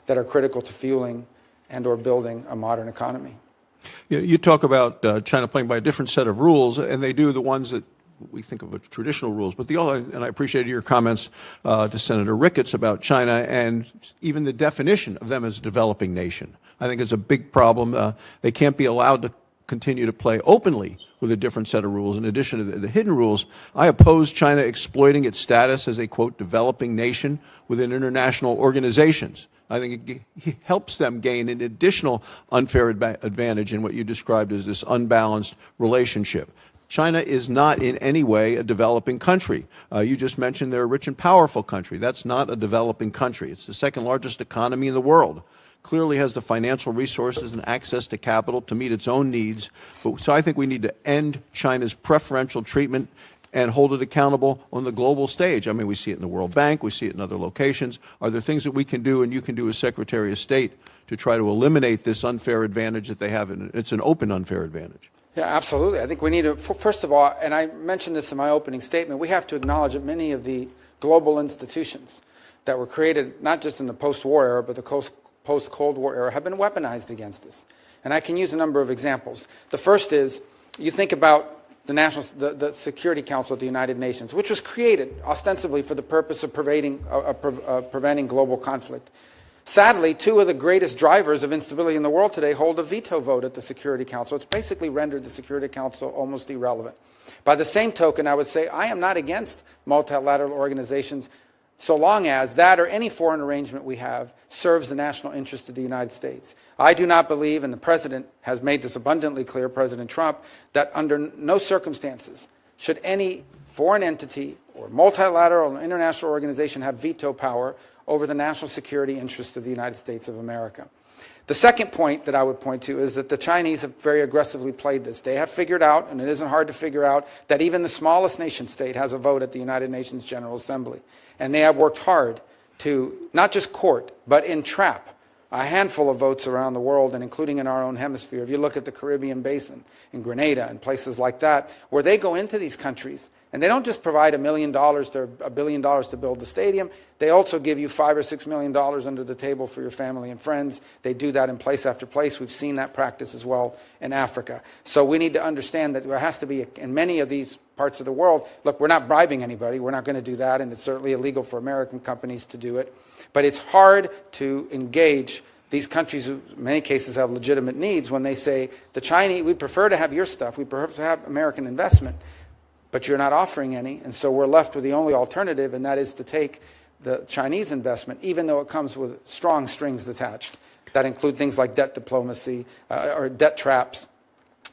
that are critical to fueling and or building a modern economy. You talk about China playing by a different set of rules, and they do the ones that we think of as traditional rules. But and I appreciated your comments to Senator Ricketts about China and even the definition of them as a developing nation. I think it's a big problem. They can't be allowed to continue to play openly with a different set of rules. In addition to the hidden rules, I oppose China exploiting its status as a, quote, developing nation within international organizations. I think it helps them gain an additional unfair advantage in what you described as this unbalanced relationship. China is not in any way a developing country. You just mentioned they're a rich and powerful country. That's not a developing country. It's the second largest economy in the world. Clearly has the financial resources and access to capital to meet its own needs. So I think we need to end China's preferential treatment and hold it accountable on the global stage. I mean, we see it in the World Bank. We see it in other locations. Are there things that we can do and you can do as Secretary of State to try to eliminate this unfair advantage that they have? And it's an open unfair advantage. Yeah, absolutely. I think we need to, first of all, and I mentioned this in my opening statement, we have to acknowledge that many of the global institutions that were created not just in the post-war era, but the post-Cold War era have been weaponized against us. And I can use a number of examples. The first is, you think about the Security Council of the United Nations, which was created ostensibly for the purpose of preventing global conflict. Sadly, two of the greatest drivers of instability in the world today hold a veto vote at the Security Council. It's basically rendered the Security Council almost irrelevant. By the same token, I would say I am not against multilateral organizations so long as that or any foreign arrangement we have serves the national interest of the United States. I do not believe, and the President has made this abundantly clear, President Trump, that under no circumstances should any foreign entity or multilateral or international organization have veto power over the national security interests of the United States of America. The second point that I would point to is that the Chinese have very aggressively played this. They have figured out, and it isn't hard to figure out, that even the smallest nation state has a vote at the United Nations General Assembly. And they have worked hard to not just court, but entrap a handful of votes around the world, and including in our own hemisphere. If you look at the Caribbean Basin, in Grenada and places like that, where they go into these countries, and they don't just provide $1 million to $1 billion to build the stadium, they also give you $5 or $6 million under the table for your family and friends. They do that in place after place. We've seen that practice as well in Africa. So we need to understand that there has to be, in many of these parts of the world, look, we're not bribing anybody. We're not going to do that, and it's certainly illegal for American companies to do it. But it's hard to engage these countries who in many cases have legitimate needs when they say, the Chinese, we prefer to have your stuff, we prefer to have American investment, but you're not offering any, and so we're left with the only alternative, and that is to take the Chinese investment, even though it comes with strong strings attached that include things like debt diplomacy or debt traps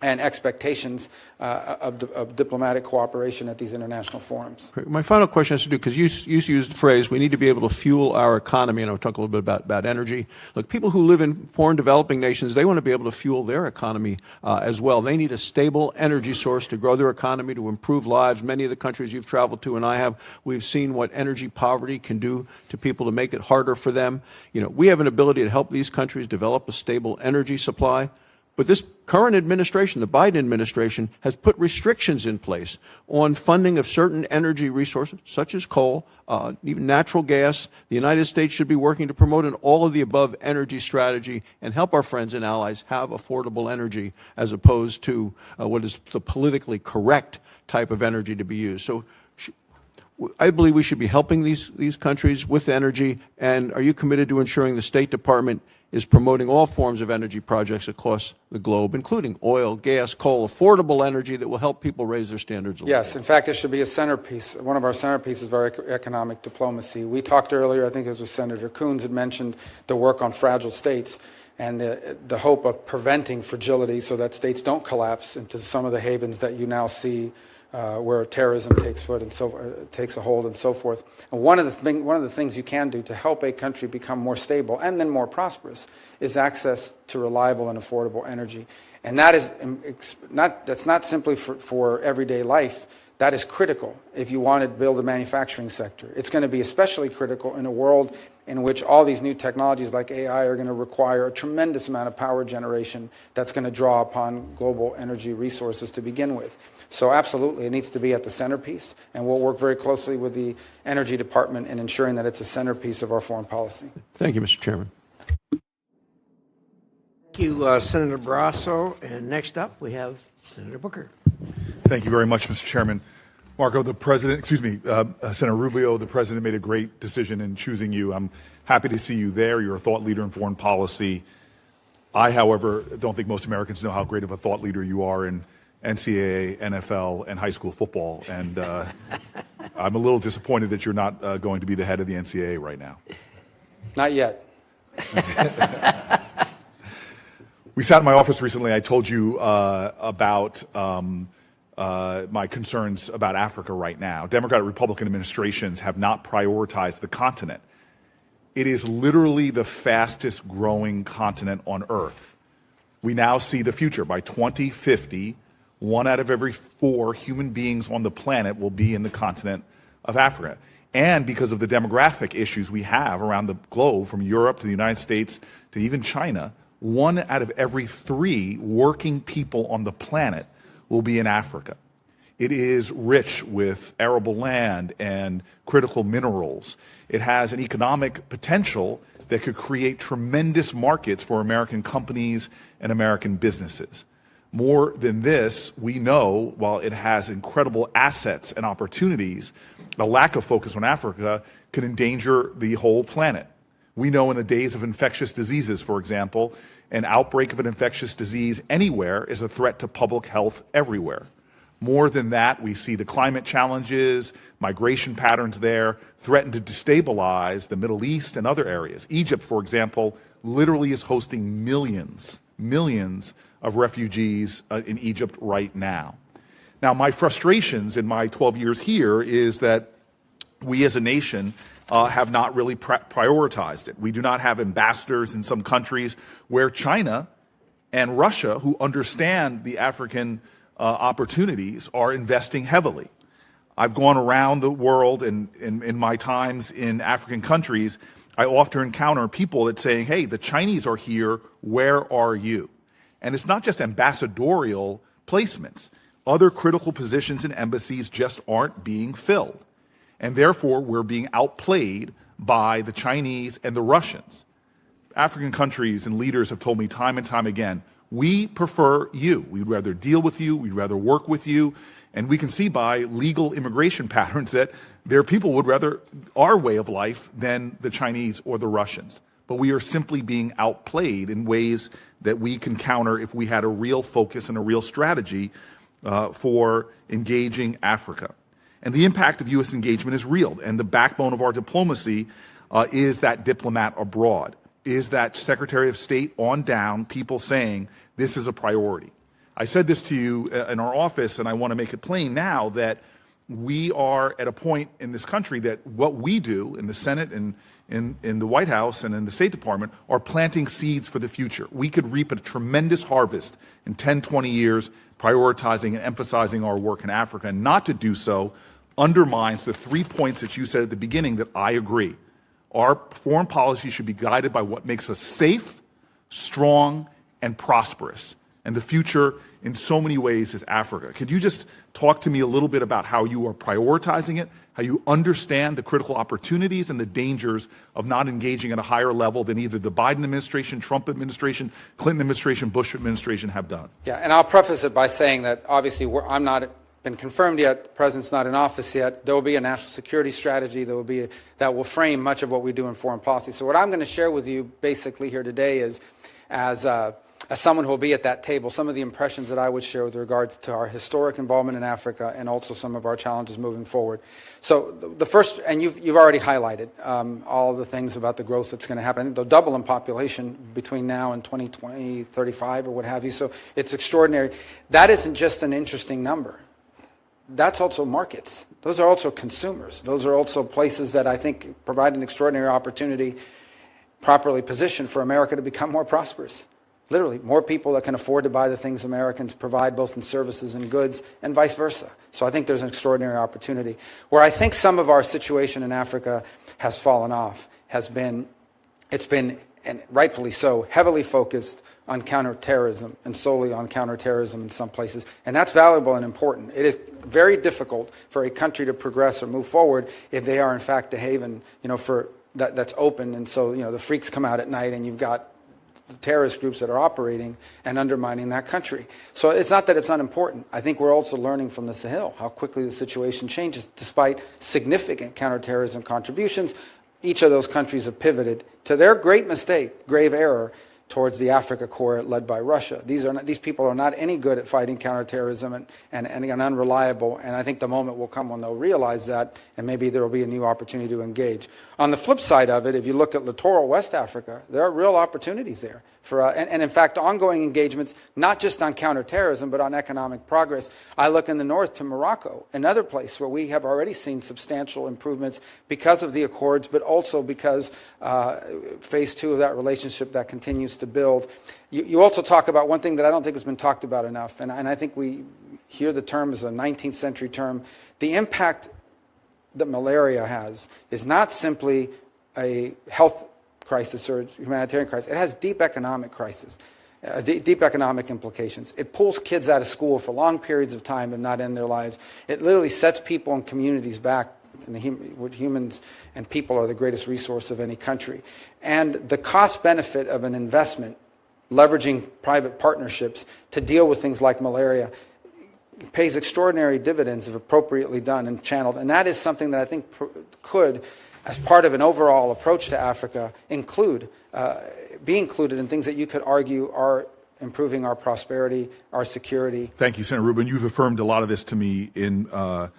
and expectations of diplomatic cooperation at these international forums. My final question has to do, because you used the phrase, we need to be able to fuel our economy, and I'll talk a little bit about energy. Look, people who live in foreign developing nations, they want to be able to fuel their economy as well. They need a stable energy source to grow their economy, to improve lives. Many of the countries you've traveled to and I have, we've seen what energy poverty can do to people to make it harder for them. You know, we have an ability to help these countries develop a stable energy supply. But this current administration, the Biden administration, has put restrictions in place on funding of certain energy resources, such as coal, even natural gas. The United States should be working to promote an all-of-the-above energy strategy and help our friends and allies have affordable energy as opposed to what is the politically correct type of energy to be used. So I believe we should be helping these countries with energy. And are you committed to ensuring the State Department is promoting all forms of energy projects across the globe, including oil, gas, coal, affordable energy that will help people raise their standards of living? Yes, in fact, it should be a centerpiece. One of our centerpieces of our economic diplomacy. We talked earlier, I think it was with Senator Coons, had mentioned the work on fragile states and the hope of preventing fragility so that states don't collapse into some of the havens that you now see where terrorism takes a hold and so forth. And one of the things you can do to help a country become more stable and then more prosperous is access to reliable and affordable energy. And that is that's not simply for everyday life. That is critical if you want to build a manufacturing sector. It's going to be especially critical in a world in which all these new technologies like AI are going to require a tremendous amount of power generation that's going to draw upon global energy resources to begin with. So absolutely, it needs to be at the centerpiece, and we'll work very closely with the Energy Department in ensuring that it's a centerpiece of our foreign policy. Thank you, Mr. Chairman. Thank you, Senator Barrasso. And next up, we have Senator Booker. Thank you very much, Mr. Chairman. Marco, Senator Rubio, the president made a great decision in choosing you. I'm happy to see you there. You're a thought leader in foreign policy. I, however, don't think most Americans know how great of a thought leader you are in NCAA, NFL, and high school football. And I'm a little disappointed that you're not going to be the head of the NCAA right now. Not yet. We sat in my office recently. I told you about my concerns about Africa right now. Democratic Republican administrations have not prioritized the continent. It is literally the fastest growing continent on Earth. We now see the future. By 2050, 1 out of every 4 human beings on the planet will be in the continent of Africa. And because of the demographic issues we have around the globe, from Europe to the United States to even China, 1 out of every 3 working people on the planet will be in Africa. It is rich with arable land and critical minerals. It has an economic potential that could create tremendous markets for American companies and American businesses. More than this, we know, while it has incredible assets and opportunities, a lack of focus on Africa can endanger the whole planet. We know in the days of infectious diseases, for example, an outbreak of an infectious disease anywhere is a threat to public health everywhere. More than that, we see the climate challenges, migration patterns there threaten to destabilize the Middle East and other areas. Egypt, for example, literally is hosting millions of refugees in Egypt right now. Now, my frustrations in my 12 years here is that we as a nation have not really prioritized it. We do not have ambassadors in some countries where China and Russia, who understand the African opportunities, are investing heavily. I've gone around the world, and in my times in African countries, I often encounter people that saying, hey, the Chinese are here, where are you? And it's not just ambassadorial placements. Other critical positions in embassies just aren't being filled. And therefore, we're being outplayed by the Chinese and the Russians. African countries and leaders have told me time and time again, we prefer you. We'd rather deal with you. We'd rather work with you. And we can see by legal immigration patterns that their people would rather our way of life than the Chinese or the Russians. But we are simply being outplayed in ways that we can counter if we had a real focus and a real strategy for engaging Africa. And the impact of U.S. engagement is real. And the backbone of our diplomacy is that diplomat abroad, is that Secretary of State on down, people saying this is a priority. I said this to you in our office, and I want to make it plain now that we are at a point in this country that what we do in the Senate and in the White House and in the State Department are planting seeds for the future. We could reap a tremendous harvest in 10, 20 years, prioritizing and emphasizing our work in Africa. And not to do so undermines the 3 points that you said at the beginning that I agree. Our foreign policy should be guided by what makes us safe, strong, and prosperous. And the future, in so many ways, is Africa. Could you just talk to me a little bit about how you are prioritizing it, how you understand the critical opportunities and the dangers of not engaging at a higher level than either the Biden administration, Trump administration, Clinton administration, Bush administration have done? Yeah, and I'll preface it by saying that obviously I'm not been confirmed yet. The president's not in office yet. There will be a national security strategy that will frame much of what we do in foreign policy. So what I'm going to share with you basically here today is, as someone who will be at that table, some of the impressions that I would share with regards to our historic involvement in Africa and also some of our challenges moving forward. So the first, and you've already highlighted all the things about the growth that's going to happen. They'll double in population between now and 2020, 35 or what have you. So it's extraordinary. That isn't just an interesting number. That's also markets. Those are also consumers. Those are also places that I think provide an extraordinary opportunity, properly positioned, for America to become more prosperous. Literally, more people that can afford to buy the things Americans provide, both in services and goods, and vice versa. So I think there's an extraordinary opportunity. Where I think some of our situation in Africa has fallen off has been, and rightfully so, heavily focused on counterterrorism and solely on counterterrorism in some places. And that's valuable and important. It is very difficult for a country to progress or move forward if they are in fact a haven, for that's open. And so, the freaks come out at night and you've got terrorist groups that are operating and undermining that country. So it's not that it's unimportant. I think we're also learning from the Sahel how quickly the situation changes. Despite significant counterterrorism contributions, each of those countries have pivoted to their great mistake, grave error, towards the Africa Corps led by Russia. These people are not any good at fighting counterterrorism and unreliable, and I think the moment will come when they'll realize that, and maybe there will be a new opportunity to engage. On the flip side of it, if you look at littoral West Africa, there are real opportunities there for, and in fact, ongoing engagements, not just on counterterrorism, but on economic progress. I look in the north to Morocco, another place where we have already seen substantial improvements because of the accords, but also because phase 2 of that relationship that continues to build. You also talk about one thing that I don't think has been talked about enough, and I think we hear the term as a 19th century term. The impact that malaria has is not simply a health crisis or humanitarian crisis. It has deep economic crisis, deep economic implications. It pulls kids out of school for long periods of time and not end their lives. It literally sets people and communities back. Humans and people are the greatest resource of any country. And the cost-benefit of an investment, leveraging private partnerships to deal with things like malaria, pays extraordinary dividends if appropriately done and channeled. And that is something that I think could, as part of an overall approach to Africa, be included in things that you could argue are improving our prosperity, our security. Thank you, Senator Rubio. You've affirmed a lot of this to me in our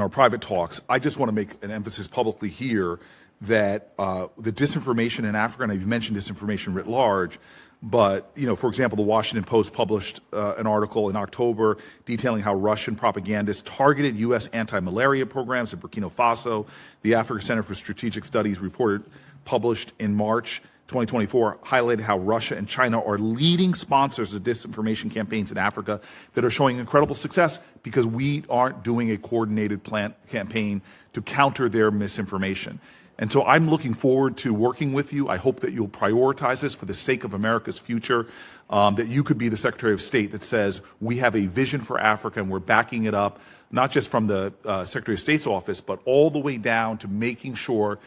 private talks. I just want to make an emphasis publicly here that the disinformation in Africa, and you've mentioned disinformation writ large, but, for example, the Washington Post published an article in October detailing how Russian propagandists targeted U.S. anti-malaria programs in Burkina Faso. The Africa Center for Strategic Studies report published in March 2024 highlighted how Russia and China are leading sponsors of disinformation campaigns in Africa that are showing incredible success because we aren't doing a coordinated campaign to counter their misinformation. And so I'm looking forward to working with you. I hope that you'll prioritize this for the sake of America's future, that you could be the Secretary of State that says we have a vision for Africa and we're backing it up, not just from the Secretary of State's office, but all the way down to making sure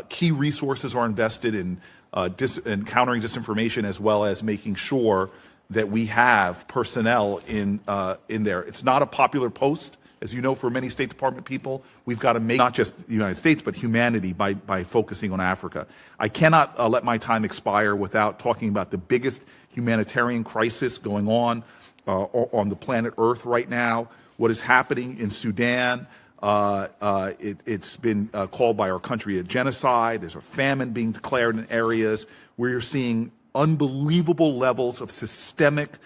key resources are invested in countering disinformation, as well as making sure that we have personnel in there. It's not a popular post. As you know, for many State Department people, we've got to make not just the United States, but humanity by focusing on Africa. I cannot let my time expire without talking about the biggest humanitarian crisis going on the planet Earth right now. What is happening in Sudan, it's been called by our country a genocide. There's a famine being declared in areas where you're seeing unbelievable levels of systemic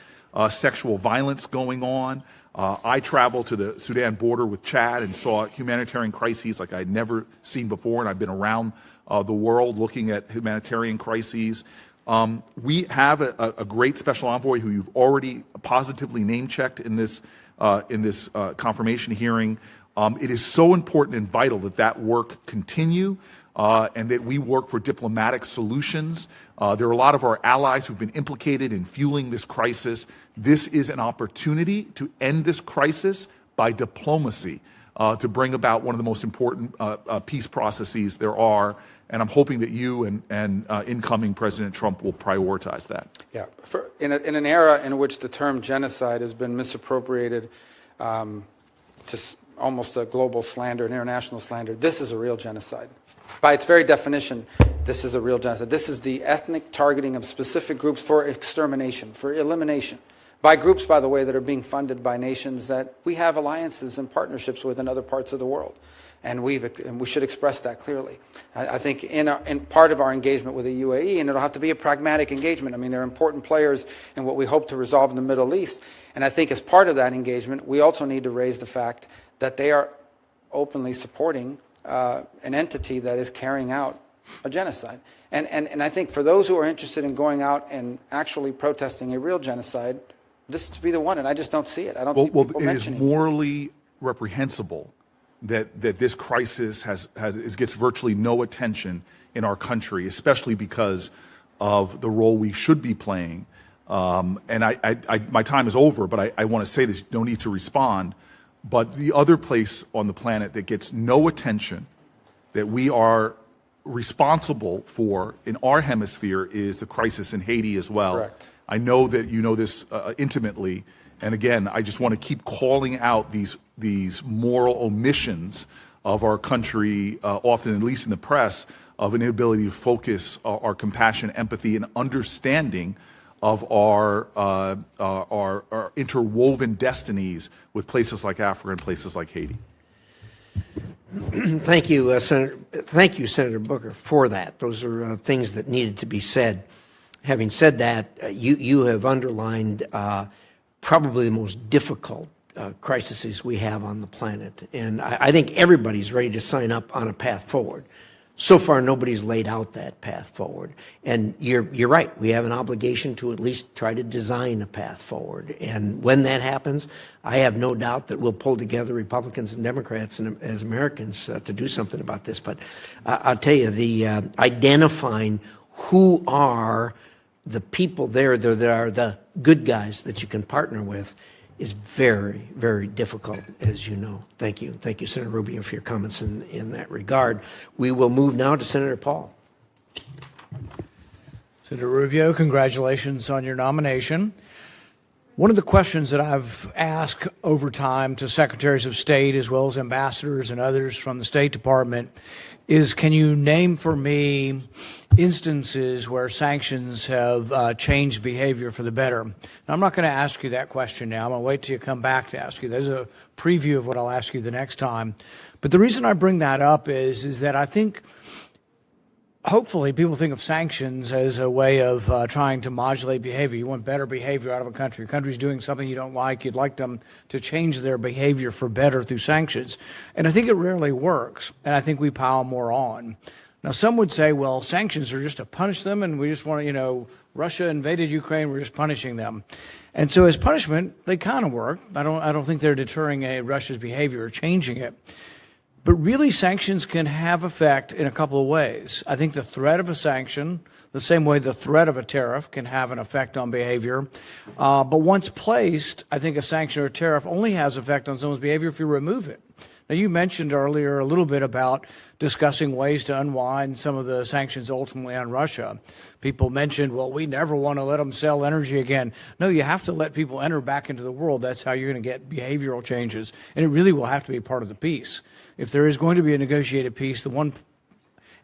sexual violence going on. I traveled to the Sudan border with Chad and saw humanitarian crises like I'd never seen before, and I've been around the world looking at humanitarian crises. We have a great special envoy who you've already positively name-checked in this confirmation hearing. It is so important and vital that work continue and that we work for diplomatic solutions. There are a lot of our allies who've been implicated in fueling this crisis. This is an opportunity to end this crisis by diplomacy, to bring about one of the most important peace processes there are. And I'm hoping that you and incoming President Trump will prioritize that. Yeah, in an era in which the term genocide has been misappropriated to almost a global slander, an international slander, this is a real genocide. By its very definition, this is a real genocide. This is the ethnic targeting of specific groups for extermination, for elimination, by groups, by the way, that are being funded by nations that we have alliances and partnerships with in other parts of the world. And we should express that clearly. I think in part of our engagement with the UAE, and it'll have to be a pragmatic engagement. I mean, they're important players in what we hope to resolve in the Middle East. And I think as part of that engagement, we also need to raise the fact that they are openly supporting an entity that is carrying out a genocide. And I think for those who are interested in going out and actually protesting a real genocide, this to be the one, and I just don't see it. I don't see people mentioning it. It is morally reprehensible that this crisis gets virtually no attention in our country, especially because of the role we should be playing. And my time is over, but I want to say this, no need to respond. But the other place on the planet that gets no attention, that we are responsible for in our hemisphere is the crisis in Haiti as well. Correct. I know that you know this intimately, and again, I just want to keep calling out these moral omissions of our country, often at least in the press, of an inability to focus our compassion, empathy, and understanding of our interwoven destinies with places like Africa and places like Haiti. Thank you, Senator. Thank you, Senator Booker, for that. Those are things that needed to be said. Having said that, you have underlined probably the most difficult crises we have on the planet, and I think everybody's ready to sign up on a path forward. So far, nobody's laid out that path forward. And you're right. We have an obligation to at least try to design a path forward. And when that happens, I have no doubt that we'll pull together Republicans and Democrats and as Americans to do something about this. But I'll tell you, the identifying who are the people there that are the good guys that you can partner with is very, very difficult, as you know. Thank you. Thank you, Senator Rubio, for your comments in that regard. We will move now to Senator Paul. Senator Rubio, congratulations on your nomination. One of the questions that I've asked over time to secretaries of state as well as ambassadors and others from the State Department is, can you name for me instances where sanctions have changed behavior for the better? Now, I'm not going to ask you that question now. I'm going to wait till you come back to ask you. There's a preview of what I'll ask you the next time. But the reason I bring that up is that I think hopefully people think of sanctions as a way of trying to modulate behavior. You want better behavior out of a country. A country's doing something you don't like. You'd like them to change their behavior for better through sanctions. And I think it rarely works. And I think we pile more on. Now, some would say, well, sanctions are just to punish them, and we just want to, Russia invaded Ukraine, we're just punishing them. And so as punishment, they kind of work. I don't think they're deterring Russia's behavior or changing it. But really, sanctions can have effect in a couple of ways. I think the threat of a sanction, the same way the threat of a tariff can have an effect on behavior. But once placed, I think a sanction or a tariff only has effect on someone's behavior if you remove it. Now, you mentioned earlier a little bit about discussing ways to unwind some of the sanctions ultimately on Russia. People mentioned, well, we never want to let them sell energy again. No, you have to let people enter back into the world. That's how you're going to get behavioral changes. And it really will have to be part of the peace. If there is going to be a negotiated peace, the one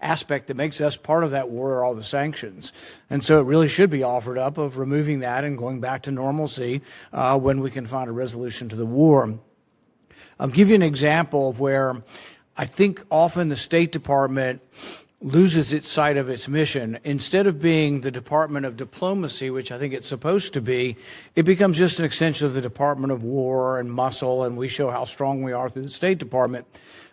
aspect that makes us part of that war are all the sanctions. And so it really should be offered up of removing that and going back to normalcy when we can find a resolution to the war. I'll give you an example of where I think often the State Department loses its sight of its mission. Instead of being the Department of Diplomacy, which I think it's supposed to be, it becomes just an extension of the Department of War and muscle, and we show how strong we are through the State Department.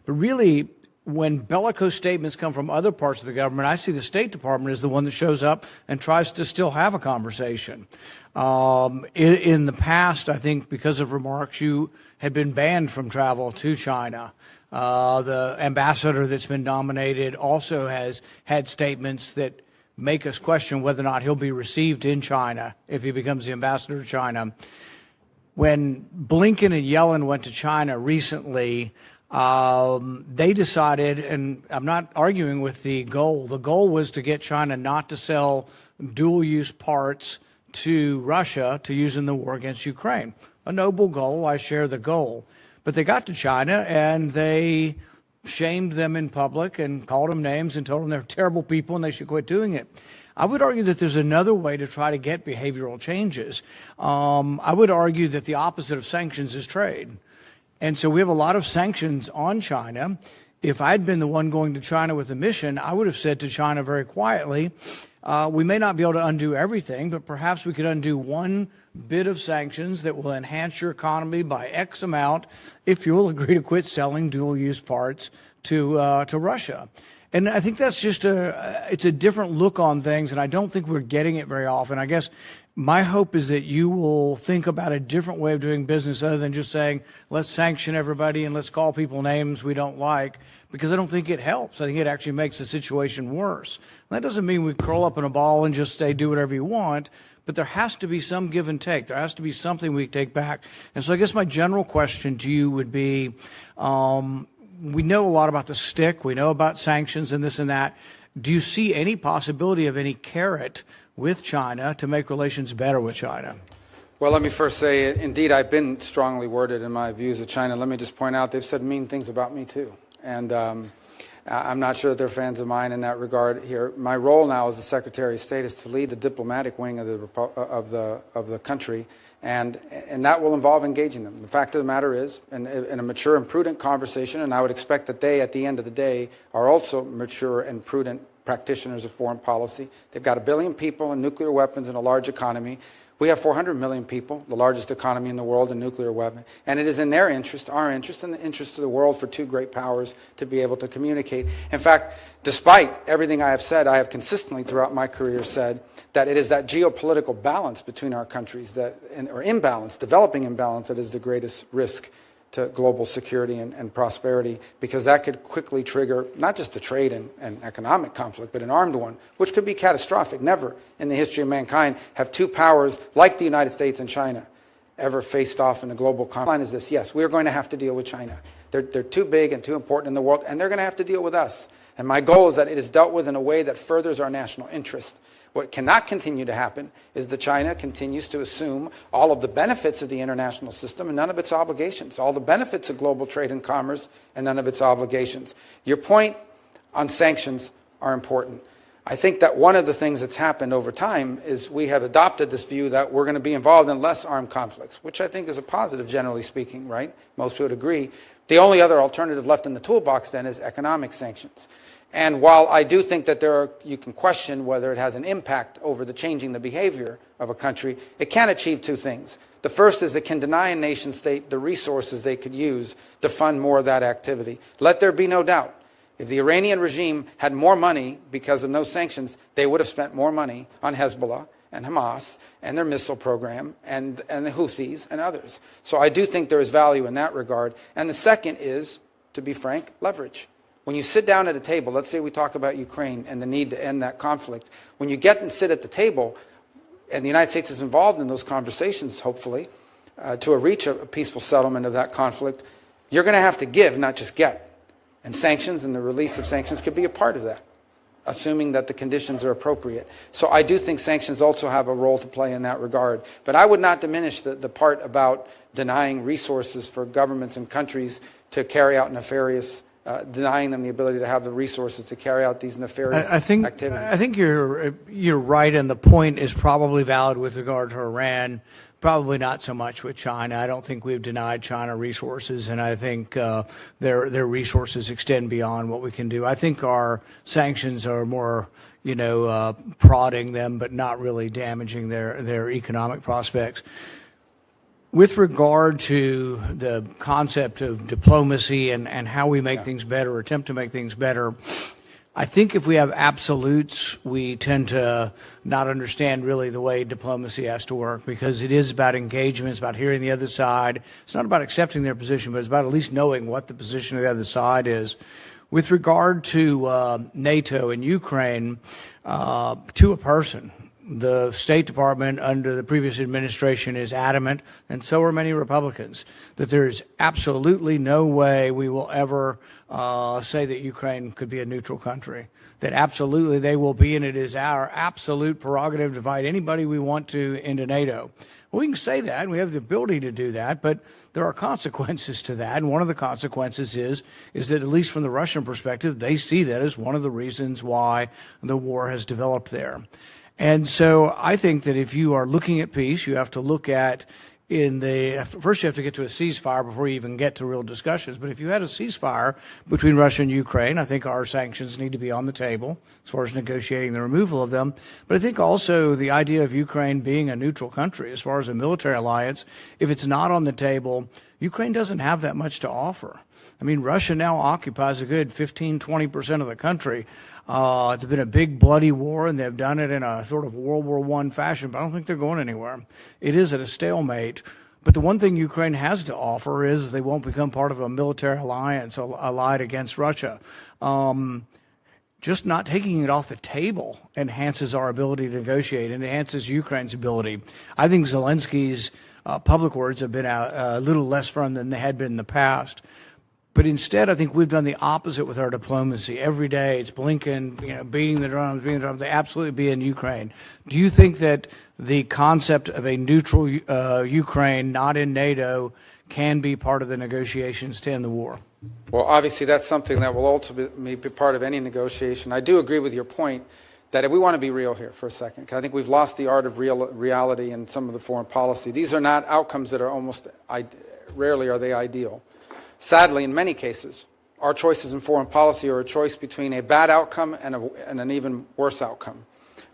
But really, when bellicose statements come from other parts of the government, I see the State Department as the one that shows up and tries to still have a conversation. In the past, I think because of remarks, you had been banned from travel to China. The ambassador that's been nominated also has had statements that make us question whether or not he'll be received in China if he becomes the ambassador to China. When Blinken and Yellen went to China recently, they decided, and I'm not arguing with the goal was to get China not to sell dual-use parts to Russia to use in the war against Ukraine. A noble goal. I share the goal. But they got to China and they shamed them in public and called them names and told them they're terrible people and they should quit doing it. I would argue that there's another way to try to get behavioral changes. I would argue that the opposite of sanctions is trade. And so we have a lot of sanctions on China. If I'd been the one going to China with a mission, I would have said to China very quietly, we may not be able to undo everything, but perhaps we could undo one bit of sanctions that will enhance your economy by X amount if you'll agree to quit selling dual-use parts to Russia. And I think that's just it's a different look on things, and I don't think we're getting it very often. I guess my hope is that you will think about a different way of doing business other than just saying, let's sanction everybody and let's call people names we don't like, because I don't think it helps. I think it actually makes the situation worse. And that doesn't mean we curl up in a ball and just say, do whatever you want, but there has to be some give and take. There has to be something we take back. And so I guess my general question to you would be, we know a lot about the stick, we know about sanctions and this and that. Do you see any possibility of any carrot with China to make relations better with China? Well, let me first say, indeed, I've been strongly worded in my views of China. Let me just point out they've said mean things about me, too. And I'm not sure that they're fans of mine in that regard here. My role now as the Secretary of State is to lead the diplomatic wing of the country, and that will involve engaging them. The fact of the matter is, in a mature and prudent conversation, and I would expect that they, at the end of the day, are also mature and prudent practitioners of foreign policy. They've got 1 billion people and nuclear weapons and a large economy. We have 400 million people, the largest economy in the world in nuclear weapons, and it is in their interest, our interest, and the interest of the world for two great powers to be able to communicate. In fact, despite everything I have said, I have consistently throughout my career said that it is that geopolitical balance between our countries, or imbalance, developing imbalance, that is the greatest risk to global security and prosperity, because that could quickly trigger not just a trade and economic conflict, but an armed one, which could be catastrophic. Never in the history of mankind have two powers like the United States and China ever faced off in a global conflict. The line is this: yes, we are going to have to deal with China. They're too big and too important in the world, and they're going to have to deal with us. And my goal is that it is dealt with in a way that furthers our national interest. What cannot continue to happen is that China continues to assume all of the benefits of the international system and none of its obligations, all the benefits of global trade and commerce and none of its obligations. Your point on sanctions are important. I think that one of the things that's happened over time is we have adopted this view that we're going to be involved in less armed conflicts, which I think is a positive, generally speaking, right? Most people would agree. The only other alternative left in the toolbox then is economic sanctions. And while I do think that you can question whether it has an impact over changing the behavior of a country, it can achieve two things. The first is it can deny a nation state the resources they could use to fund more of that activity. Let there be no doubt. If the Iranian regime had more money because of no sanctions, they would have spent more money on Hezbollah and Hamas and their missile program and the Houthis and others. So I do think there is value in that regard. And the second is, to be frank, leverage. When you sit down at a table, let's say we talk about Ukraine and the need to end that conflict, when you get and sit at the table, and the United States is involved in those conversations, hopefully, to reach a peaceful settlement of that conflict, you're going to have to give, not just get. And sanctions and the release of sanctions could be a part of that, assuming that the conditions are appropriate. So I do think sanctions also have a role to play in that regard. But I would not diminish the part about denying resources for governments and countries to carry out nefarious denying them the ability to have the resources to carry out these nefarious activities. I think you're right, and the point is probably valid with regard to Iran. Probably not so much with China. I don't think we've denied China resources, and I think their resources extend beyond what we can do. I think our sanctions are more, prodding them, but not really damaging their economic prospects. With regard to the concept of diplomacy and how we make things better or attempt to make things better, I think if we have absolutes, we tend to not understand really the way diplomacy has to work, because it is about engagement, it's about hearing the other side. It's not about accepting their position, but it's about at least knowing what the position of the other side is. With regard to NATO and Ukraine, to a person, the State Department under the previous administration is adamant, and so are many Republicans, that there is absolutely no way we will ever say that Ukraine could be a neutral country. That absolutely they will be, and it is our absolute prerogative to invite anybody we want to into NATO. Well, we can say that, and we have the ability to do that, but there are consequences to that. And one of the consequences is that, at least from the Russian perspective, they see that as one of the reasons why the war has developed there. And so I think that if you are looking at peace, you have to look at first you have to get to a ceasefire before you even get to real discussions. But if you had a ceasefire between Russia and Ukraine, I think our sanctions need to be on the table as far as negotiating the removal of them. But I think also the idea of Ukraine being a neutral country as far as a military alliance, if it's not on the table, Ukraine doesn't have that much to offer. I mean, Russia now occupies a good 15-20% of the country. It's been a big bloody war, and they've done it in a sort of World War I fashion, but I don't think they're going anywhere. It is at a stalemate. But the one thing Ukraine has to offer is they won't become part of a military alliance allied against Russia. Just not taking it off the table enhances our ability to negotiate and enhances Ukraine's ability. I think Zelensky's public words have been a little less firm than they had been in the past. But instead, I think we've done the opposite with our diplomacy. Every day, it's Blinken, beating the drums, They absolutely be in Ukraine. Do you think that the concept of a neutral Ukraine, not in NATO, can be part of the negotiations to end the war? Well, obviously, that's something that will ultimately be part of any negotiation. I do agree with your point that if we want to be real here for a second, because I think we've lost the art of reality in some of the foreign policy. These are not outcomes that are rarely are they ideal. Sadly, in many cases, our choices in foreign policy are a choice between a bad outcome and an even worse outcome.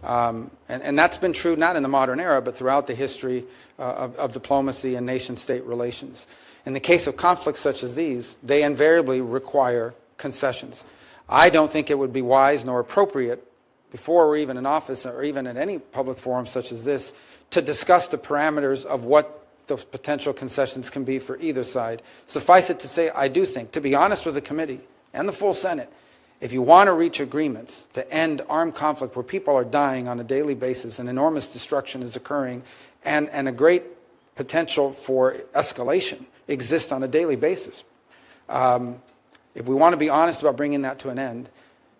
And that's been true not in the modern era, but throughout the history of diplomacy and nation-state relations. In the case of conflicts such as these, they invariably require concessions. I don't think it would be wise nor appropriate before we're even in office or even at any public forum such as this to discuss the parameters of what those potential concessions can be for either side. Suffice it to say, I do think, to be honest with the committee and the full Senate, if you want to reach agreements to end armed conflict where people are dying on a daily basis and enormous destruction is occurring and a great potential for escalation exists on a daily basis, if we want to be honest about bringing that to an end,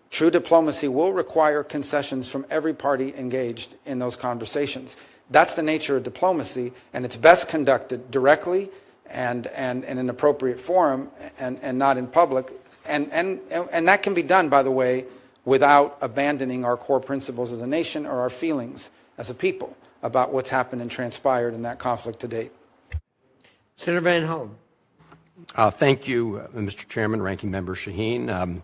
true diplomacy will require concessions from every party engaged in those conversations. That's the nature of diplomacy, and it's best conducted directly and in an appropriate forum and not in public. And that can be done, by the way, without abandoning our core principles as a nation or our feelings as a people about what's happened and transpired in that conflict to date. Senator Van Hollen. Thank you, Mr. Chairman, Ranking Member Shaheen.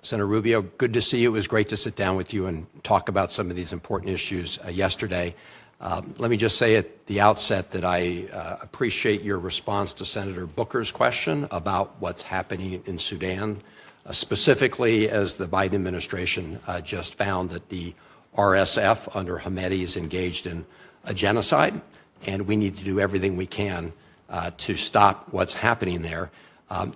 Senator Rubio, good to see you. It was great to sit down with you and talk about some of these important issues yesterday. Let me just say at the outset that I appreciate your response to Senator Booker's question about what's happening in Sudan, specifically as the Biden administration just found that the RSF under Hemedti is engaged in a genocide, and we need to do everything we can to stop what's happening there.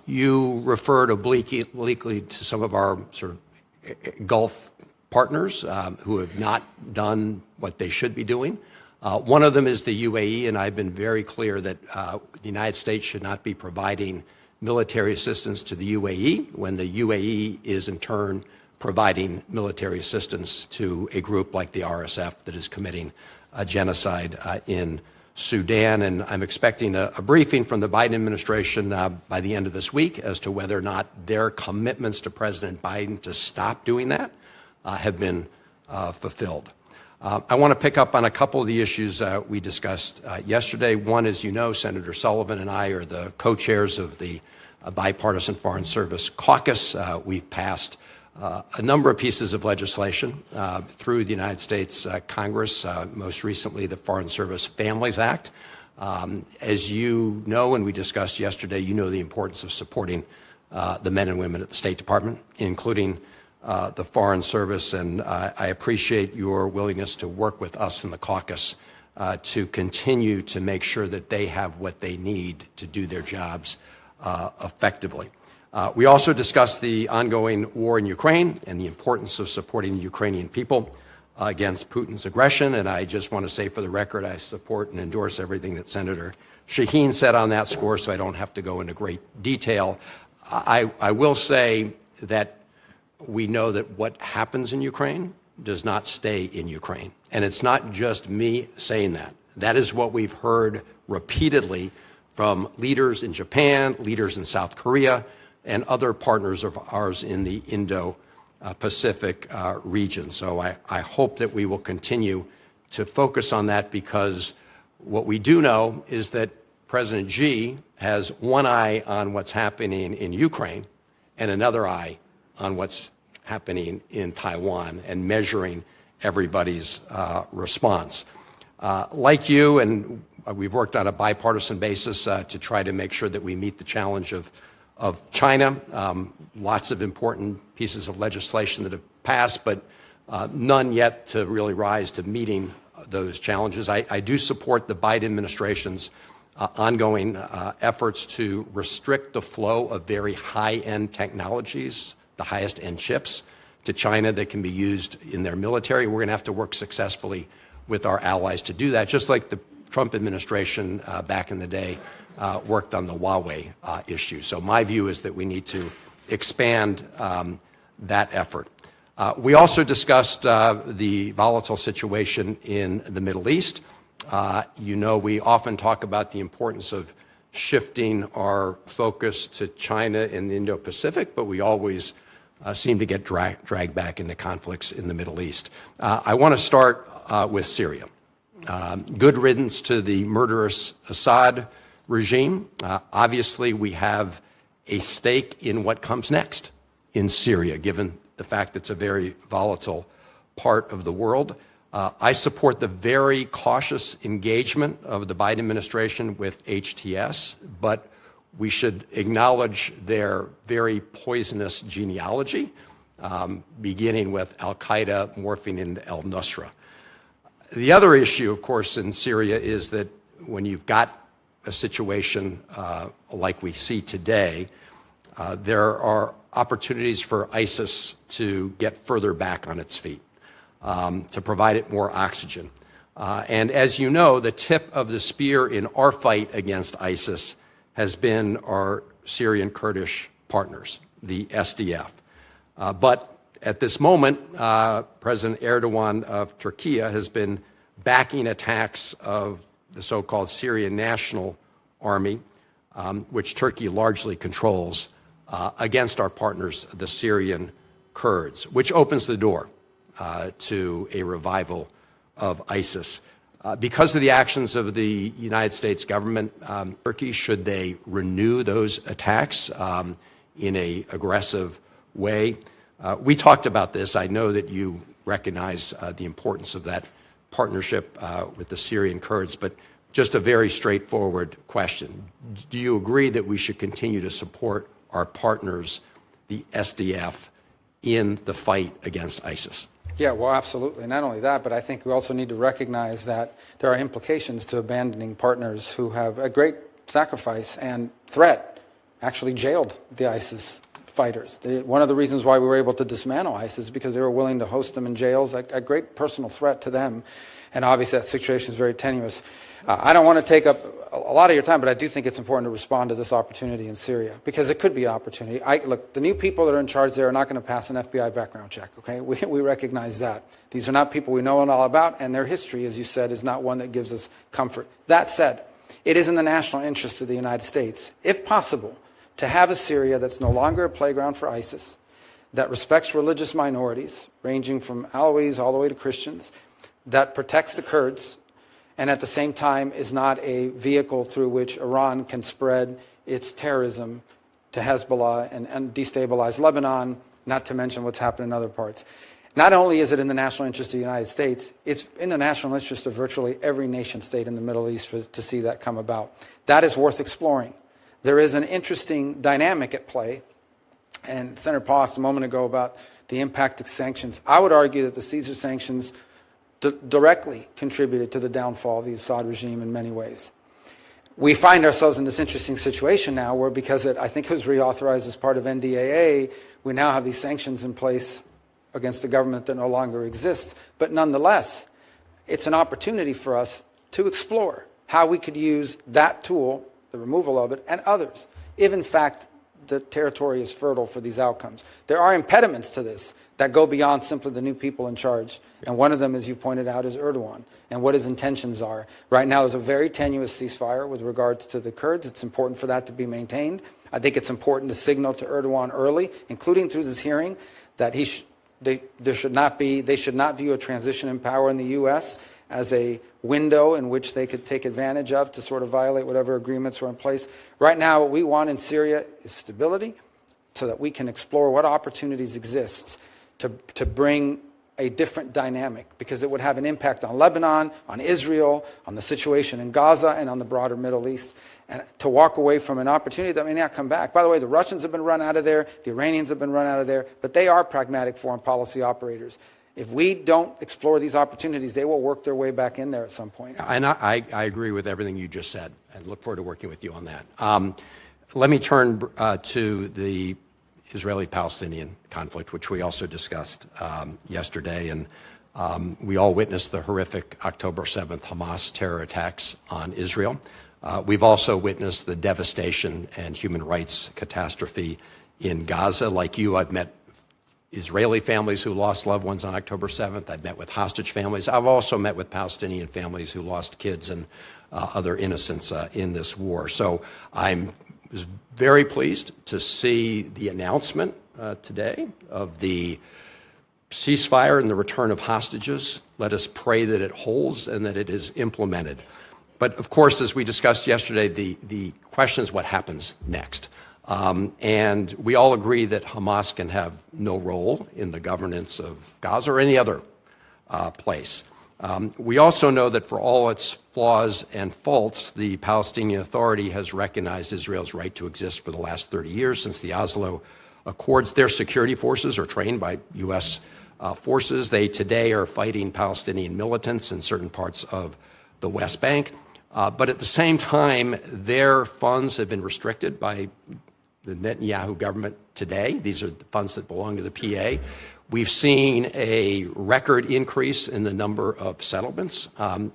You referred obliquely to some of our sort of Gulf partners who have not done what they should be doing. One of them is the UAE, and I've been very clear that the United States should not be providing military assistance to the UAE when the UAE is in turn providing military assistance to a group like the RSF that is committing a genocide in Sudan. And I'm expecting a briefing from the Biden administration by the end of this week as to whether or not their commitments to President Biden to stop doing that have been fulfilled. I want to pick up on a couple of the issues we discussed yesterday. One, as you know, Senator Sullivan and I are the co-chairs of the Bipartisan Foreign Service Caucus. We've passed a number of pieces of legislation through the United States Congress, most recently the Foreign Service Families Act. As you know, and we discussed yesterday, you know the importance of supporting the men and women at the State Department, including the Foreign Service, and I appreciate your willingness to work with us in the caucus to continue to make sure that they have what they need to do their jobs effectively. We also discussed the ongoing war in Ukraine and the importance of supporting the Ukrainian people against Putin's aggression, and I just want to say for the record, I support and endorse everything that Senator Shaheen said on that score, so I don't have to go into great detail. I will say that we know that what happens in Ukraine does not stay in Ukraine. And it's not just me saying that. That is what we've heard repeatedly from leaders in Japan, leaders in South Korea, and other partners of ours in the Indo-Pacific region. So I hope that we will continue to focus on that, because what we do know is that President Xi has one eye on what's happening in Ukraine and another eye on what's happening in Taiwan and measuring everybody's response. Like you, and we've worked on a bipartisan basis to try to make sure that we meet the challenge of China. Lots of important pieces of legislation that have passed, but none yet to really rise to meeting those challenges. I do support the Biden administration's ongoing efforts to restrict the flow of very high-end technologies, the highest-end chips, to China that can be used in their military. We're going to have to work successfully with our allies to do that, just like the Trump administration back in the day worked on the Huawei issue. So my view is that we need to expand that effort. We also discussed the volatile situation in the Middle East. You know, we often talk about the importance of shifting our focus to China and the Indo-Pacific, but we always seem to get dragged back into conflicts in the Middle East. I want to start with Syria. Good riddance to the murderous Assad regime. Obviously, we have a stake in what comes next in Syria, given the fact it's a very volatile part of the world. I support the very cautious engagement of the Biden administration with HTS, but we should acknowledge their very poisonous genealogy, beginning with al-Qaeda morphing into al-Nusra. The other issue, of course, in Syria is that when you've got a situation like we see today, there are opportunities for ISIS to get further back on its feet, to provide it more oxygen. And as you know, the tip of the spear in our fight against ISIS has been our Syrian Kurdish partners, the SDF. But at this moment, President Erdogan of Turkey has been backing attacks of the so-called Syrian National Army, which Turkey largely controls, against our partners, the Syrian Kurds, which opens the door to a revival of ISIS. Because of the actions of the United States government, Turkey, should they renew those attacks in an aggressive way? We talked about this. I know that you recognize the importance of that partnership with the Syrian Kurds, but just a very straightforward question. Do you agree that we should continue to support our partners, the SDF, in the fight against ISIS? Yeah, well, absolutely. Not only that, but I think we also need to recognize that there are implications to abandoning partners who have a great sacrifice and threat actually jailed the ISIS fighters. One of the reasons why we were able to dismantle ISIS is because they were willing to host them in jails, a great personal threat to them. And obviously that situation is very tenuous. I don't want to take up a lot of your time, but I do think it's important to respond to this opportunity in Syria, because it could be an opportunity. Look, the new people that are in charge there are not going to pass an FBI background check, okay? We recognize that. These are not people we know all about, and their history, as you said, is not one that gives us comfort. That said, it is in the national interest of the United States, if possible, to have a Syria that's no longer a playground for ISIS, that respects religious minorities, ranging from Alawis all the way to Christians, that protects the Kurds, and at the same time is not a vehicle through which Iran can spread its terrorism to Hezbollah and destabilize Lebanon, not to mention what's happened in other parts. Not only is it in the national interest of the United States, it's in the national interest of virtually every nation state in the Middle East to see that come about. That is worth exploring. There is an interesting dynamic at play, and Senator Paul asked a moment ago about the impact of sanctions. I would argue that the Caesar sanctions directly contributed to the downfall of the Assad regime in many ways. We find ourselves in this interesting situation now where, because I think it was reauthorized as part of NDAA, we now have these sanctions in place against the government that no longer exists. But nonetheless, it's an opportunity for us to explore how we could use that tool, the removal of it, and others, if in fact the territory is fertile for these outcomes. There are impediments to this that go beyond simply the new people in charge. And one of them, as you pointed out, is Erdogan and what his intentions are. Right now, there's a very tenuous ceasefire with regards to the Kurds. It's important for that to be maintained. I think it's important to signal to Erdogan early, including through this hearing, that they should not view a transition in power in the U.S. as a window in which they could take advantage of to sort of violate whatever agreements were in place. Right now, what we want in Syria is stability so that we can explore what opportunities exist to bring a different dynamic, because it would have an impact on Lebanon, on Israel, on the situation in Gaza, and on the broader Middle East. And to walk away from an opportunity that may not come back. By the way, the Russians have been run out of there, the Iranians have been run out of there, but they are pragmatic foreign policy operators. If we don't explore these opportunities, they will work their way back in there at some point. And I agree with everything you just said, and look forward to working with you on that. Let me turn to the Israeli-Palestinian conflict, which we also discussed yesterday. And We all witnessed the horrific October 7th Hamas terror attacks on Israel. We've also witnessed the devastation and human rights catastrophe in Gaza. Like you, I've met Israeli families who lost loved ones on October 7th. I've met with hostage families. I've also met with Palestinian families who lost kids and other innocents in this war. So I was very pleased to see the announcement today of the ceasefire and the return of hostages. Let us pray that it holds and that it is implemented. But of course, as we discussed yesterday, the question is what happens next. And we all agree that Hamas can have no role in the governance of Gaza or any other place. We also know that for all its flaws and faults, the Palestinian Authority has recognized Israel's right to exist for the last 30 years since the Oslo Accords. Their security forces are trained by U.S. Forces. They today are fighting Palestinian militants in certain parts of the West Bank. But at the same time, their funds have been restricted by the Netanyahu government today. These are the funds that belong to the PA. We've seen a record increase in the number of settlements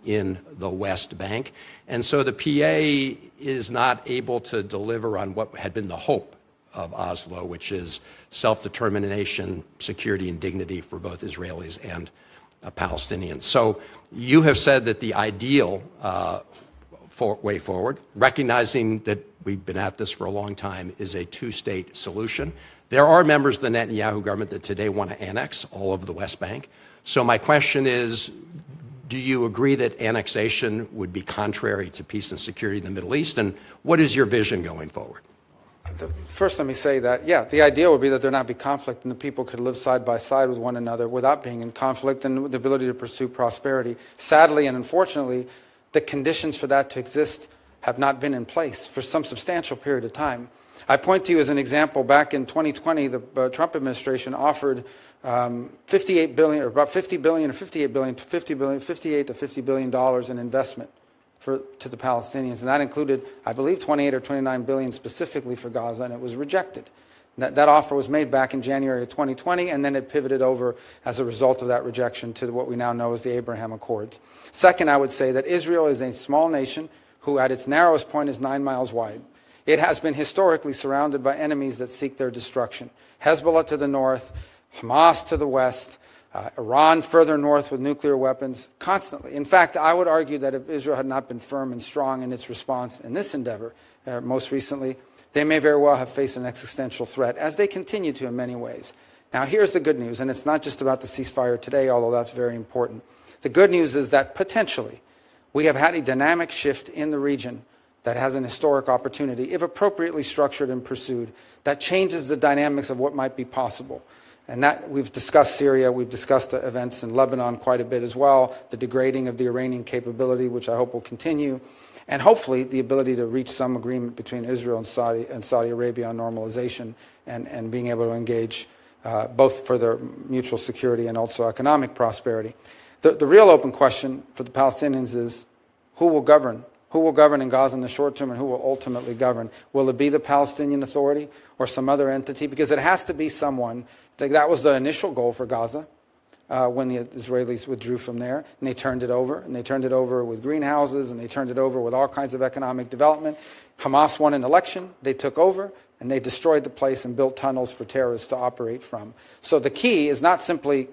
in the West Bank. And so the PA is not able to deliver on what had been the hope of Oslo, which is self-determination, security, and dignity for both Israelis and Palestinians. So you have said that the ideal way forward, recognizing that we've been at this for a long time, is a two-state solution. There are members of the Netanyahu government that today want to annex all of the West Bank. So my question is, do you agree that annexation would be contrary to peace and security in the Middle East? And what is your vision going forward? First, let me say that, yeah, the idea would be that there not be conflict and the people could live side by side with one another without being in conflict and the ability to pursue prosperity. Sadly and unfortunately, the conditions for that to exist have not been in place for some substantial period of time. I point to you as an example, back in 2020, the Trump administration offered $58 billion, or about $50 billion, or $58 billion, to $58 to $50 billion in investment to the Palestinians, and that included, I believe, 28 or 29 billion specifically for Gaza, and it was rejected. That offer was made back in January of 2020, and then it pivoted over as a result of that rejection to what we now know as the Abraham Accords. Second, I would say that Israel is a small nation who at its narrowest point is 9 miles wide. It has been historically surrounded by enemies that seek their destruction. Hezbollah to the north, Hamas to the west, Iran further north with nuclear weapons, constantly. In fact, I would argue that if Israel had not been firm and strong in its response in this endeavor, most recently, they may very well have faced an existential threat, as they continue to in many ways. Now, here's the good news, and it's not just about the ceasefire today, although that's very important. The good news is that potentially we have had a dynamic shift in the region that has an historic opportunity, if appropriately structured and pursued, that changes the dynamics of what might be possible. And that, we've discussed Syria, we've discussed events in Lebanon quite a bit as well, the degrading of the Iranian capability, which I hope will continue, and hopefully the ability to reach some agreement between Israel and Saudi Arabia on normalization and being able to engage both for their mutual security and also economic prosperity. The real open question for the Palestinians is who will govern? Who will govern in Gaza in the short term, and who will ultimately govern? Will it be the Palestinian Authority or some other entity? Because it has to be someone. That was the initial goal for Gaza when the Israelis withdrew from there, and they turned it over. And they turned it over with greenhouses, and they turned it over with all kinds of economic development. Hamas won an election. They took over, and they destroyed the place and built tunnels for terrorists to operate from. So the key is not simply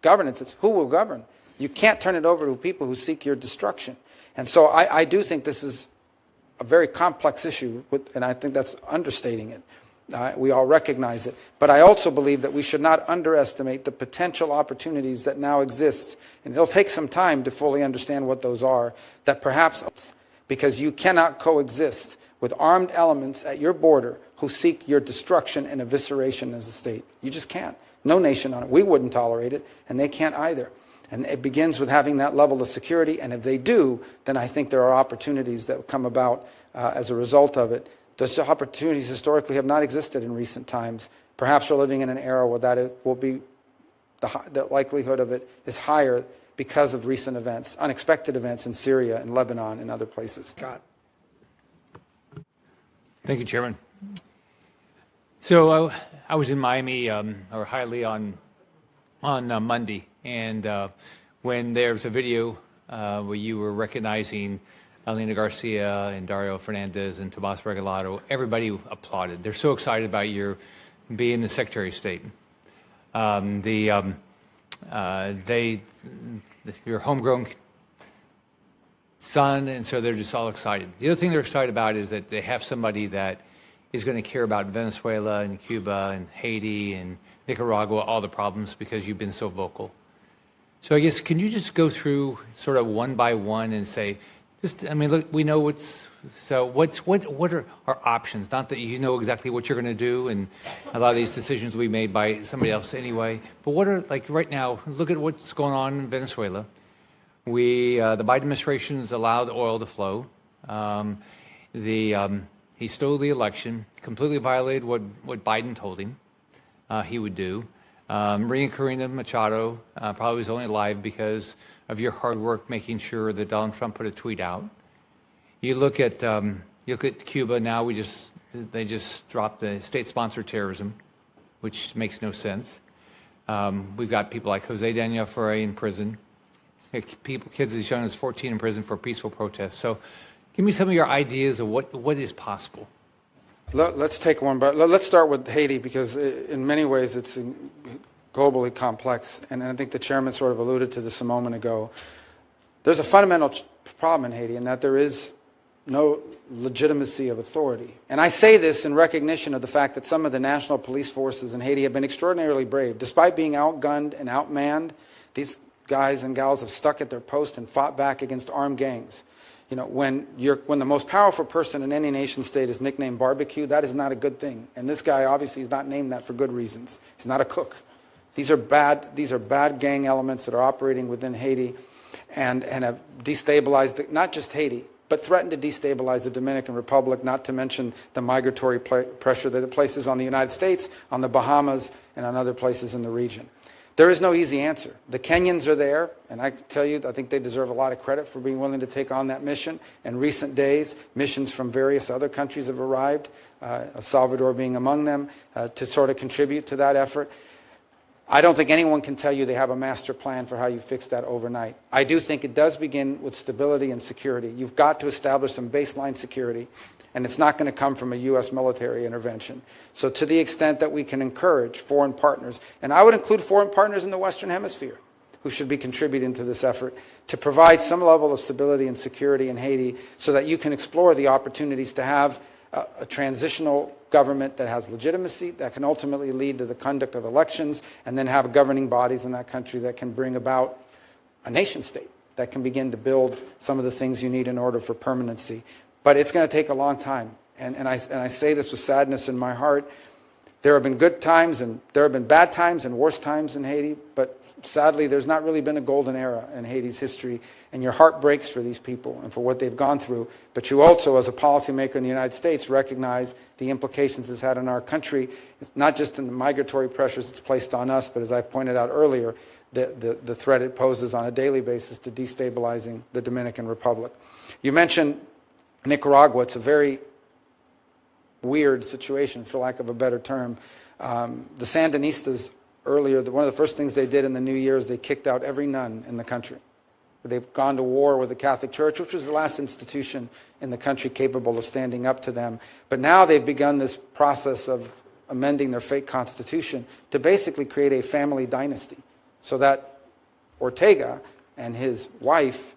governance. It's who will govern. You can't turn it over to people who seek your destruction. And so I do think this is a very complex issue, and I think that's understating it. We all recognize it. But I also believe that we should not underestimate the potential opportunities that now exist. And it'll take some time to fully understand what those are, that perhaps, because you cannot coexist with armed elements at your border who seek your destruction and evisceration as a state. You just can't. No nation on it. We wouldn't tolerate it, and they can't either. And it begins with having that level of security, and if they do, then I think there are opportunities that will come about as a result of it. Those opportunities historically have not existed in recent times. Perhaps we're living in an era where that will be, the likelihood of it is higher because of recent events, unexpected events in Syria and Lebanon and other places. Scott. Thank you, Chairman. So I was in Miami, or Hialeah on Monday, And when there's a video where you were recognizing Elena Garcia and Dario Fernandez and Tomas Regalado, everybody applauded. They're so excited about your being the Secretary of State. Your homegrown son, and so they're just all excited. The other thing they're excited about is that they have somebody that is going to care about Venezuela and Cuba and Haiti and Nicaragua, all the problems, because you've been so vocal. So I guess, can you just go through sort of one by one and say, look, we know what are our options? Not that you know exactly what you're going to do, and a lot of these decisions will be made by somebody else anyway, but what are, like right now, look at what's going on in Venezuela. The Biden administration's allowed oil to flow. He stole the election, completely violated what Biden told him he would do. Maria Corina Machado probably was only alive because of your hard work making sure that Donald Trump put a tweet out. You look at Cuba now. They just dropped the state-sponsored terrorism, which makes no sense. We've got people like Jose Daniel Ferrer in prison. Kids as young as 14 in prison for peaceful protests. So, give me some of your ideas of what is possible. Let's take one, but let's start with Haiti, because in many ways it's globally complex, and I think the chairman sort of alluded to this a moment ago. There's a fundamental problem in Haiti in that there is no legitimacy of authority. And I say this in recognition of the fact that some of the national police forces in Haiti have been extraordinarily brave. Despite being outgunned and outmanned, these guys and gals have stuck at their post and fought back against armed gangs. You know, when the most powerful person in any nation state is nicknamed barbecue, that is not a good thing. And this guy obviously is not named that for good reasons. He's not a cook. These are bad gang elements that are operating within Haiti and have destabilized not just Haiti, but threatened to destabilize the Dominican Republic, not to mention the migratory pressure that it places on the United States, on the Bahamas, and on other places in the region. There is no easy answer. The Kenyans are there, and I can tell you, I think they deserve a lot of credit for being willing to take on that mission. In recent days, missions from various other countries have arrived, El Salvador being among them, to sort of contribute to that effort. I don't think anyone can tell you they have a master plan for how you fix that overnight. I do think it does begin with stability and security. You've got to establish some baseline security, and it's not going to come from a U.S. military intervention. So to the extent that we can encourage foreign partners, and I would include foreign partners in the Western Hemisphere, who should be contributing to this effort, to provide some level of stability and security in Haiti so that you can explore the opportunities to have a transitional government that has legitimacy, that can ultimately lead to the conduct of elections, and then have governing bodies in that country that can bring about a nation state that can begin to build some of the things you need in order for permanency. But it's going to take a long time. And I say this with sadness in my heart. There have been good times and there have been bad times and worse times in Haiti, but sadly there's not really been a golden era in Haiti's history, and your heart breaks for these people and for what they've gone through. But you also, as a policymaker in the United States, recognize the implications it's had on our country. It's not just in the migratory pressures it's placed on us, but as I pointed out earlier, the threat it poses on a daily basis to destabilizing the Dominican Republic. You mentioned Nicaragua. It's a very weird situation, for lack of a better term. The Sandinistas earlier, one of the first things they did in the new year is they kicked out every nun in the country. They've gone to war with the Catholic Church, which was the last institution in the country capable of standing up to them. But now they've begun this process of amending their fake constitution to basically create a family dynasty, so that Ortega and his wife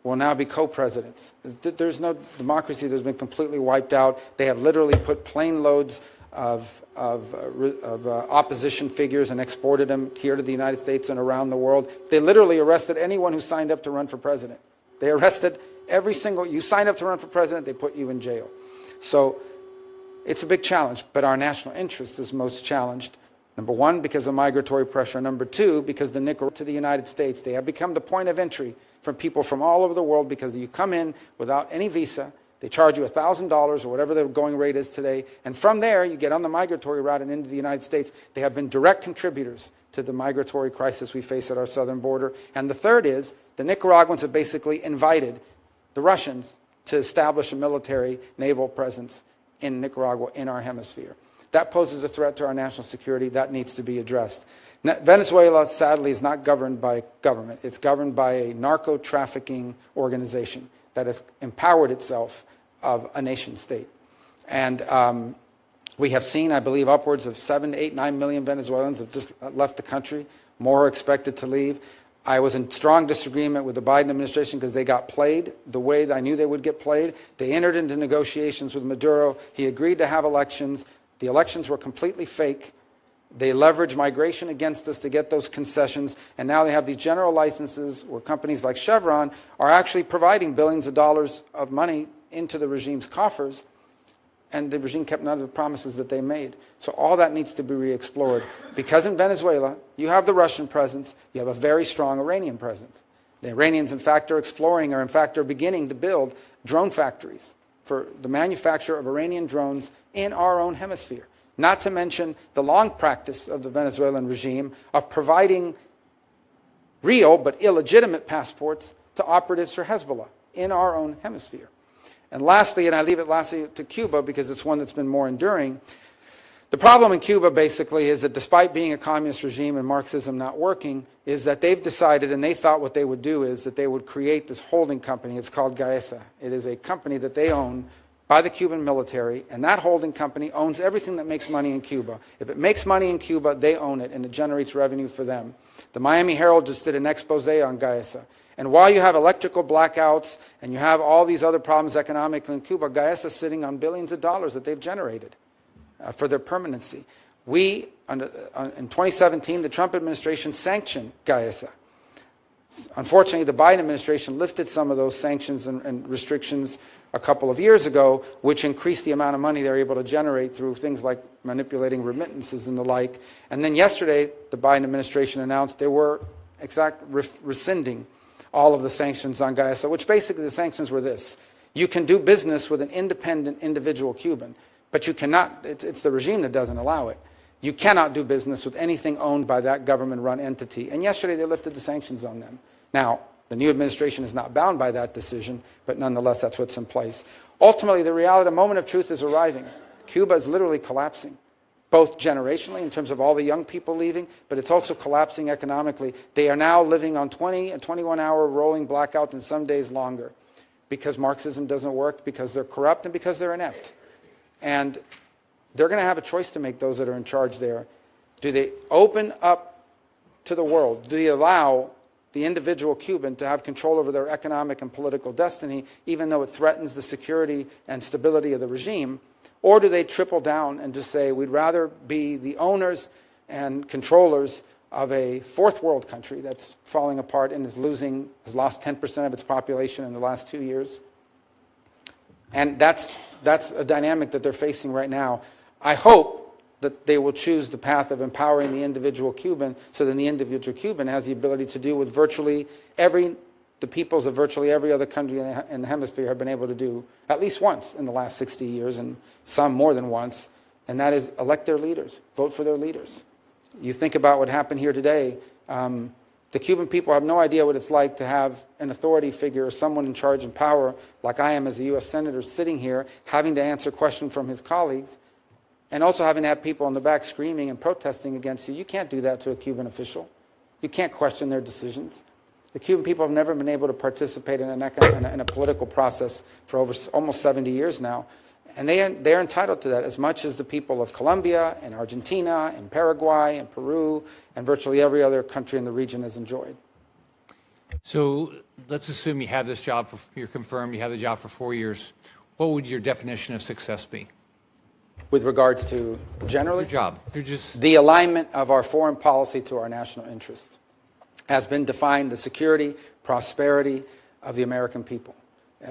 will now be co-presidents. There's no democracy that's been completely wiped out. They have literally put plane loads of opposition figures and exported them here to the United States and around the world. They literally arrested anyone who signed up to run for president. They arrested every single, you signed up to run for president, they put you in jail. So it's a big challenge, but our national interest is most challenged. Number one, because of migratory pressure. Number two, because the Nicaraguans to the United States, they have become the point of entry for people from all over the world, because you come in without any visa, they charge you $1,000 or whatever the going rate is today, and from there you get on the migratory route and into the United States. They have been direct contributors to the migratory crisis we face at our southern border. And the third is, the Nicaraguans have basically invited the Russians to establish a military naval presence in Nicaragua, in our hemisphere. That poses a threat to our national security. That needs to be addressed. Venezuela, sadly, is not governed by government. It's governed by a narco-trafficking organization that has empowered itself of a nation state. And we have seen, I believe, upwards of 7, 8, 9 million Venezuelans have just left the country. More are expected to leave. I was in strong disagreement with the Biden administration because they got played the way that I knew they would get played. They entered into negotiations with Maduro. He agreed to have elections. The elections were completely fake. They leveraged migration against us to get those concessions, and now they have these general licenses where companies like Chevron are actually providing billions of dollars of money into the regime's coffers, and the regime kept none of the promises that they made. So all that needs to be re-explored, because in Venezuela, you have the Russian presence, you have a very strong Iranian presence. The Iranians, in fact, are exploring, or in fact are beginning to build drone factories for the manufacture of Iranian drones in our own hemisphere. Not to mention the long practice of the Venezuelan regime of providing real but illegitimate passports to operatives for Hezbollah in our own hemisphere. And lastly, and I leave it lastly to Cuba because it's one that's been more enduring, the problem in Cuba basically is that despite being a communist regime and Marxism not working, is that they've decided, and they thought what they would do is that they would create this holding company. It's called Gaesa. It is a company that they own by the Cuban military, and that holding company owns everything that makes money in Cuba. If it makes money in Cuba, they own it, and it generates revenue for them. The Miami Herald just did an expose on Gaesa. And while you have electrical blackouts and you have all these other problems economically in Cuba, Gaesa is sitting on billions of dollars that they've generated for their permanency. In 2017, the Trump administration sanctioned Gaesa. Unfortunately, the Biden administration lifted some of those sanctions and restrictions a couple of years ago, which increased the amount of money they're able to generate through things like manipulating remittances and the like. And then yesterday, the Biden administration announced they were rescinding all of the sanctions on Gaesa, which basically the sanctions were this. You can do business with an independent individual Cuban, but you cannot, it's the regime that doesn't allow it. You cannot do business with anything owned by that government-run entity. And yesterday they lifted the sanctions on them. Now, the new administration is not bound by that decision, but nonetheless that's what's in place. Ultimately, the reality, the moment of truth is arriving. Cuba is literally collapsing, both generationally in terms of all the young people leaving, but it's also collapsing economically. They are now living on 20 and 21-hour rolling blackout and some days longer because Marxism doesn't work, because they're corrupt, and because they're inept. And they're going to have a choice to make, those that are in charge there. Do they open up to the world? Do they allow the individual Cuban to have control over their economic and political destiny, even though it threatens the security and stability of the regime? Or do they triple down and just say, we'd rather be the owners and controllers of a fourth world country that's falling apart and has lost 10% of its population in the last 2 years? And that's a dynamic that they're facing right now. I hope that they will choose the path of empowering the individual Cuban, so that the individual Cuban has the ability to do what the peoples of virtually every other country in the hemisphere have been able to do at least once in the last 60 years, and some more than once, and that is elect their leaders, vote for their leaders. You think about what happened here today. The Cuban people have no idea what it's like to have an authority figure or someone in charge and power, like I am as a U.S. Senator, sitting here having to answer questions from his colleagues, and also having to have people in the back screaming and protesting against you. You can't do that to a Cuban official. You can't question their decisions. The Cuban people have never been able to participate in a political process for almost 70 years now. And they're entitled to that as much as the people of Colombia and Argentina and Paraguay and Peru and virtually every other country in the region has enjoyed. So let's assume you have this job, you're confirmed, you have the job for 4 years. What would your definition of success be? With regards to generally? Your job. You're just... The alignment of our foreign policy to our national interest has been defined the security, prosperity of the American people.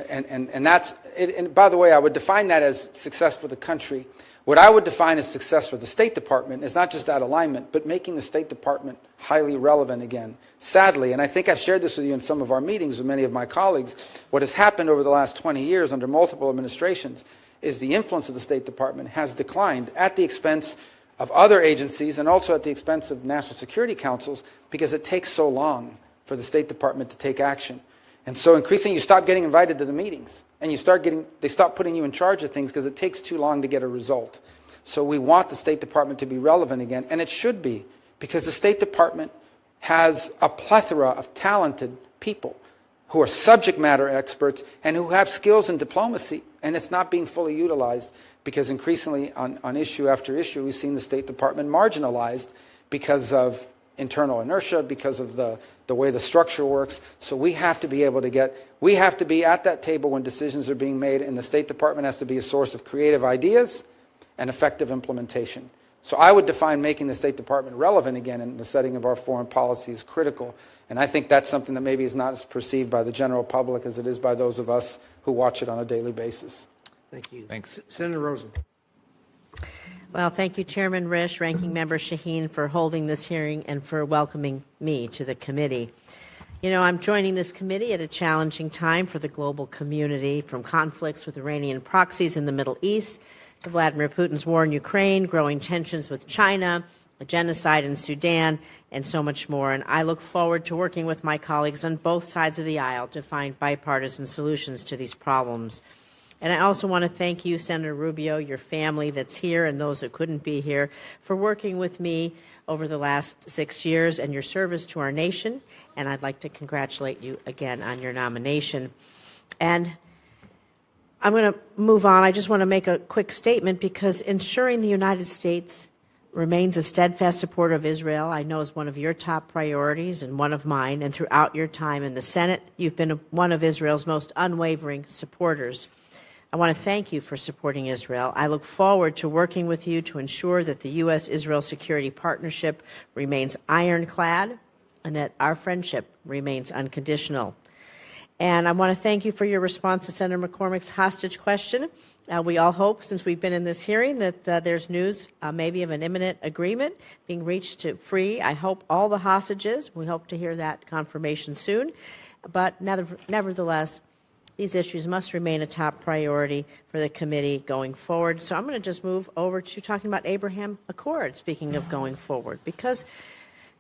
And that's, and by the way, I would define that as success for the country. What I would define as success for the State Department is not just that alignment, but making the State Department highly relevant again. Sadly, and I think I've shared this with you in some of our meetings with many of my colleagues, what has happened over the last 20 years under multiple administrations is the influence of the State Department has declined at the expense of other agencies and also at the expense of national security councils, because it takes so long for the State Department to take action. And so increasingly you stop getting invited to the meetings, and they stop putting you in charge of things because it takes too long to get a result. So we want the State Department to be relevant again, and it should be, because the State Department has a plethora of talented people who are subject matter experts and who have skills in diplomacy, and it's not being fully utilized because increasingly on issue after issue, we've seen the State Department marginalized because of internal inertia, because of the way the structure works. So we have to be able to we have to be at that table when decisions are being made, and the State Department has to be a source of creative ideas and effective implementation. So I would define making the State Department relevant again in the setting of our foreign policy is critical. And I think that's something that maybe is not as perceived by the general public as it is by those of us who watch it on a daily basis. Thank you. Thanks. Senator Rosen. Well, thank you, Chairman Risch, Ranking Member Shaheen, for holding this hearing and for welcoming me to the committee. You know, I'm joining this committee at a challenging time for the global community, from conflicts with Iranian proxies in the Middle East to Vladimir Putin's war in Ukraine, growing tensions with China, a genocide in Sudan, and so much more. And I look forward to working with my colleagues on both sides of the aisle to find bipartisan solutions to these problems. And I also want to thank you, Senator Rubio, your family that's here, and those that couldn't be here, for working with me over the last 6 years and your service to our nation. And I'd like to congratulate you again on your nomination. And I'm going to move on. I just want to make a quick statement, because ensuring the United States remains a steadfast supporter of Israel, I know, is one of your top priorities and one of mine. And throughout your time in the Senate, you've been one of Israel's most unwavering supporters. I want to thank you for supporting Israel. I look forward to working with you to ensure that the U.S.-Israel security partnership remains ironclad and that our friendship remains unconditional. And I want to thank you for your response to Senator McCormick's hostage question. We all hope, since we've been in this hearing, that there's news maybe of an imminent agreement being reached to free, I hope, all the hostages. We hope to hear that confirmation soon. But nevertheless, these issues must remain a top priority for the committee going forward. So I'm going to just move over to talking about Abraham Accord, speaking of going forward, because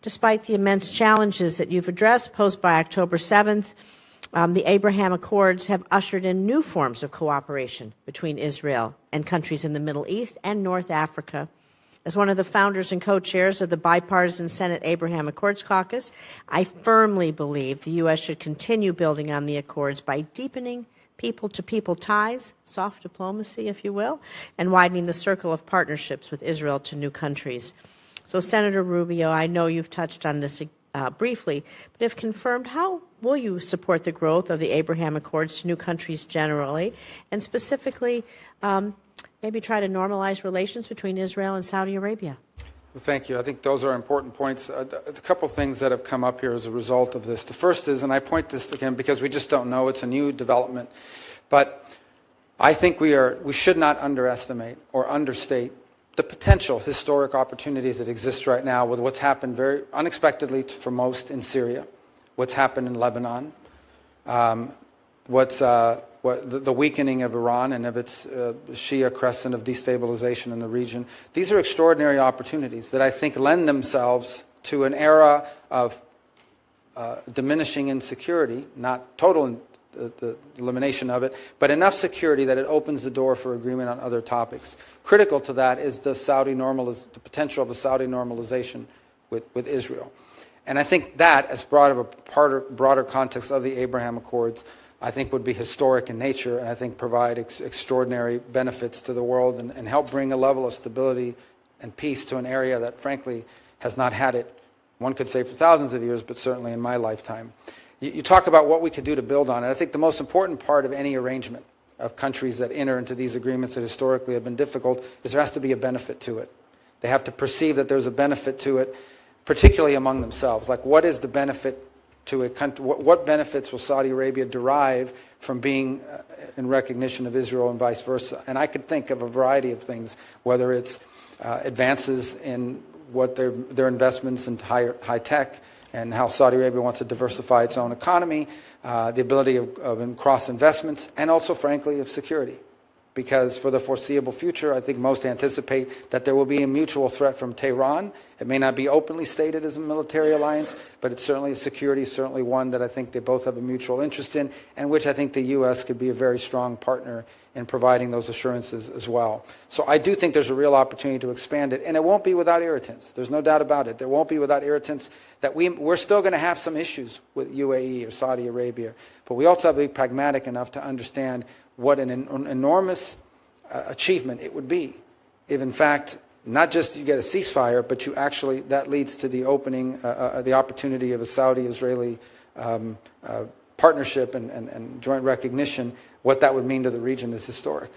despite the immense challenges that you've addressed posed by October 7th, the Abraham Accords have ushered in new forms of cooperation between Israel and countries in the Middle East and North Africa. As one of the founders and co-chairs of the bipartisan Senate Abraham Accords Caucus, I firmly believe the U.S. should continue building on the Accords by deepening people-to-people ties, soft diplomacy, if you will, and widening the circle of partnerships with Israel to new countries. So, Senator Rubio, I know you've touched on this briefly, but if confirmed, how will you support the growth of the Abraham Accords to new countries generally, and specifically maybe try to normalize relations between Israel and Saudi Arabia? Well, thank you. I think those are important points. A couple things that have come up here as a result of this. The first is, and I point this again because we just don't know, it's a new development, but I think we should not underestimate or understate the potential historic opportunities that exist right now with what's happened very unexpectedly for most in Syria, what's happened in Lebanon, the weakening of Iran and of its Shia crescent of destabilization in the region. These are extraordinary opportunities that I think lend themselves to an era of diminishing insecurity, not total the elimination of it, but enough security that it opens the door for agreement on other topics. Critical to that is the potential of a Saudi normalization with Israel. And I think that, as broader context of the Abraham Accords, I think would be historic in nature, and I think provide extraordinary benefits to the world and help bring a level of stability and peace to an area that, frankly, has not had it, one could say, for thousands of years, but certainly in my lifetime. You talk about what we could do to build on it. I think the most important part of any arrangement of countries that enter into these agreements that historically have been difficult is there has to be a benefit to it. They have to perceive that there's a benefit to it, particularly among themselves. Like, what is the benefit to a country? What benefits will Saudi Arabia derive from being in recognition of Israel and vice versa? And I could think of a variety of things, whether it's advances in what their investments in high tech, and how Saudi Arabia wants to diversify its own economy, the ability of cross investments, and also, frankly, of security. because for the foreseeable future, I think most anticipate that there will be a mutual threat from Tehran. It may not be openly stated as a military alliance, but it's certainly a security, certainly one that I think they both have a mutual interest in, and which I think the U.S. could be a very strong partner in providing those assurances as well. So I do think there's a real opportunity to expand it, and it won't be without irritants. There's no doubt about it. There won't be without irritants. That we're still going to have some issues with UAE or Saudi Arabia, but we also have to be pragmatic enough to understand what an enormous achievement it would be if, in fact, not just you get a ceasefire, but you actually, that leads to the opening, the opportunity of a Saudi-Israeli partnership and joint recognition. What that would mean to the region is historic.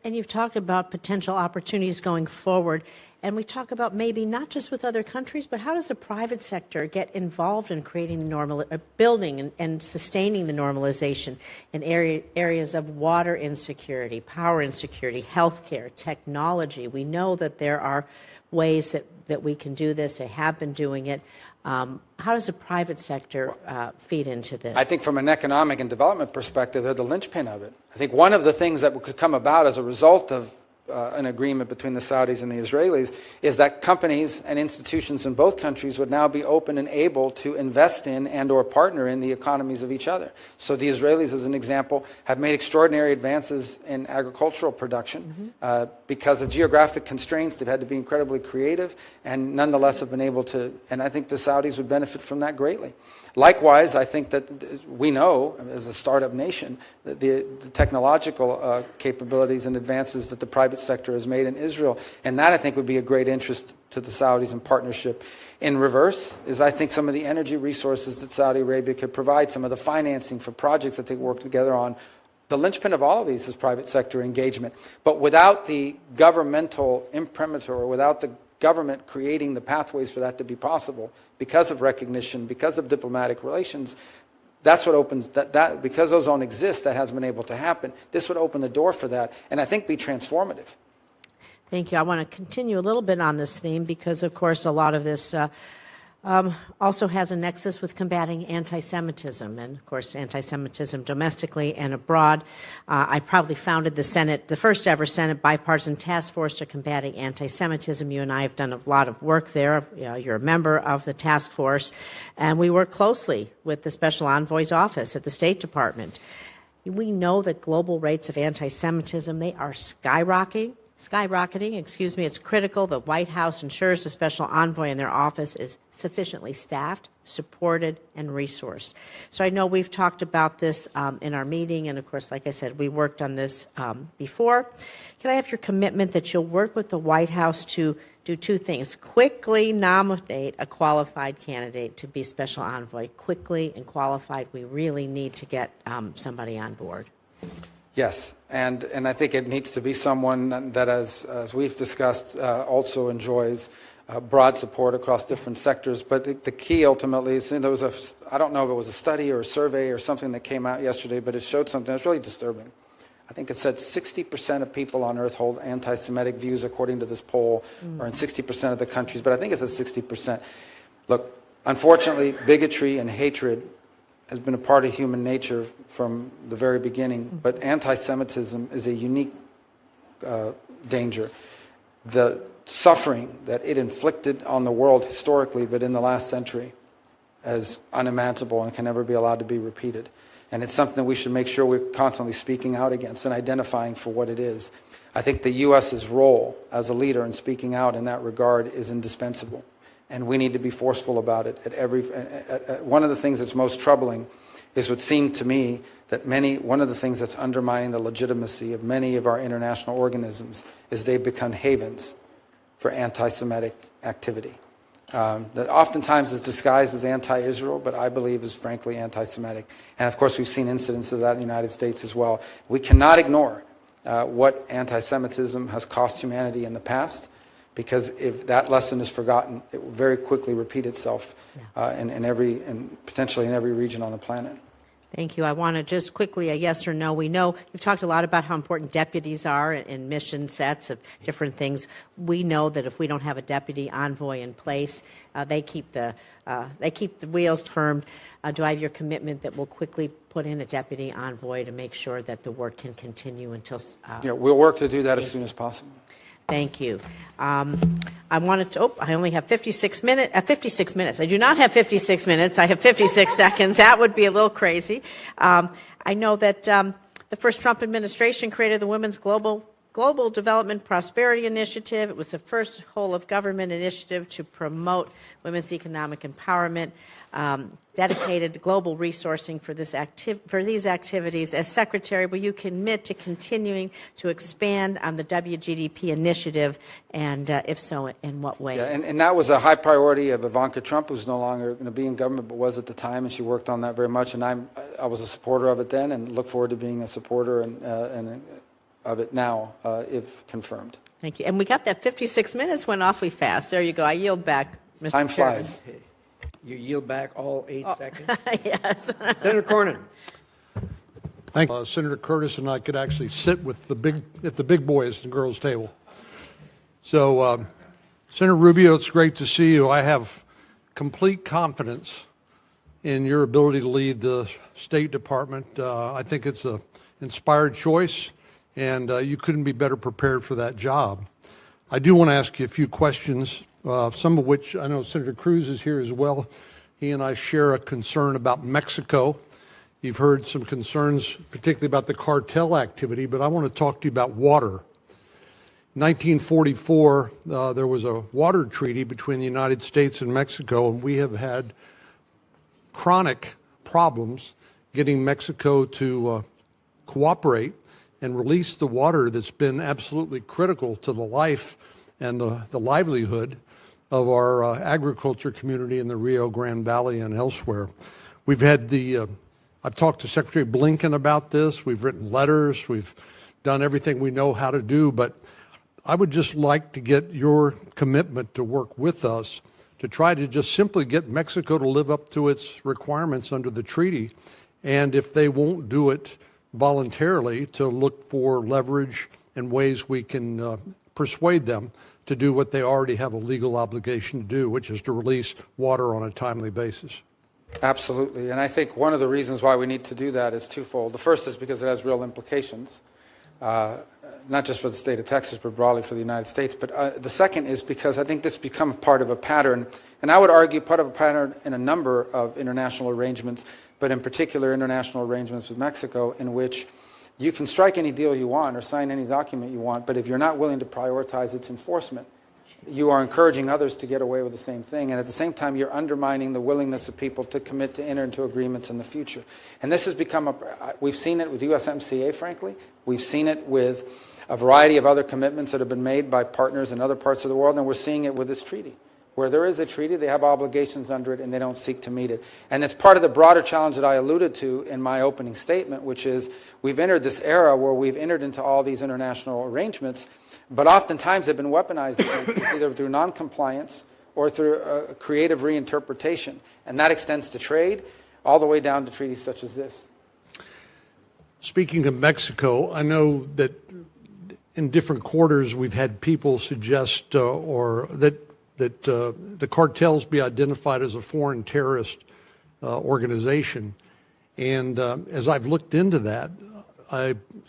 And you've talked about potential opportunities going forward, and we talk about maybe not just with other countries, but how does the private sector get involved in creating building and sustaining the normalization in areas of water insecurity, power insecurity, healthcare, technology. We know that there are ways that we can do this. They have been doing it. How does the private sector feed into this? I think from an economic and development perspective, they're the linchpin of it. I think one of the things that could come about as a result of an agreement between the Saudis and the Israelis is that companies and institutions in both countries would now be open and able to invest in and or partner in the economies of each other. So the Israelis, as an example, have made extraordinary advances in agricultural production. Because of geographic constraints. They've had to be incredibly creative and nonetheless have been able to, and I think the Saudis would benefit from that greatly. Likewise, I think that we know, as a startup nation, that the technological capabilities and advances that the private sector has made in Israel, and that I think would be a great interest to the Saudis in partnership. In reverse is I think some of the energy resources that Saudi Arabia could provide, some of the financing for projects that they work together on. The linchpin of all of these is private sector engagement. But without the governmental imprimatur, or without the government creating the pathways for that to be possible, because of recognition, because of diplomatic relations, that's what opens, because those don't exist, that hasn't been able to happen. This would open the door for that, and I think be transformative. Thank you. I want to continue a little bit on this theme because, of course, a lot of this also has a nexus with combating anti-Semitism, and of course anti-Semitism domestically and abroad. I probably founded the first ever Senate bipartisan task force to combating anti-Semitism. You and I have done a lot of work there. You're a member of the task force, and we work closely with the Special Envoy's office at the State Department. We know that global rates of anti-Semitism, they are skyrocketing. It's critical the White House ensures the Special Envoy and their office is sufficiently staffed, supported, and resourced. So I know we've talked about this in our meeting, and of course, like I said, we worked on this before. Can I have your commitment that you'll work with the White House to do two things? Quickly nominate a qualified candidate to be Special Envoy. Quickly and qualified. We really need to get somebody on board. Yes, and I think it needs to be someone that, as we've discussed, also enjoys broad support across different sectors. But the key ultimately is, there was I don't know if it was a study or a survey or something that came out yesterday, but it showed something that's really disturbing. I think it said 60% of people on Earth hold anti-Semitic views, according to this poll, or in 60% of the countries, but I think it's at 60%. Look, unfortunately, bigotry and hatred has been a part of human nature from the very beginning, but anti-Semitism is a unique danger. The suffering that it inflicted on the world historically, but in the last century, is unimaginable and can never be allowed to be repeated. And it's something that we should make sure we're constantly speaking out against and identifying for what it is. I think the U.S.'s role as a leader in speaking out in that regard is indispensable. And we need to be forceful about it. One of the things that's most troubling is what seemed to me that one of the things that's undermining the legitimacy of many of our international organisms is they've become havens for anti-Semitic activity. That oftentimes is disguised as anti-Israel, but I believe is frankly anti-Semitic. And of course, we've seen incidents of that in the United States as well. We cannot ignore what anti-Semitism has cost humanity in the past, because if that lesson is forgotten, it will very quickly repeat itself potentially in every region on the planet. Thank you. I want to just quickly, a yes or no. We know you've talked a lot about how important deputies are in mission sets of different things. We know that if we don't have a deputy envoy in place, they keep the wheels firm. Do I have your commitment that we'll quickly put in a deputy envoy to make sure that the work can continue until? Yeah, we'll work to do that as soon as possible. Thank you. I wanted to, I only have 56 minutes. 56 minutes. I do not have 56 minutes. I have 56 seconds. That would be a little crazy. I know that the first Trump administration created the Women's Global Development Prosperity Initiative. It was the first whole-of-government initiative to promote women's economic empowerment, dedicated global resourcing for these activities. As Secretary, will you commit to continuing to expand on the WGDP initiative, and if so, in what ways? Yeah, and that was a high priority of Ivanka Trump, who's no longer going to be in government, but was at the time, and she worked on that very much, and I was a supporter of it then, and look forward to being a supporter of it now, if confirmed. Thank you. And we got that 56 minutes went awfully fast. There you go. I yield back, Mr. Time Chairman. flies. You yield back all 8 seconds? Yes. Senator Cornyn. Thank you. Senator Curtis and I could actually sit with the big boys at the girls' table. So, Senator Rubio, it's great to see you. I have complete confidence in your ability to lead the State Department. I think it's an inspired choice, and you couldn't be better prepared for that job. I do want to ask you a few questions, some of which I know Senator Cruz is here as well. He and I share a concern about Mexico. You've heard some concerns, particularly about the cartel activity, but I want to talk to you about water. In 1944, there was a water treaty between the United States and Mexico, and we have had chronic problems getting Mexico to cooperate and release the water that's been absolutely critical to the life and the livelihood of our agriculture community in the Rio Grande Valley and elsewhere. We've had I've talked to Secretary Blinken about this. We've written letters. We've done everything we know how to do, but I would just like to get your commitment to work with us to try to just simply get Mexico to live up to its requirements under the treaty, and if they won't do it voluntarily, to look for leverage and ways we can persuade them to do what they already have a legal obligation to do, which is to release water on a timely basis. Absolutely, and I think one of the reasons why we need to do that is twofold. The first is because it has real implications, not just for the state of Texas, but broadly for the United States. But the second is because I think this has become part of a pattern, and I would argue part of a pattern in a number of international arrangements, but in particular international arrangements with Mexico, in which you can strike any deal you want or sign any document you want, but if you're not willing to prioritize its enforcement, you are encouraging others to get away with the same thing, and at the same time you're undermining the willingness of people to commit to enter into agreements in the future. And this has become we've seen it with USMCA, frankly. We've seen it with a variety of other commitments that have been made by partners in other parts of the world, and we're seeing it with this treaty. Where there is a treaty, they have obligations under it, and they don't seek to meet it. And it's part of the broader challenge that I alluded to in my opening statement, which is we've entered this era where we've entered into all these international arrangements, but oftentimes they've been weaponized against us, either through noncompliance or through a creative reinterpretation. And that extends to trade, all the way down to treaties such as this. Speaking of Mexico, I know that in different quarters we've had people suggest that the cartels be identified as a foreign terrorist organization. And as I've looked into that,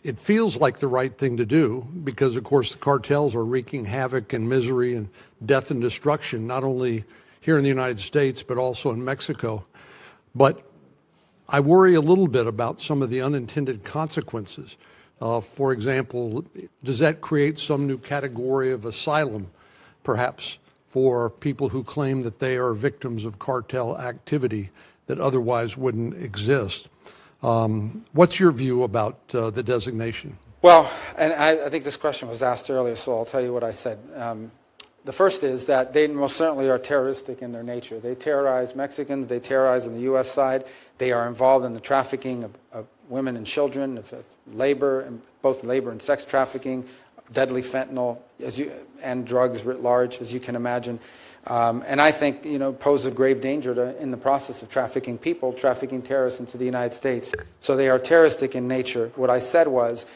it feels like the right thing to do because, of course, the cartels are wreaking havoc and misery and death and destruction, not only here in the United States, but also in Mexico. But I worry a little bit about some of the unintended consequences. For example, does that create some new category of asylum, perhaps, for people who claim that they are victims of cartel activity that otherwise wouldn't exist? What's your view about the designation? Well, and I think this question was asked earlier, so I'll tell you what I said. The first is that they most certainly are terroristic in their nature. They terrorize Mexicans, they terrorize on the U.S. side, they are involved in the trafficking of women and children, of labor, and both labor and sex trafficking, deadly fentanyl and drugs writ large, as you can imagine. And I think, pose a grave danger in the process of trafficking people, trafficking terrorists into the United States. So they are terroristic in nature. What I said was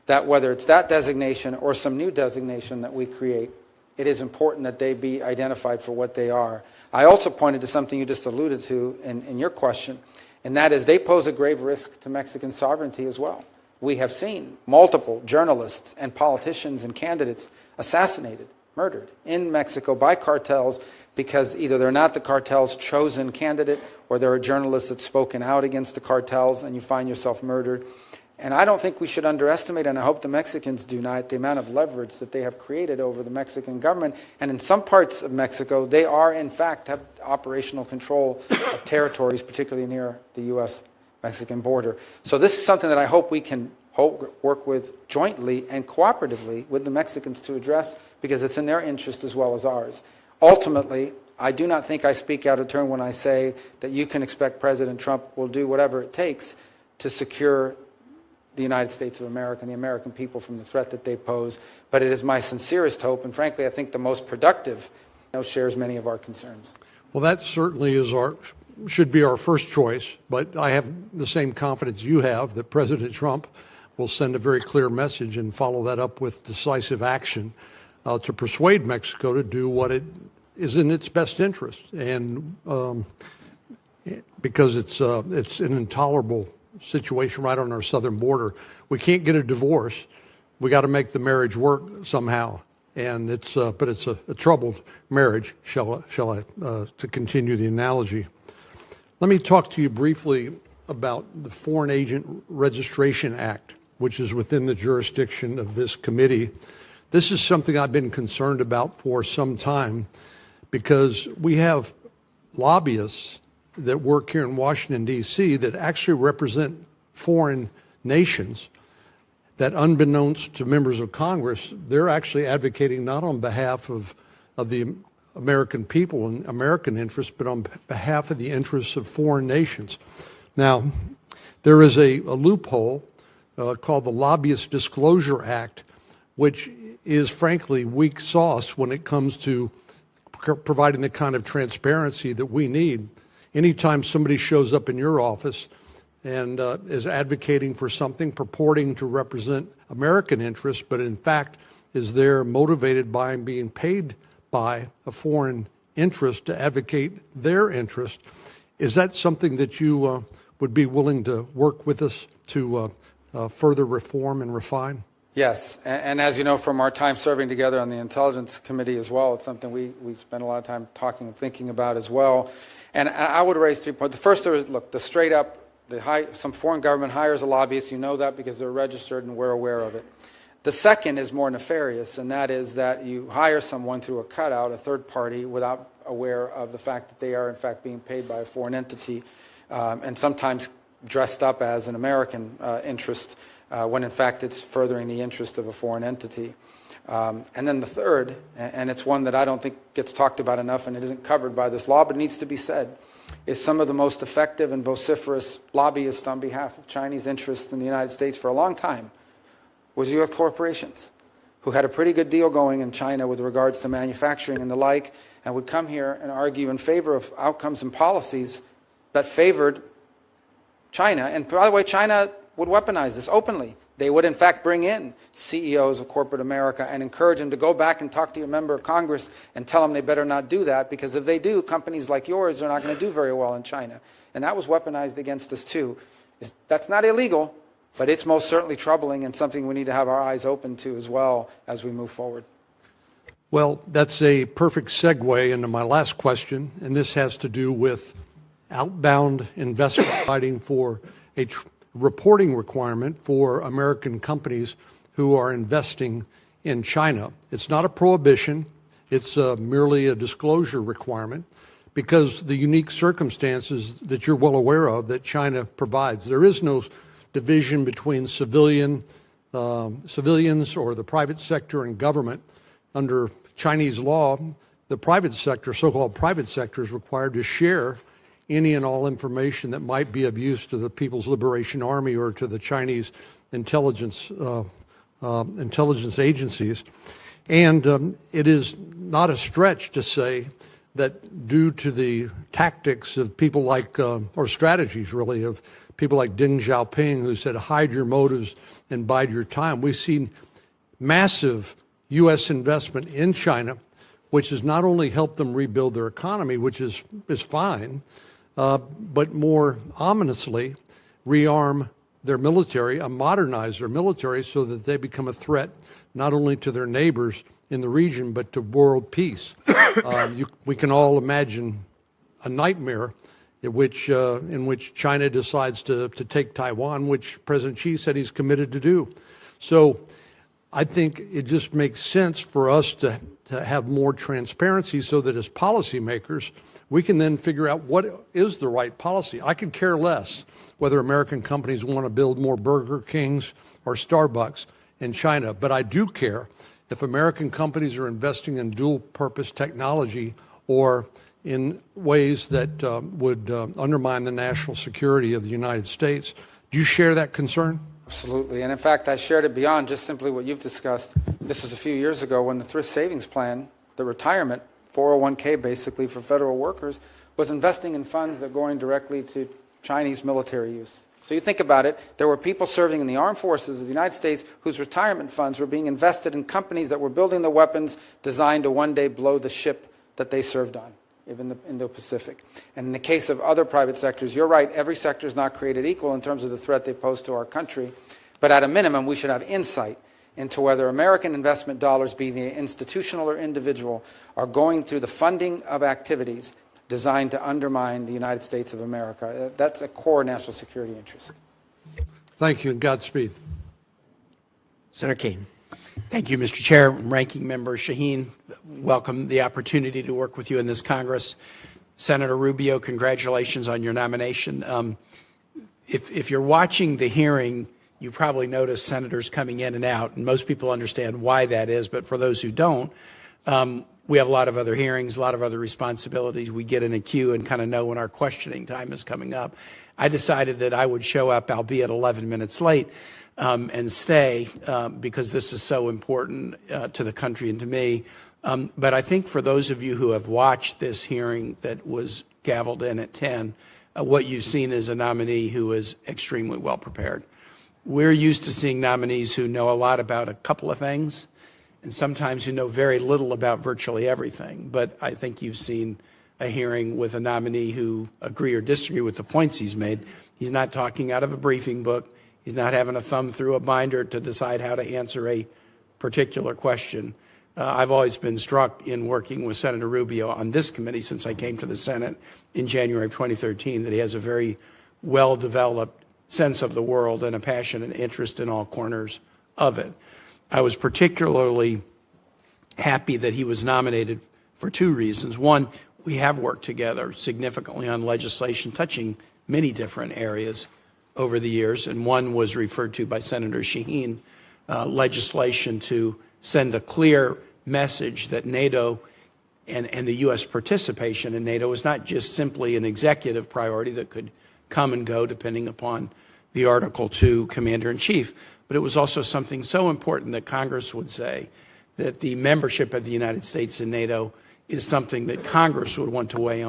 that whether it's that designation or some new designation that we create, it is important that they be identified for what they are. I also pointed to something you just alluded to in your question, and that is they pose a grave risk to Mexican sovereignty as well. We have seen multiple journalists and politicians and candidates assassinated, murdered in Mexico by cartels because either they're not the cartel's chosen candidate or there are journalists that spoken out against the cartels and you find yourself murdered. And I don't think we should underestimate, and I hope the Mexicans do not, the amount of leverage that they have created over the Mexican government. And in some parts of Mexico, they are, in fact, have operational control of territories, particularly near the U.S.-Mexican border. So this is something that I hope we can work with jointly and cooperatively with the Mexicans to address, because it's in their interest as well as ours. Ultimately, I do not think I speak out of turn when I say that you can expect President Trump will do whatever it takes to secure the United States of America and the American people from the threat that they pose. But it is my sincerest hope, and frankly, I think the most productive, shares many of our concerns. Well, that certainly should be our first choice, but I have the same confidence you have that President Trump will send a very clear message and follow that up with decisive action to persuade Mexico to do what it is in its best interest, and because it's an intolerable situation right on our southern border. We can't get a divorce. We got to make the marriage work somehow, and but it's a troubled marriage. Shall I to continue the analogy? Let me talk to you briefly about the Foreign Agent Registration Act, which is within the jurisdiction of this committee. This is something I've been concerned about for some time, because we have lobbyists that work here in Washington, D.C., that actually represent foreign nations that, unbeknownst to members of Congress, they're actually advocating not on behalf of the American people and American interests, but on behalf of the interests of foreign nations. Now, there is a loophole called the Lobbyist Disclosure Act, which is frankly weak sauce when it comes to providing the kind of transparency that we need. Anytime somebody shows up in your office and is advocating for something purporting to represent American interests, but in fact is there motivated by and being paid by a foreign interest to advocate their interest, is that something that you would be willing to work with us to further reform and refine? Yes, and as you know from our time serving together on the Intelligence Committee as well, it's something we spend a lot of time talking and thinking about as well. And I would raise 3 points. The first is, look, the straight up, some foreign government hires a lobbyist. You know that because they're registered and we're aware of it. The second is more nefarious, and that is that you hire someone through a cutout, a third party, without aware of the fact that they are in fact being paid by a foreign entity, and sometimes dressed up as an American interest, when in fact it's furthering the interest of a foreign entity. And then the third, and it's one that I don't think gets talked about enough, and it isn't covered by this law, but needs to be said, is some of the most effective and vociferous lobbyists on behalf of Chinese interests in the United States for a long time was U.S. corporations, who had a pretty good deal going in China with regards to manufacturing and the like, and would come here and argue in favor of outcomes and policies that favored China. And by the way, China would weaponize this openly. They would, in fact, bring in CEOs of corporate America and encourage them to go back and talk to your member of Congress and tell them they better not do that, because if they do, companies like yours are not going to do very well in China. And that was weaponized against us, too. That's not illegal, but it's most certainly troubling and something we need to have our eyes open to as well as we move forward. Well, that's a perfect segue into my last question, and this has to do with outbound investment fighting for a reporting requirement for American companies who are investing in China. It's not a prohibition. It's merely a disclosure requirement, because the unique circumstances that you're well aware of that China provides. There is no division between civilians or the private sector and government. Under Chinese law, the private sector, so-called private sector, is required to share any and all information that might be of use to the People's Liberation Army or to the Chinese intelligence intelligence agencies. And it is not a stretch to say that due to the tactics of people like, or strategies really, of people like Deng Xiaoping, who said, hide your motives and bide your time, we've seen massive U.S. investment in China, which has not only helped them rebuild their economy, which is fine, but more ominously rearm their military, modernize their military so that they become a threat not only to their neighbors in the region, but to world peace. We can all imagine a nightmare in which China decides to take Taiwan, which President Xi said he's committed to do. So I think it just makes sense for us to have more transparency so that as policymakers, we can then figure out what is the right policy. I could care less whether American companies want to build more Burger Kings or Starbucks in China, but I do care if American companies are investing in dual-purpose technology or in ways that would undermine the national security of the United States. Do you share that concern? Absolutely. And in fact, I shared it beyond just simply what you've discussed. This was a few years ago when the Thrift Savings Plan, the retirement, 401k basically for federal workers, was investing in funds that are going directly to Chinese military use. So you think about it, there were people serving in the armed forces of the United States whose retirement funds were being invested in companies that were building the weapons designed to one day blow the ship that they served on, even the Indo-Pacific. And in the case of other private sectors, you're right, every sector is not created equal in terms of the threat they pose to our country. But at a minimum, we should have insight into whether American investment dollars, be they institutional or individual, are going through the funding of activities designed to undermine the United States of America. That's a core national security interest. Thank you, and Godspeed. Senator Kaine. Thank you, Mr. Chair. Ranking Member Shaheen, welcome the opportunity to work with you in this Congress. Senator Rubio, congratulations on your nomination. If you're watching the hearing, you probably notice senators coming in and out, and most people understand why that is, but for those who don't, we have a lot of other hearings, a lot of other responsibilities. We get in a queue and kind of know when our questioning time is coming up. I decided that I would show up, albeit 11 minutes late, and stay because this is so important to the country and to me. But I think for those of you who have watched this hearing that was gavelled in at 10, what you've seen is a nominee who is extremely well prepared. We're used to seeing nominees who know a lot about a couple of things, and sometimes who know very little about virtually everything. But I think you've seen a hearing with a nominee who agree or disagree with the points he's made. He's not talking out of a briefing book. He's not having a thumb through a binder to decide how to answer a particular question. I've always been struck in working with Senator Rubio on this committee since I came to the Senate in January of 2013 that he has a very well-developed sense of the world and a passion and interest in all corners of it. I was particularly happy that he was nominated for two reasons. One, we have worked together significantly on legislation touching many different areas over the years, and one was referred to by Senator Shaheen, legislation to send a clear message that NATO and the U.S. participation in NATO is not just simply an executive priority that could come and go depending upon the Article II Commander-in-Chief, but it was also something so important that Congress would say that the membership of the United States in NATO is something that Congress would want to weigh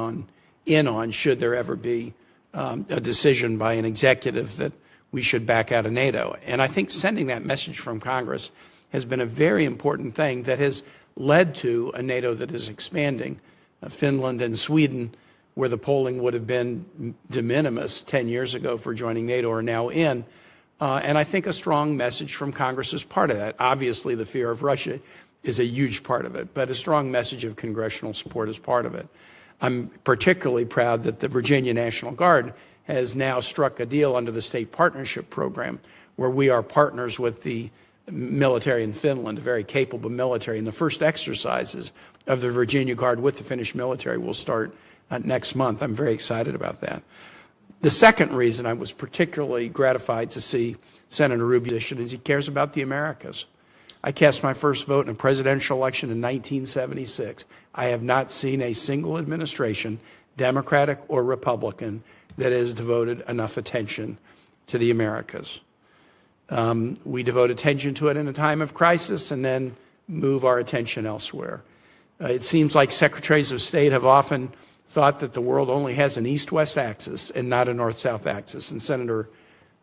in on should there ever be a decision by an executive that we should back out of NATO. And I think sending that message from Congress has been a very important thing that has led to a NATO that is expanding. Finland and Sweden, where the polling would have been de minimis 10 years ago for joining NATO, are now in. And I think a strong message from Congress is part of that. Obviously, the fear of Russia is a huge part of it, but a strong message of congressional support is part of it. I'm particularly proud that the Virginia National Guard has now struck a deal under the State Partnership Program where we are partners with the military in Finland, a very capable military. And the first exercises of the Virginia Guard with the Finnish military will start next month. I'm very excited about that. The second reason I was particularly gratified to see Senator Rubio's position is he cares about the Americas. I cast my first vote in a presidential election in 1976. I have not seen a single administration, Democratic or Republican, that has devoted enough attention to the Americas. We devote attention to it in a time of crisis and then move our attention elsewhere. It seems like secretaries of state have often thought that the world only has an east-west axis and not a north-south axis. And Senator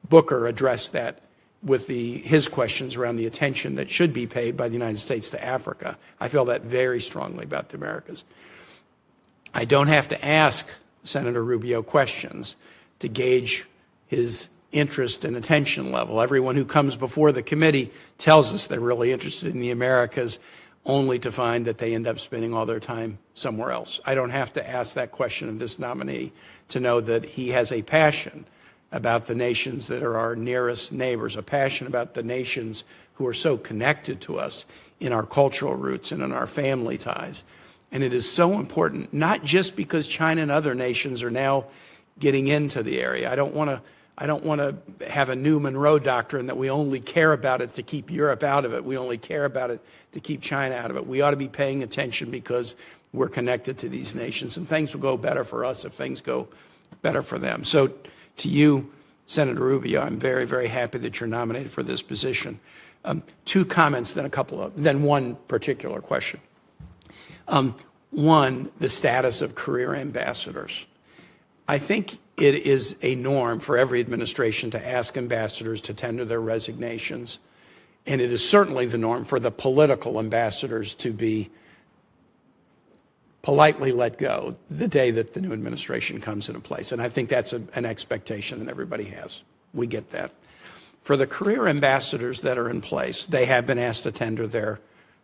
Booker addressed that with his questions around the attention that should be paid by the United States to Africa. I feel that very strongly about the Americas. I don't have to ask Senator Rubio questions to gauge his interest and attention level. Everyone who comes before the committee tells us they're really interested in the Americas, only to find that they end up spending all their time somewhere else. I don't have to ask that question of this nominee to know that he has a passion about the nations that are our nearest neighbors, a passion about the nations who are so connected to us in our cultural roots and in our family ties. And it is so important, not just because China and other nations are now getting into the area. I don't want to have a new Monroe doctrine that we only care about it to keep Europe out of it. We only care about it to keep China out of it. We ought to be paying attention because we're connected to these nations, and things will go better for us if things go better for them. So to you, Senator Rubio, I'm very, very happy that you're nominated for this position. Two comments, then one particular question. One, the status of career ambassadors. I think it is a norm for every administration to ask ambassadors to tender their resignations, and it is certainly the norm for the political ambassadors to be politely let go the day that the new administration comes into place. And I think that's an expectation that everybody has. We get that. For the career ambassadors that are in place, they have been asked to tender their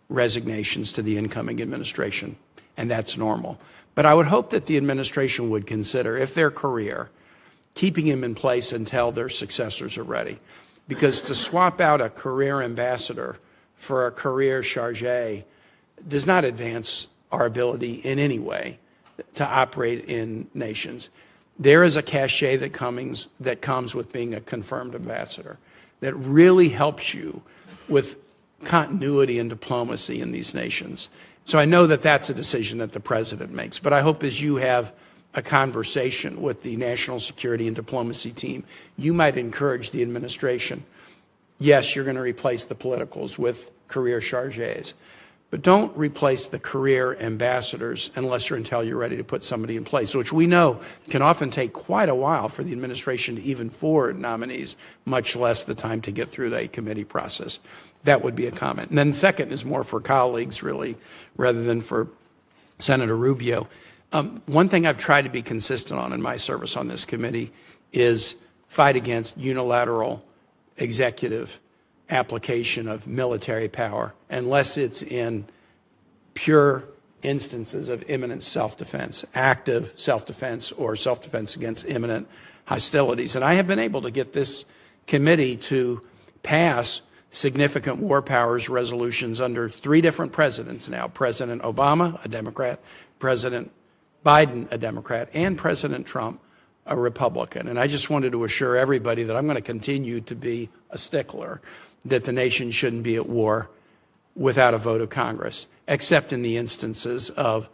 resignations to the incoming administration, and that's normal. But I would hope that the administration would consider, if their career, keeping him in place until their successors are ready. Because to swap out a career ambassador for a career chargé does not advance our ability in any way to operate in nations. There is a cachet that comes with being a confirmed ambassador that really helps you with continuity and diplomacy in these nations. So I know that that's a decision that the president makes, but I hope as you have a conversation with the national security and diplomacy team, you might encourage the administration. Yes, you're going to replace the politicals with career chargés, but don't replace the career ambassadors unless or until you're ready to put somebody in place, which we know can often take quite a while for the administration to even forward nominees, much less the time to get through the committee process. That would be a comment. And then the second is more for colleagues, really, rather than for Senator Rubio. One thing I've tried to be consistent on in my service on this committee is fight against unilateral executive application of military power unless it's in pure instances of imminent self-defense, active self-defense or self-defense against imminent hostilities. And I have been able to get this committee to pass significant war powers resolutions under 3 different presidents now, President Obama, a Democrat, President Biden, a Democrat, and President Trump, a Republican. And I just wanted to assure everybody that I'm going to continue to be a stickler that the nation shouldn't be at war without a vote of Congress, except in the instances of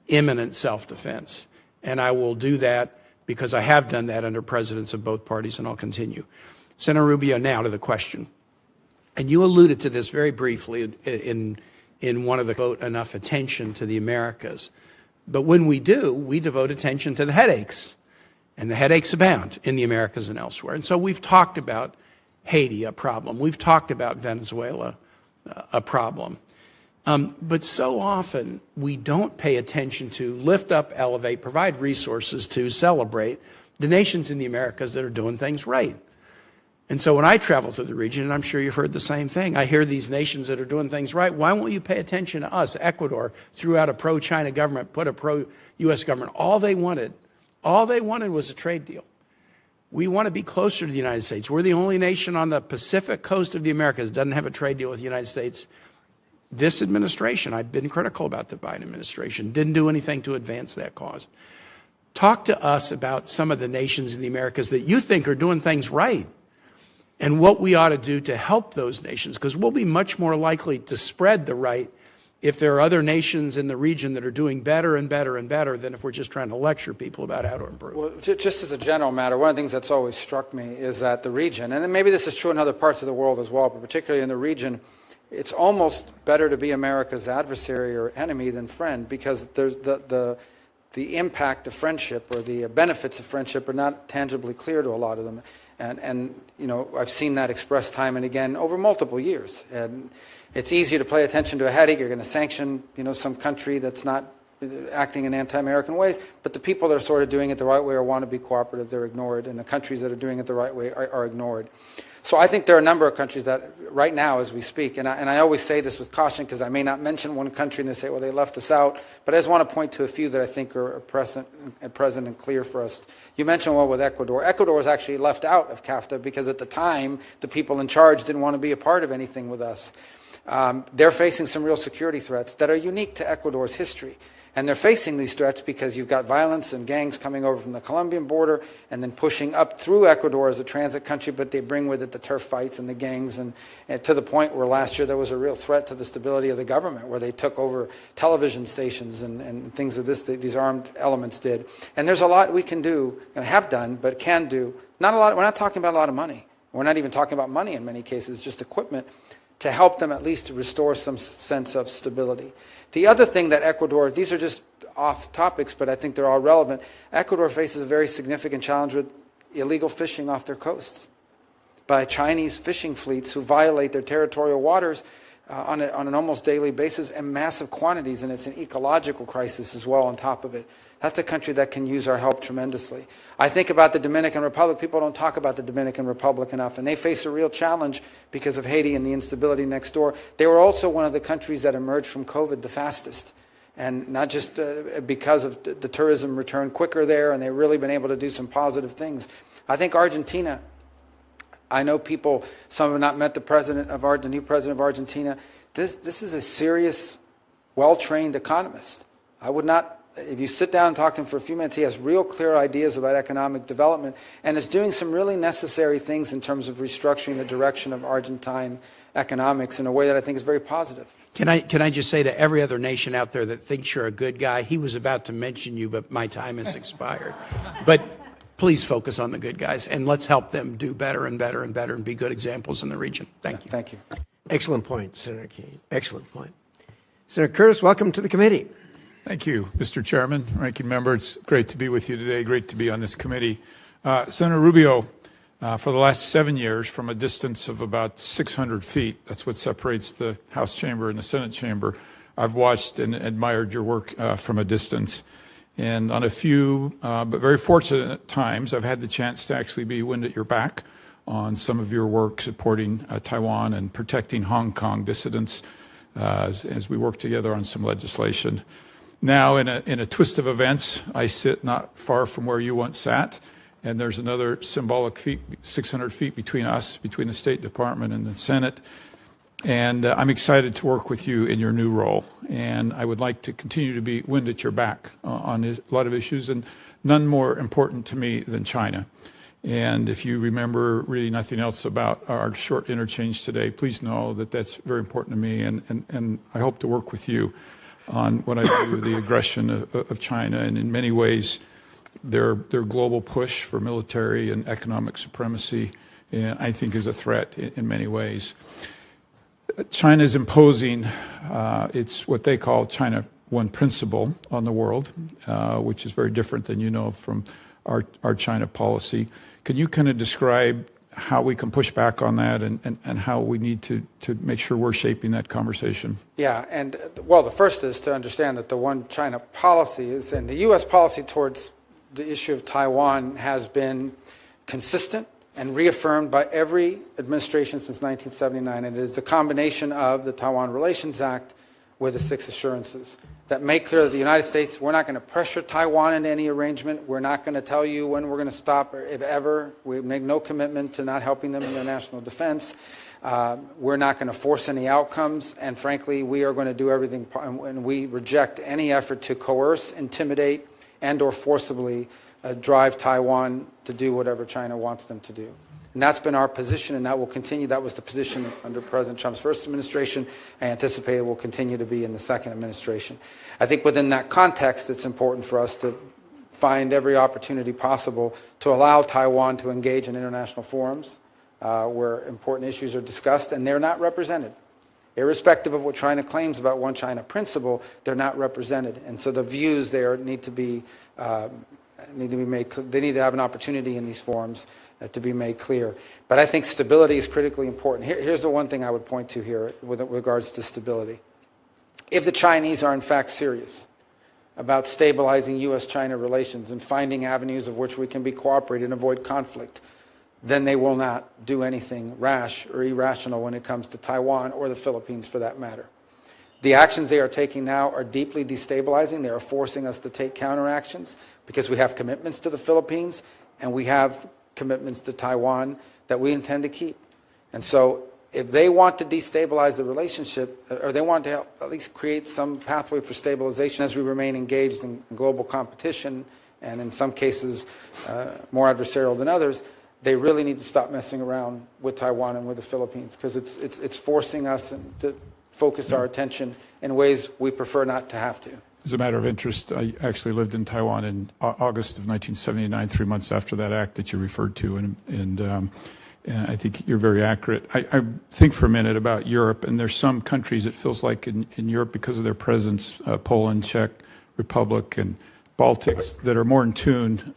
imminent self-defense. And I will do that because I have done that under presidents of both parties, and I'll continue. Senator Rubio, now to the question. And you alluded to this very briefly in one of the vote enough attention to the Americas. But when we do, we devote attention to the headaches. And the headaches abound in the Americas and elsewhere. And so we've talked about Haiti, a problem. We've talked about Venezuela, a problem. But so often we don't pay attention to lift up, elevate, provide resources to celebrate the nations in the Americas that are doing things right. And so when I travel through the region, and I'm sure you've heard the same thing, I hear these nations that are doing things right. Why won't you pay attention to us? Ecuador threw out a pro-China government, put a pro-U.S. government. All they wanted was a trade deal. We want to be closer to the United States. We're the only nation on the Pacific coast of the Americas that doesn't have a trade deal with the United States. This administration, I've been critical about the Biden administration, didn't do anything to advance that cause. Talk to us about some of the nations in the Americas that you think are doing things right and what we ought to do to help those nations, because we'll be much more likely to spread the right if there are other nations in the region that are doing better and better and better than if we're just trying to lecture people about how to improve. Well, just as a general matter, one of the things that's always struck me is that the region, and then maybe this is true in other parts of the world as well, but particularly in the region, it's almost better to be America's adversary or enemy than friend, because there's the impact of friendship or the benefits of friendship are not tangibly clear to a lot of them. And you know, I've seen that expressed time and again over multiple years. And it's easier to pay attention to a headache. You're going to sanction, you know, some country that's not acting in anti-American ways, but the people that are sort of doing it the right way or want to be cooperative, they're ignored, and the countries that are doing it the right way are ignored. So I think there are a number of countries that right now as we speak, and I always say this with caution because I may not mention one country and they say, well, they left us out, but I just want to point to a few that I think are present and clear for us. You mentioned one with Ecuador. Ecuador was actually left out of CAFTA because at the time the people in charge didn't want to be a part of anything with us. They're facing some real security threats that are unique to Ecuador's history. And they're facing these threats because you've got violence and gangs coming over from the Colombian border and then pushing up through Ecuador as a transit country, but they bring with it the turf fights and the gangs, and to the point where last year there was a real threat to the stability of the government, where they took over television stations and things of these armed elements did. And there's a lot we can do, and have done, but can do. Not a lot. We're not talking about a lot of money. We're not even talking about money in many cases, just equipment, to help them at least to restore some sense of stability. The other thing that Ecuador, these are just off topics, but I think they're all relevant. Ecuador faces a very significant challenge with illegal fishing off their coasts by Chinese fishing fleets who violate their territorial waters on an almost daily basis in massive quantities, and it's an ecological crisis as well on top of it. That's a country that can use our help tremendously. I think about the Dominican Republic. People don't talk about the Dominican Republic enough, and they face a real challenge because of Haiti and the instability next door. They were also one of the countries that emerged from COVID the fastest, and not just because of the tourism return quicker there, and they've really been able to do some positive things. I think Argentina, I know people, some have not met the new president of Argentina. This is a serious, well-trained economist. I would not, if you sit down and talk to him for a few minutes, he has real clear ideas about economic development and is doing some really necessary things in terms of restructuring the direction of Argentine economics in a way that I think is very positive. Can I just say to every other nation out there that thinks you're a good guy, he was about to mention you, but my time has expired. But please focus on the good guys, and let's help them do better and better and better and be good examples in the region. Thank you. Thank you. Excellent point, Senator Kane. Excellent point. Senator Curtis, welcome to the committee. Thank you, Mr. Chairman, Ranking Member. It's great to be with you today. Great to be on this committee. Senator Rubio, for the last 7 years, from a distance of about 600 feet, that's what separates the House chamber and the Senate chamber, I've watched and admired your work from a distance. And on a few, but very fortunate times, I've had the chance to actually be wind at your back on some of your work supporting Taiwan and protecting Hong Kong dissidents as we work together on some legislation. Now, in a twist of events, I sit not far from where you once sat, and there's another symbolic 600 feet between us, between the State Department and the Senate. And I'm excited to work with you in your new role. And I would like to continue to be wind at your back on a lot of issues, and none more important to me than China. And if you remember really nothing else about our short interchange today, please know that that's very important to me, and I hope to work with you on what I view the aggression of China, and in many ways their global push for military and economic supremacy, I think, is a threat in many ways. China is imposing it's what they call China One principle on the world, which is very different than you know from our China policy. Can you kind of describe how we can push back on that and how we need to make sure we're shaping that conversation? Yeah, and well, the first is to understand that the One China policy is, and the U.S. policy towards the issue of Taiwan has been consistent and reaffirmed by every administration since 1979. And it is the combination of the Taiwan Relations Act with the 6 assurances that make clear that the United States, we're not going to pressure Taiwan into any arrangement. We're not going to tell you when we're going to stop, or if ever. We make no commitment to not helping them in their national defense. We're not going to force any outcomes. And frankly, we are going to do everything, and we reject any effort to coerce, intimidate, and or forcibly drive Taiwan to do whatever China wants them to do. And that's been our position, and that will continue. That was the position under President Trump's first administration. I anticipate it will continue to be in the second administration. I think within that context, it's important for us to find every opportunity possible to allow Taiwan to engage in international forums where important issues are discussed, and they're not represented. Irrespective of what China claims about one China principle, they're not represented. And so the views there need to be made. They need to have an opportunity in these forums to be made clear. But I think stability is critically important. Here's the one thing I would point to here with regards to stability. If the Chinese are in fact serious about stabilizing U.S.-China relations and finding avenues of which we can be cooperated and avoid conflict, then they will not do anything rash or irrational when it comes to Taiwan or the Philippines for that matter. The actions they are taking now are deeply destabilizing. They are forcing us to take counteractions because we have commitments to the Philippines and we have commitments to Taiwan that we intend to keep. And so if they want to destabilize the relationship, or they want to help at least create some pathway for stabilization as we remain engaged in global competition and in some cases more adversarial than others, they really need to stop messing around with Taiwan and with the Philippines because it's forcing us to focus our attention in ways we prefer not to have to. As a matter of interest, I actually lived in Taiwan in August of 1979, 3 months after that act that you referred to, and I think you're very accurate. I think for a minute about Europe, and there's some countries it feels like in Europe because of their presence, Poland, Czech Republic, and Baltics, that are more in tune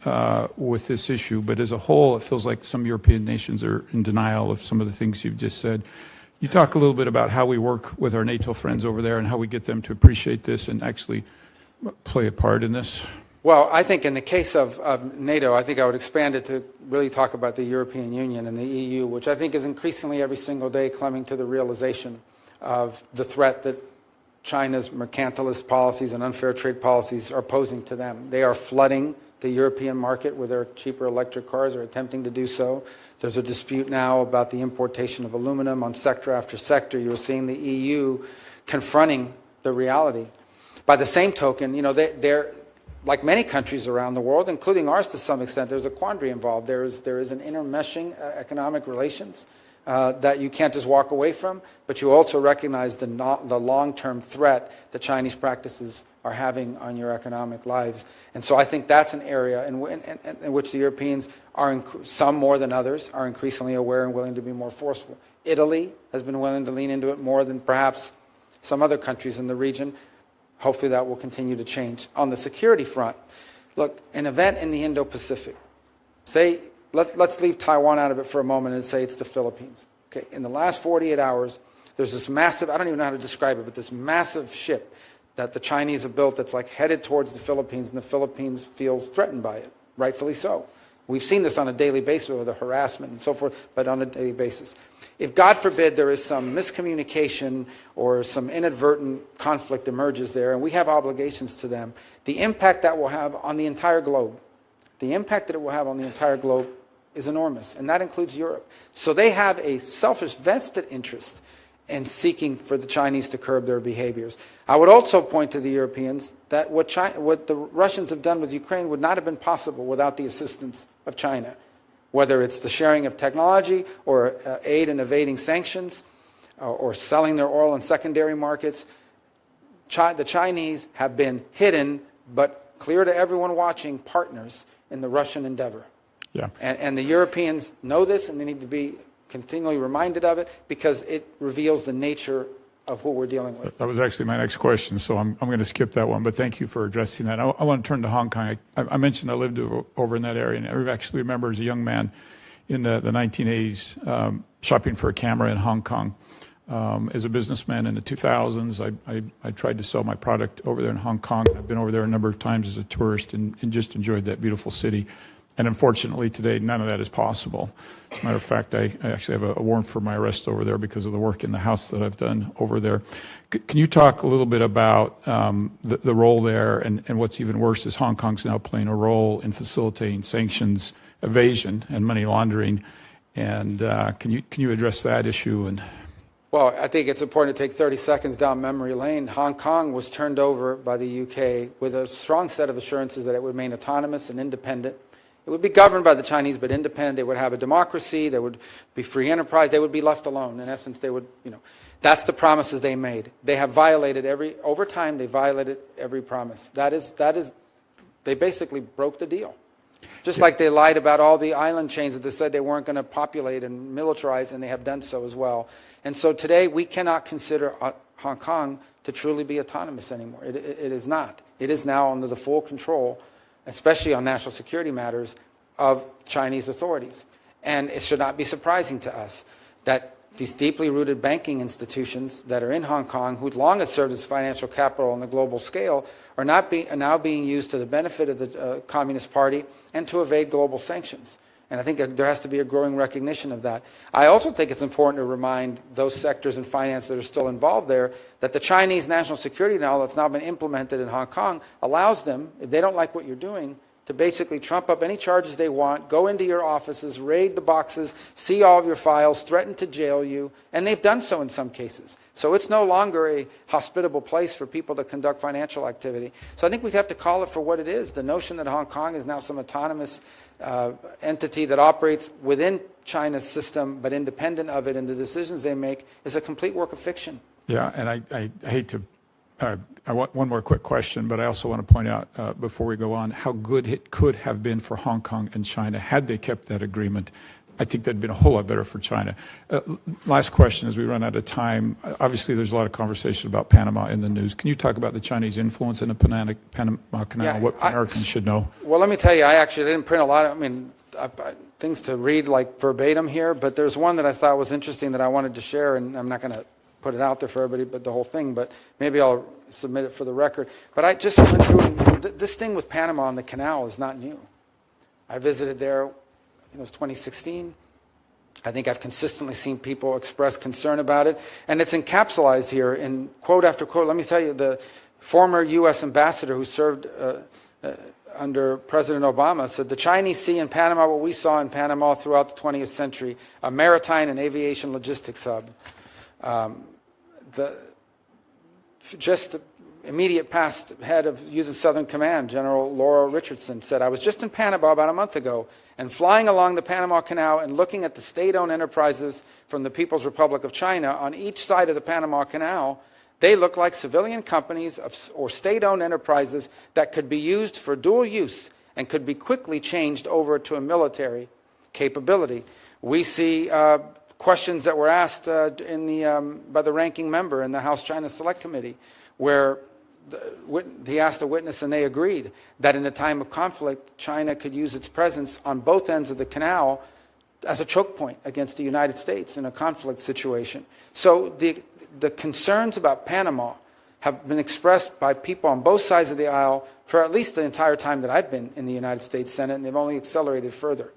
with this issue. But as a whole, it feels like some European nations are in denial of some of the things you've just said. You talk a little bit about how we work with our NATO friends over there and how we get them to appreciate this and actually play a part in this? Well, I think in the case of NATO, I think I would expand it to really talk about the European Union and the EU, which I think is increasingly every single day coming to the realization of the threat that China's mercantilist policies and unfair trade policies are posing to them. They are flooding the European market with their cheaper electric cars, or attempting to do so. There's a dispute now about the importation of aluminum on sector after sector. You're seeing the EU confronting the reality. By the same token, you know, they're like many countries around the world, including ours to some extent, there's a quandary involved. There is an intermeshing economic relations that you can't just walk away from, but you also recognize the long-term threat that Chinese practices are having on your economic lives. And so I think that's an area in which the Europeans are, some more than others, are increasingly aware and willing to be more forceful. Italy has been willing to lean into it more than perhaps some other countries in the region. Hopefully that will continue to change. On the security front, look, an event in the Indo-Pacific, say, let's leave Taiwan out of it for a moment and say it's the Philippines. Okay, in the last 48 hours, there's this massive, I don't even know how to describe it, but this massive ship that the Chinese have built that's like headed towards the Philippines, and the Philippines feels threatened by it, rightfully so. We've seen this on a daily basis with the harassment and so forth, but on a daily basis. If, God forbid, there is some miscommunication or some inadvertent conflict emerges there, and we have obligations to them, the impact that will have on the entire globe, the impact that it will have on the entire globe is enormous, and that includes Europe. So they have a selfish, vested interest in seeking for the Chinese to curb their behaviors. I would also point to the Europeans that what the Russians have done with Ukraine would not have been possible without the assistance of China, whether it's the sharing of technology or aid in evading sanctions or selling their oil in secondary markets. The Chinese have been hidden, but clear to everyone watching, partners in the Russian endeavor. Yeah. And the Europeans know this, and they need to be continually reminded of it because it reveals the nature of who we're dealing with. That was actually my next question, so I'm going to skip that one, but thank you for addressing that. I want to turn to Hong Kong. I mentioned I lived over in that area, and I actually remember as a young man in the 1980s shopping for a camera in Hong Kong. As a businessman in the 2000s, I tried to sell my product over there in Hong Kong. I've been over there a number of times as a tourist and just enjoyed that beautiful city. And unfortunately, today, none of that is possible. As a matter of fact, I actually have a warrant for my arrest over there because of the work in the house that I've done over there. Can you talk a little bit about the role there, and what's even worse is Hong Kong's now playing a role in facilitating sanctions evasion and money laundering. And can you address that issue? And well, I think it's important to take 30 seconds down memory lane. Hong Kong was turned over by the UK with a strong set of assurances that it would remain autonomous and independent. It It would be governed by the Chinese, but independent. They would have a democracy. There would be free enterprise. They would be left alone. In essence, they would, that's the promises they made. They have violated over time, they violated every promise. They basically broke the deal. Just like they lied about all the island chains that they said they weren't going to populate and militarize, and they have done so as well. And so today we cannot consider Hong Kong to truly be autonomous anymore. It is not. It is now under the full control, especially on national security matters, of Chinese authorities. And it should not be surprising to us that these deeply rooted banking institutions that are in Hong Kong, who long have served as financial capital on the global scale, are now being used to the benefit of the Communist Party and to evade global sanctions. And I think there has to be a growing recognition of that. I also think it's important to remind those sectors in finance that are still involved there that the Chinese national security law that's now been implemented in Hong Kong allows them, if they don't like what you're doing, to basically trump up any charges they want, go into your offices, raid the boxes, see all of your files, threaten to jail you, and they've done so in some cases. So it's no longer a hospitable place for people to conduct financial activity. So I think we have to call it for what it is. The notion that Hong Kong is now some autonomous entity that operates within China's system but independent of it and the decisions they make is a complete work of fiction. Yeah, and I hate to, I want one more quick question, but I also want to point out before we go on how good it could have been for Hong Kong and China had they kept that agreement. I think that'd been a whole lot better for China. Last question as we run out of time. Obviously, there's a lot of conversation about Panama in the news. Can you talk about the Chinese influence in the Panama Canal, what Americans should know? Well, let me tell you, I actually didn't print a lot of, things to read like verbatim here, but there's one that I thought was interesting that I wanted to share, and I'm not going to put it out there for everybody, but the whole thing, but maybe I'll submit it for the record. But I just went through, this thing with Panama and the canal is not new. I visited there, it was 2016. I think I've consistently seen people express concern about it, and it's encapsulated here in quote after quote. Let me tell you, the former U.S. ambassador who served under President Obama said, the Chinese see in Panama what we saw in Panama throughout the 20th century, a maritime and aviation logistics hub. Just immediate past head of U.S. Southern Command, General Laura Richardson, said, I was just in Panama about a month ago and flying along the Panama Canal and looking at the state-owned enterprises from the People's Republic of China on each side of the Panama Canal. They look like civilian companies or state-owned enterprises that could be used for dual use and could be quickly changed over to a military capability. We see questions that were asked by the ranking member in the House China Select Committee, where he asked a witness and they agreed that in a time of conflict, China could use its presence on both ends of the canal as a choke point against the United States in a conflict situation. So the concerns about Panama have been expressed by people on both sides of the aisle for at least the entire time that I've been in the United States Senate, and they've only accelerated further.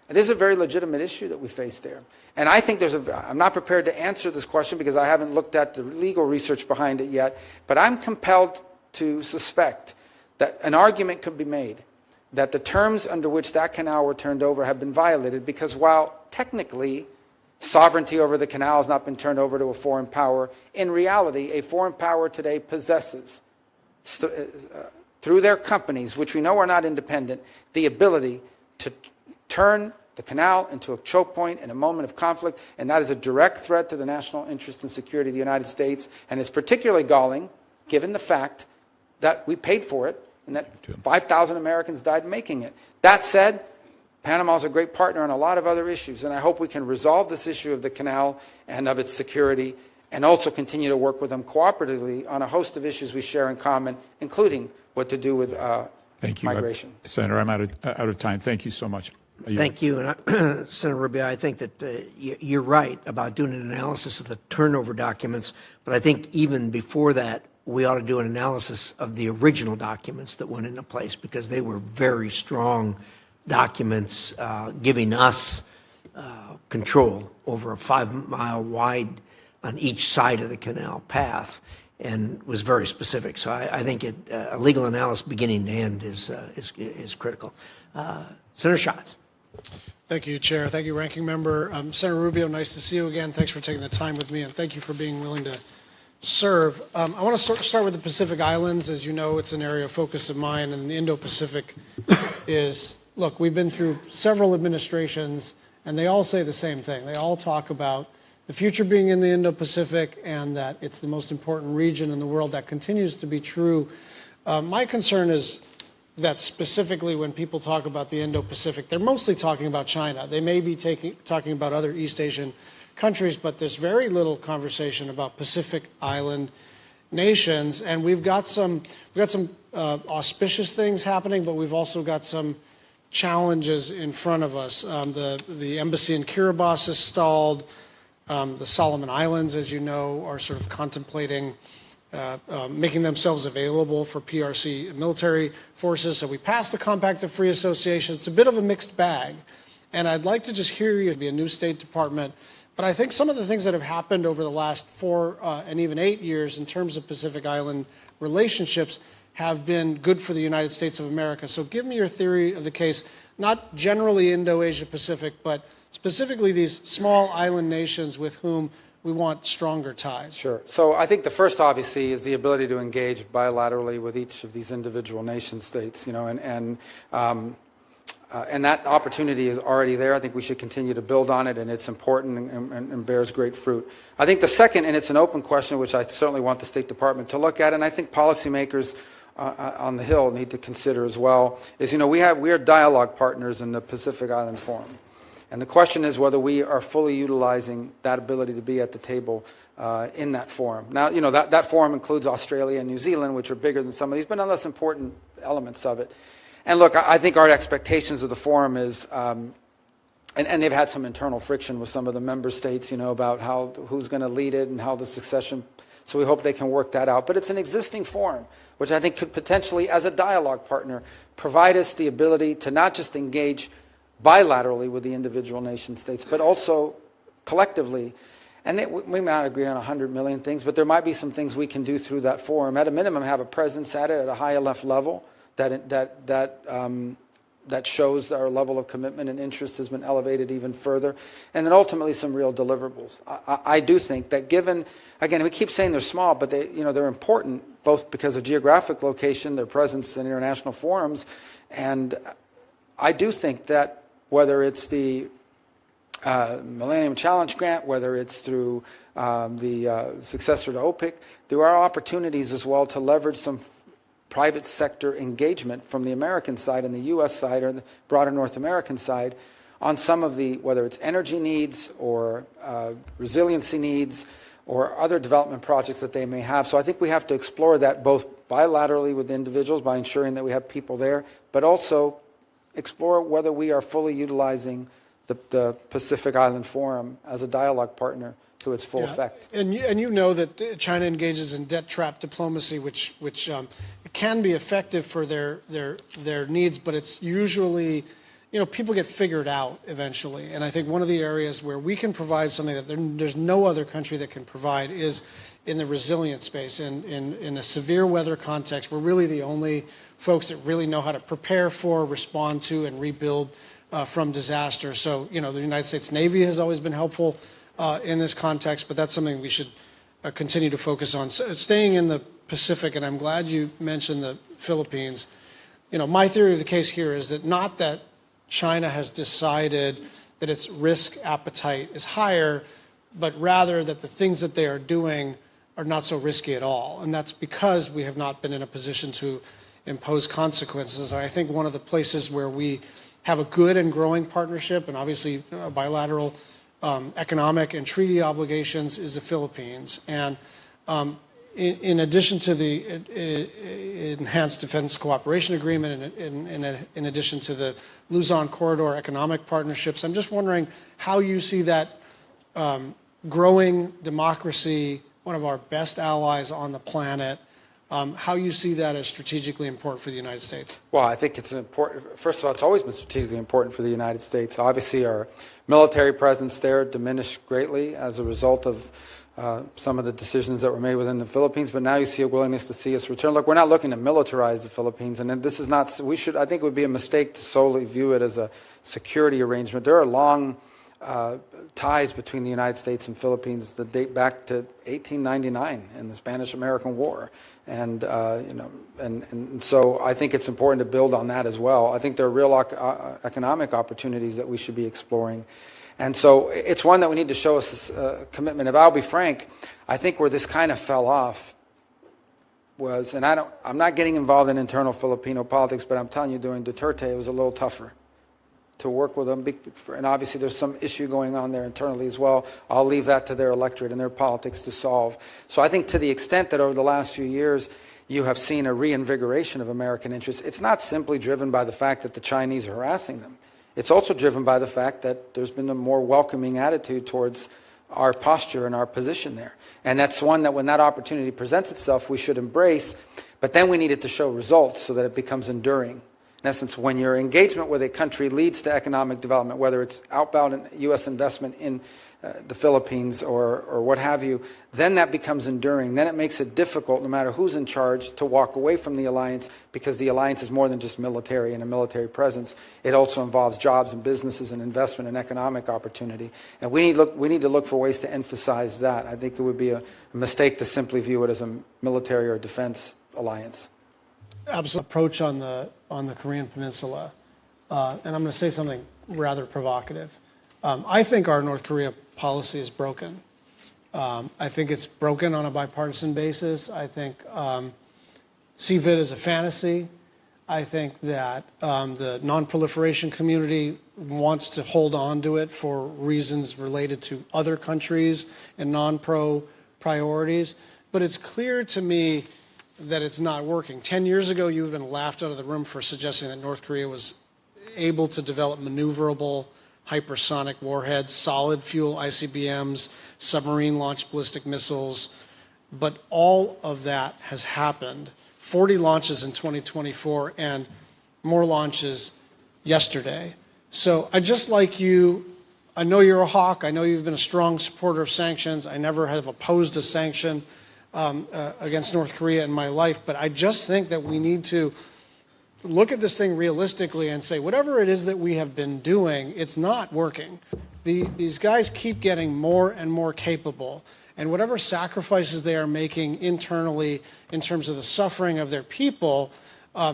And this is a very legitimate issue that we face there. And I think I'm not prepared to answer this question because I haven't looked at the legal research behind it yet, but I'm compelled to suspect that an argument could be made that the terms under which that canal were turned over have been violated because while technically sovereignty over the canal has not been turned over to a foreign power, in reality, a foreign power today possesses, through their companies, which we know are not independent, the ability to turn the canal into a choke point in a moment of conflict, and that is a direct threat to the national interest and security of the United States, and it's particularly galling given the fact that we paid for it and that 5,000 Americans died making it. That said, Panama is a great partner on a lot of other issues, and I hope we can resolve this issue of the canal and of its security and also continue to work with them cooperatively on a host of issues we share in common, including what to do with migration. Senator, I'm out of time. Thank you so much. Thank you. And Senator Rubio, I think that you're right about doing an analysis of the turnover documents, but I think even before that, we ought to do an analysis of the original documents that went into place because they were very strong documents giving us control over a 5-mile wide on each side of the canal path and was very specific. So I think a legal analysis beginning to end is critical. Senator Schatz. Thank you, Chair. Thank you, Ranking Member. Senator Rubio, nice to see you again. Thanks for taking the time with me, and thank you for being willing to serve. I want to start with the Pacific Islands. As you know, it's an area of focus of mine, and the Indo-Pacific is look, we've been through several administrations, and they all say the same thing. They all talk about the future being in the Indo-Pacific and that it's the most important region in the world. That continues to be true. My concern is that specifically when people talk about the Indo-Pacific, they're mostly talking about China. They may be talking about other East Asian countries, but there's very little conversation about Pacific Island nations. And we've got some auspicious things happening, but we've also got some challenges in front of us. The embassy in Kiribati is stalled. The Solomon Islands, as you know, are sort of contemplating making themselves available for PRC military forces. So we passed the Compact of Free Association. It's a bit of a mixed bag. And I'd like to just hear you be a new State Department. But I think some of the things that have happened over the last 4 and even 8 years in terms of Pacific Island relationships have been good for the United States of America. So give me your theory of the case, not generally Indo-Asia-Pacific, but specifically these small island nations with whom we want stronger ties. Sure. So I think the first, obviously, is the ability to engage bilaterally with each of these individual nation states, and that opportunity is already there. I think we should continue to build on it, and it's important and bears great fruit. I think the second, and it's an open question, which I certainly want the State Department to look at, and I think policymakers on the Hill need to consider as well, is, we are dialogue partners in the Pacific Island Forum. And the question is whether we are fully utilizing that ability to be at the table in that forum. Now, that forum includes Australia and New Zealand, which are bigger than some of these, but nonetheless important elements of it. And look, I think our expectations of the forum is, and they've had some internal friction with some of the member states, about who's going to lead it and how the succession. So we hope they can work that out. But it's an existing forum, which I think could potentially, as a dialogue partner, provide us the ability to not just engage bilaterally with the individual nation states, but also collectively. And we may not agree on 100 million things, but there might be some things we can do through that forum. At a minimum, have a presence at it at a high enough level that shows our level of commitment and interest has been elevated even further, and then ultimately some real deliverables. I do think that given, again, we keep saying they're small, but they're important both because of geographic location, their presence in international forums, and I do think that whether it's the Millennium Challenge Grant, whether it's through the successor to OPIC, there are opportunities as well to leverage some private sector engagement from the American side and the U.S. side or the broader North American side on some of the, whether it's energy needs or resiliency needs or other development projects that they may have. So I think we have to explore that both bilaterally with individuals by ensuring that we have people there, but also explore whether we are fully utilizing the Pacific Island Forum as a dialogue partner to its full effect. And you know that China engages in debt trap diplomacy, which can be effective for their needs, but it's usually, people get figured out eventually. And I think one of the areas where we can provide something that there's no other country that can provide is in the resilient space. In a severe weather context, we're really the only folks that really know how to prepare for, respond to, and rebuild from disaster. So, the United States Navy has always been helpful in this context, but that's something we should continue to focus on. So, staying in the Pacific, and I'm glad you mentioned the Philippines. My theory of the case here is that not that China has decided that its risk appetite is higher, but rather that the things that they are doing are not so risky at all. And that's because we have not been in a position to impose consequences. And I think one of the places where we have a good and growing partnership, and obviously bilateral economic and treaty obligations, is the Philippines. And in addition to the Enhanced Defense Cooperation Agreement, and in addition to the Luzon Corridor economic partnerships, I'm just wondering how you see that growing democracy, one of our best allies on the planet, how you see that as strategically important for the United States. Well, I think it's important. First of all, it's always been strategically important for the United States. Obviously, our military presence there diminished greatly as a result of some of the decisions that were made within the Philippines, but now you see a willingness to see us return. Look, we're not looking to militarize the Philippines, and this is not, I think it would be a mistake to solely view it as a security arrangement. There are long ties between the United States and Philippines that date back to 1899 in the Spanish-American War, and so I think it's important to build on that as well. I think there are real economic opportunities that we should be exploring, and so it's one that we need to show us commitment. If I'll be frank, I think where this kind of fell off was, and I'm not getting involved in internal Filipino politics, but I'm telling you, during Duterte, it was a little tougher to work with them, and obviously there's some issue going on there internally as well. I'll leave that to their electorate and their politics to solve. So I think to the extent that over the last few years you have seen a reinvigoration of American interests, it's not simply driven by the fact that the Chinese are harassing them. It's also driven by the fact that there's been a more welcoming attitude towards our posture and our position there. And that's one that when that opportunity presents itself, we should embrace, but then we need it to show results so that it becomes enduring. In essence, when your engagement with a country leads to economic development, whether it's outbound U.S. investment in the Philippines or what have you, then that becomes enduring. Then it makes it difficult, no matter who's in charge, to walk away from the alliance, because the alliance is more than just military and a military presence. It also involves jobs and businesses and investment and economic opportunity. And we need to look for ways to emphasize that. I think it would be a mistake to simply view it as a military or defense alliance. Absolute approach on the Korean Peninsula, and I'm going to say something rather provocative. I think our North Korea policy is broken. I think it's broken on a bipartisan basis. I think CVIT is a fantasy. I think that the non-proliferation community wants to hold on to it for reasons related to other countries and non-pro priorities. But it's clear to me that it's not working. 10 years ago, you would have been laughed out of the room for suggesting that North Korea was able to develop maneuverable hypersonic warheads, solid fuel ICBMs, submarine-launched ballistic missiles. But all of that has happened. 40 launches in 2024 and more launches yesterday. So I just like you, I know you're a hawk. I know you've been a strong supporter of sanctions. I never have opposed a sanction against North Korea in my life, but I just think that we need to look at this thing realistically and say, whatever it is that we have been doing, it's not working. These guys keep getting more and more capable, and whatever sacrifices they are making internally in terms of the suffering of their people,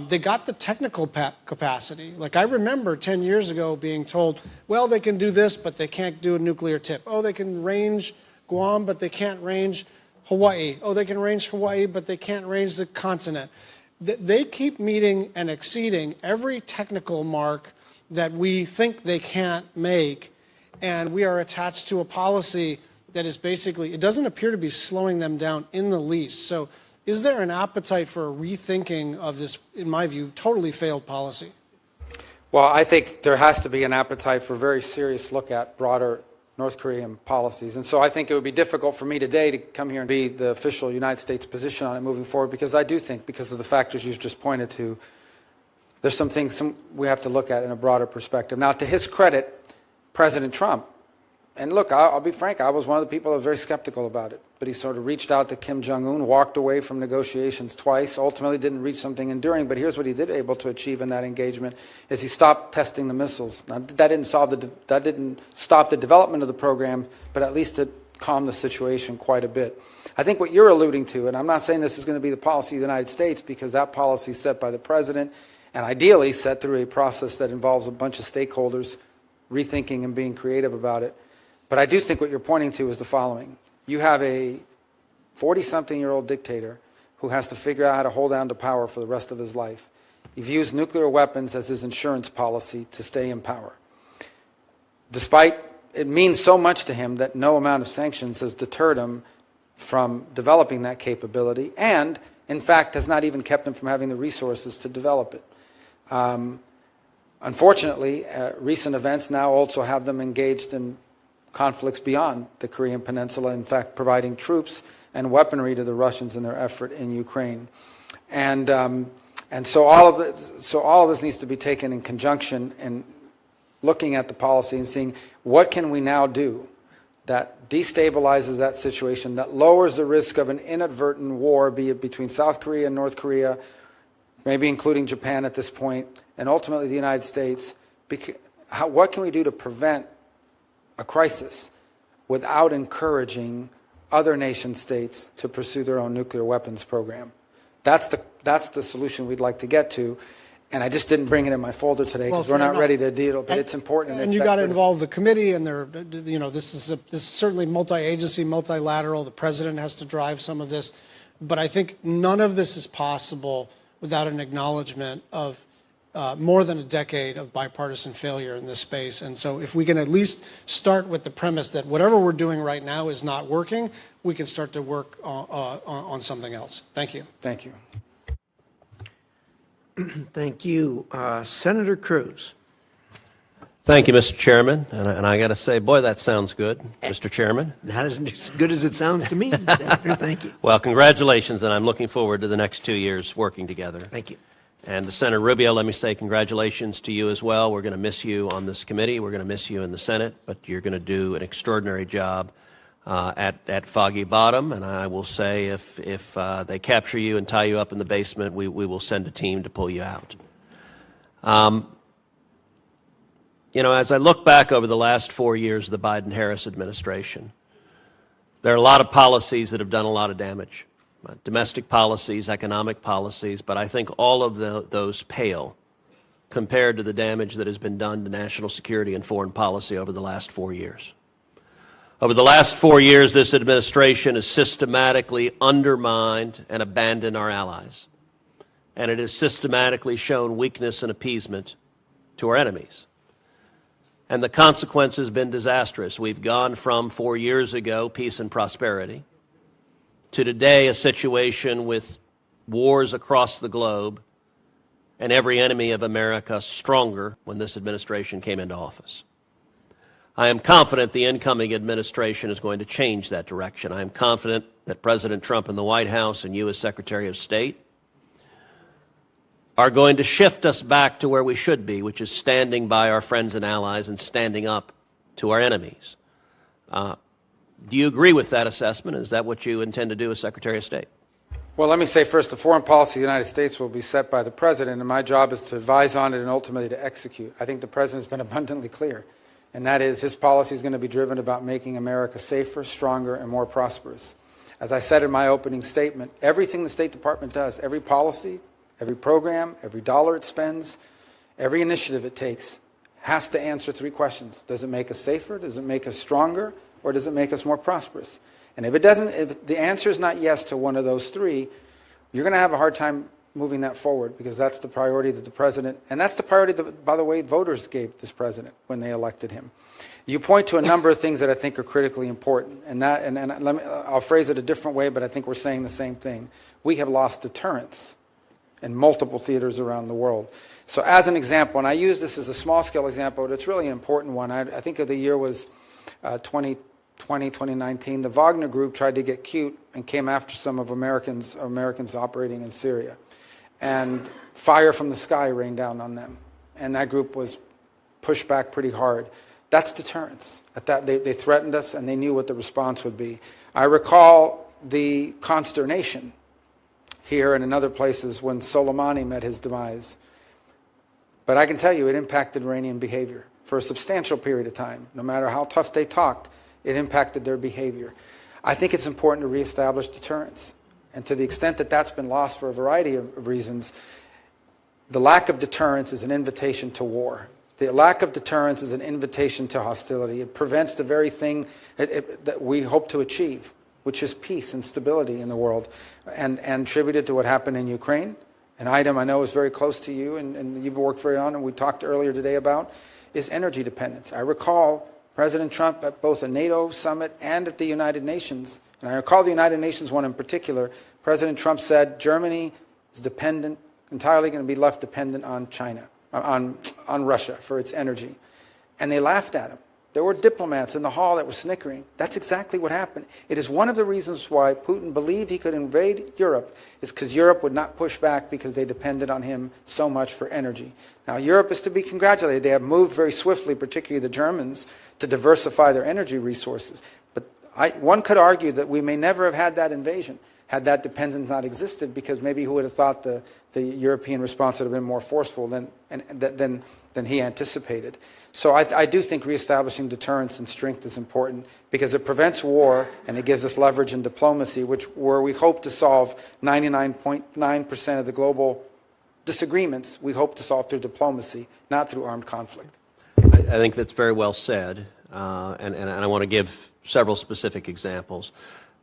they got the technical capacity. Like, I remember 10 years ago being told, well, they can do this, but they can't do a nuclear tip. Oh, they can range Guam, but they can't range Hawaii. Oh, they can range Hawaii, but they can't range the continent. They keep meeting and exceeding every technical mark that we think they can't make, and we are attached to a policy that is basically, it doesn't appear to be slowing them down in the least. So is there an appetite for a rethinking of this, in my view, totally failed policy? Well, I think there has to be an appetite for a very serious look at broader North Korean policies. And so I think it would be difficult for me today to come here and be the official United States position on it moving forward, because I do think, because of the factors you've just pointed to, there's some things we have to look at in a broader perspective. Now, to his credit, President Trump, and look, I'll be frank, I was one of the people that was very skeptical about it, but he sort of reached out to Kim Jong-un, walked away from negotiations twice, ultimately didn't reach something enduring, but here's what he did able to achieve in that engagement, is he stopped testing the missiles. Now, that didn't stop the development of the program, but at least it calmed the situation quite a bit. I think what you're alluding to, and I'm not saying this is going to be the policy of the United States, because that policy is set by the president, and ideally set through a process that involves a bunch of stakeholders rethinking and being creative about it. But I do think what you're pointing to is the following. You have a 40-something-year-old dictator who has to figure out how to hold on to power for the rest of his life. He views nuclear weapons as his insurance policy to stay in power. Despite it means so much to him that no amount of sanctions has deterred him from developing that capability, and, in fact, has not even kept him from having the resources to develop it. Unfortunately, recent events now also have them engaged in conflicts beyond the Korean Peninsula, in fact, providing troops and weaponry to the Russians in their effort in Ukraine. And so all of this needs to be taken in conjunction and looking at the policy and seeing what can we now do that destabilizes that situation, that lowers the risk of an inadvertent war, be it between South Korea and North Korea, maybe including Japan at this point, and ultimately the United States. What can we do to prevent a crisis without encouraging other nation states to pursue their own nuclear weapons program. That's the solution we'd like to get to. And I just didn't bring it in my folder today because we're not ready to deal, but it's important. And you got to involve the committee, and this is certainly multi-agency, multilateral. The president has to drive some of this, but I think none of this is possible without an acknowledgement of more than a decade of bipartisan failure in this space. And so if we can at least start with the premise that whatever we're doing right now is not working, we can start to work on something else. Thank you. Thank you. Thank you. Senator Cruz. Thank you, Mr. Chairman. And I got to say, boy, that sounds good, Mr. Chairman. That isn't as good as it sounds to me, Senator. Thank you. Well, congratulations, and I'm looking forward to the next 2 years working together. Thank you. And to Senator Rubio, let me say congratulations to you as well. We're going to miss you on this committee. We're going to miss you in the Senate, but you're going to do an extraordinary job at Foggy Bottom. And I will say if they capture you and tie you up in the basement, we will send a team to pull you out. As I look back over the last 4 years of the Biden-Harris administration, there are a lot of policies that have done a lot of damage. Domestic policies, economic policies, but I think all of those pale compared to the damage that has been done to national security and foreign policy over the last 4 years. Over the last 4 years, this administration has systematically undermined and abandoned our allies, and it has systematically shown weakness and appeasement to our enemies. And the consequence has been disastrous. We've gone from 4 years ago, peace and prosperity, to today a situation with wars across the globe and every enemy of America stronger when this administration came into office. I am confident the incoming administration is going to change that direction. I am confident that President Trump in the White House and you as Secretary of State are going to shift us back to where we should be, which is standing by our friends and allies and standing up to our enemies. Do you agree with that assessment? Is that what you intend to do as Secretary of State? Well, let me say first, the foreign policy of the United States will be set by the President, and my job is to advise on it and ultimately to execute. I think the President has been abundantly clear, and that is his policy is going to be driven about making America safer, stronger, and more prosperous. As I said in my opening statement, everything the State Department does, every policy, every program, every dollar it spends, every initiative it takes, has to answer three questions. Does it make us safer? Does it make us stronger? Or does it make us more prosperous? And if it doesn't, if the answer is not yes to one of those three, you're going to have a hard time moving that forward, because that's the priority that the President, and that's the priority that, by the way, voters gave this President when they elected him. You point to a number of things that I think are critically important, and let me, I'll phrase it a different way, but I think we're saying the same thing. We have lost deterrence in multiple theaters around the world. So as an example, and I use this as a small-scale example, but it's really an important one. I think of the year was 2019, the Wagner Group tried to get cute and came after some of Americans operating in Syria. And fire from the sky rained down on them. And that group was pushed back pretty hard. That's deterrence. They threatened us, and they knew what the response would be. I recall the consternation here and in other places when Soleimani met his demise. But I can tell you it impacted Iranian behavior for a substantial period of time. No matter how tough they talked, it impacted their behavior. I think it's important to reestablish deterrence. And to the extent that that's been lost for a variety of reasons, the lack of deterrence is an invitation to war. The lack of deterrence is an invitation to hostility. It prevents the very thing that we hope to achieve, which is peace and stability in the world. And attributed to what happened in Ukraine, an item I know is very close to you and you've worked very on, and we talked earlier today about, is energy dependence. I recall President Trump at both a NATO summit and at the United Nations, and I recall the United Nations one in particular, President Trump said Germany is entirely going to be left dependent on China, on Russia for its energy. And they laughed at him. There were diplomats in the hall that were snickering. That's exactly what happened. It is one of the reasons why Putin believed he could invade Europe, is because Europe would not push back because they depended on him so much for energy. Now, Europe is to be congratulated. They have moved very swiftly, particularly the Germans, to diversify their energy resources. But One could argue that we may never have had that invasion had that dependence not existed, because maybe who would have thought the European response would have been more forceful than he anticipated. So I do think reestablishing deterrence and strength is important, because it prevents war and it gives us leverage in diplomacy, where we hope to solve 99.9% of the global disagreements. We hope to solve through diplomacy, not through armed conflict. I think that's very well said, and I want to give several specific examples.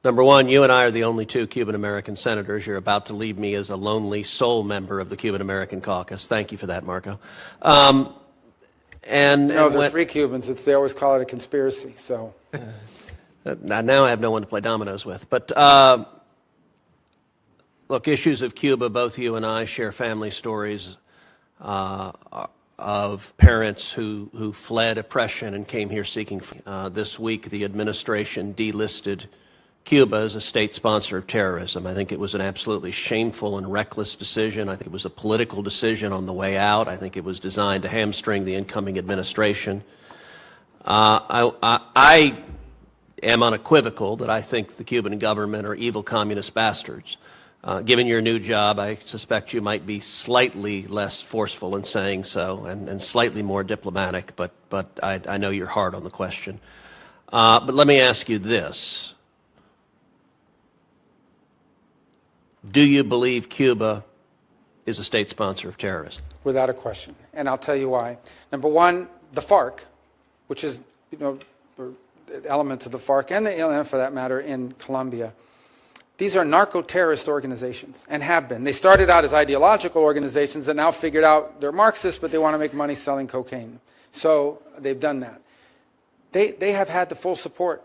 Number one, you and I are the only two Cuban-American senators. You're about to leave me as a lonely sole member of the Cuban-American caucus. Thank you for that, Marco. There's 3 Cubans. They always call it a conspiracy. So now I have no one to play dominoes with. But look, issues of Cuba, both you and I share family stories of parents who fled oppression and came here seeking. This week, the administration delisted Cuba as a state sponsor of terrorism. I think it was an absolutely shameful and reckless decision. I think it was a political decision on the way out. I think it was designed to hamstring the incoming administration. I am unequivocal that I think the Cuban government are evil communist bastards. Given your new job, I suspect you might be slightly less forceful in saying so and slightly more diplomatic, but I know you're hard on the question. But let me ask you this. Do you believe Cuba is a state sponsor of terrorism? Without a question. And I'll tell you why. Number one, the FARC, which is, elements of the FARC and the ELN for that matter in Colombia. These are narco-terrorist organizations and have been. They started out as ideological organizations and now figured out they're Marxists, but they want to make money selling cocaine. So they've done that. They have had the full support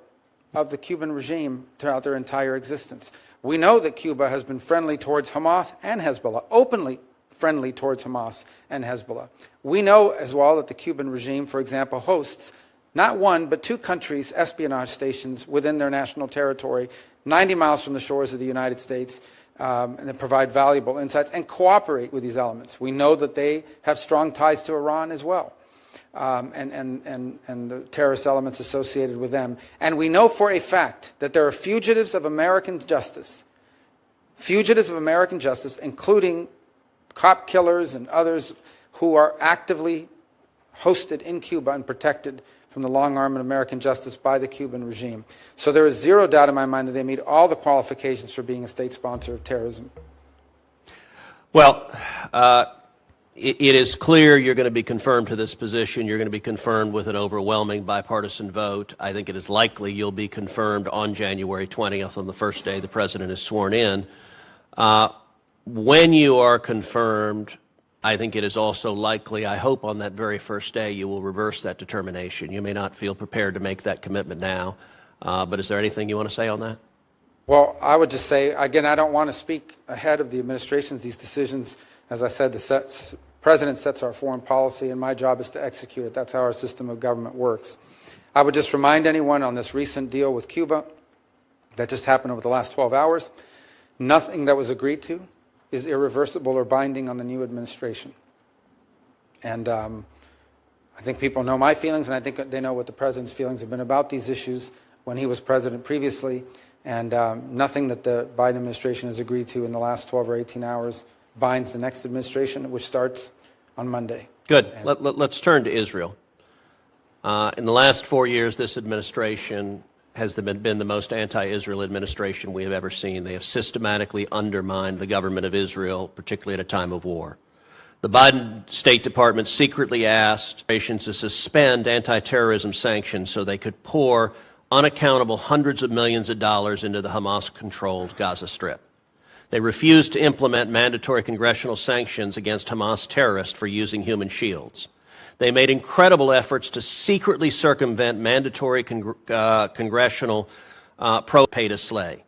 of the Cuban regime throughout their entire existence. We know that Cuba has been friendly towards Hamas and Hezbollah, openly friendly towards Hamas and Hezbollah. We know as well that the Cuban regime, for example, hosts not one but 2 countries' espionage stations within their national territory, 90 miles from the shores of the United States, and that provide valuable insights and cooperate with these elements. We know that they have strong ties to Iran as well, and the terrorist elements associated with them. And we know for a fact that there are fugitives of American justice, including cop killers and others who are actively hosted in Cuba and protected from the long arm of American justice by the Cuban regime. So there is zero doubt in my mind that they meet all the qualifications for being a state sponsor of terrorism. Well, it is clear you're going to be confirmed to this position. You're going to be confirmed with an overwhelming bipartisan vote. I think it is likely you'll be confirmed on January 20th, on the first day the president is sworn in. When you are confirmed, I think it is also likely, I hope on that very first day, you will reverse that determination. You may not feel prepared to make that commitment now, but is there anything you want to say on that? Well, I would just say, again, I don't want to speak ahead of the administration's these decisions. As I said, the president sets our foreign policy, and my job is to execute it. That's how our system of government works. I would just remind anyone on this recent deal with Cuba that just happened over the last 12 hours, nothing that was agreed to is irreversible or binding on the new administration. And I think people know my feelings, and I think they know what the president's feelings have been about these issues when he was president previously. And nothing that the Biden administration has agreed to in the last 12 or 18 hours binds the next administration, which starts on Monday. Good. Let's turn to Israel. In the last 4 years, this administration has been the most anti-Israel administration we have ever seen. They have systematically undermined the government of Israel, particularly at a time of war. The Biden State Department secretly asked nations to suspend anti-terrorism sanctions so they could pour unaccountable hundreds of millions of dollars into the Hamas-controlled Gaza Strip. They refused to implement mandatory congressional sanctions against Hamas terrorists for using human shields. They made incredible efforts to secretly circumvent mandatory congressional pay to slay.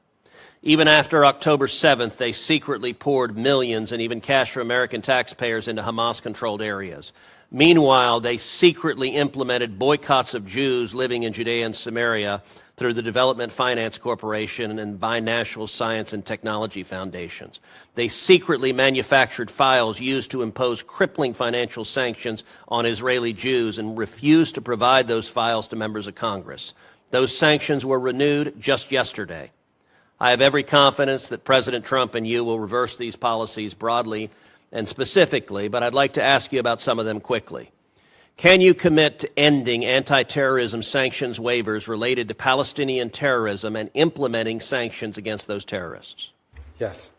Even after October 7th, they secretly poured millions and even cash from American taxpayers into Hamas-controlled areas. Meanwhile, they secretly implemented boycotts of Jews living in Judea and Samaria through the Development Finance Corporation and binational science and technology foundations. They secretly manufactured files used to impose crippling financial sanctions on Israeli Jews and refused to provide those files to members of Congress. Those sanctions were renewed just yesterday. I have every confidence that President Trump and you will reverse these policies broadly and specifically, but I'd like to ask you about some of them quickly. Can you commit to ending anti-terrorism sanctions waivers related to Palestinian terrorism and implementing sanctions against those terrorists? Yes.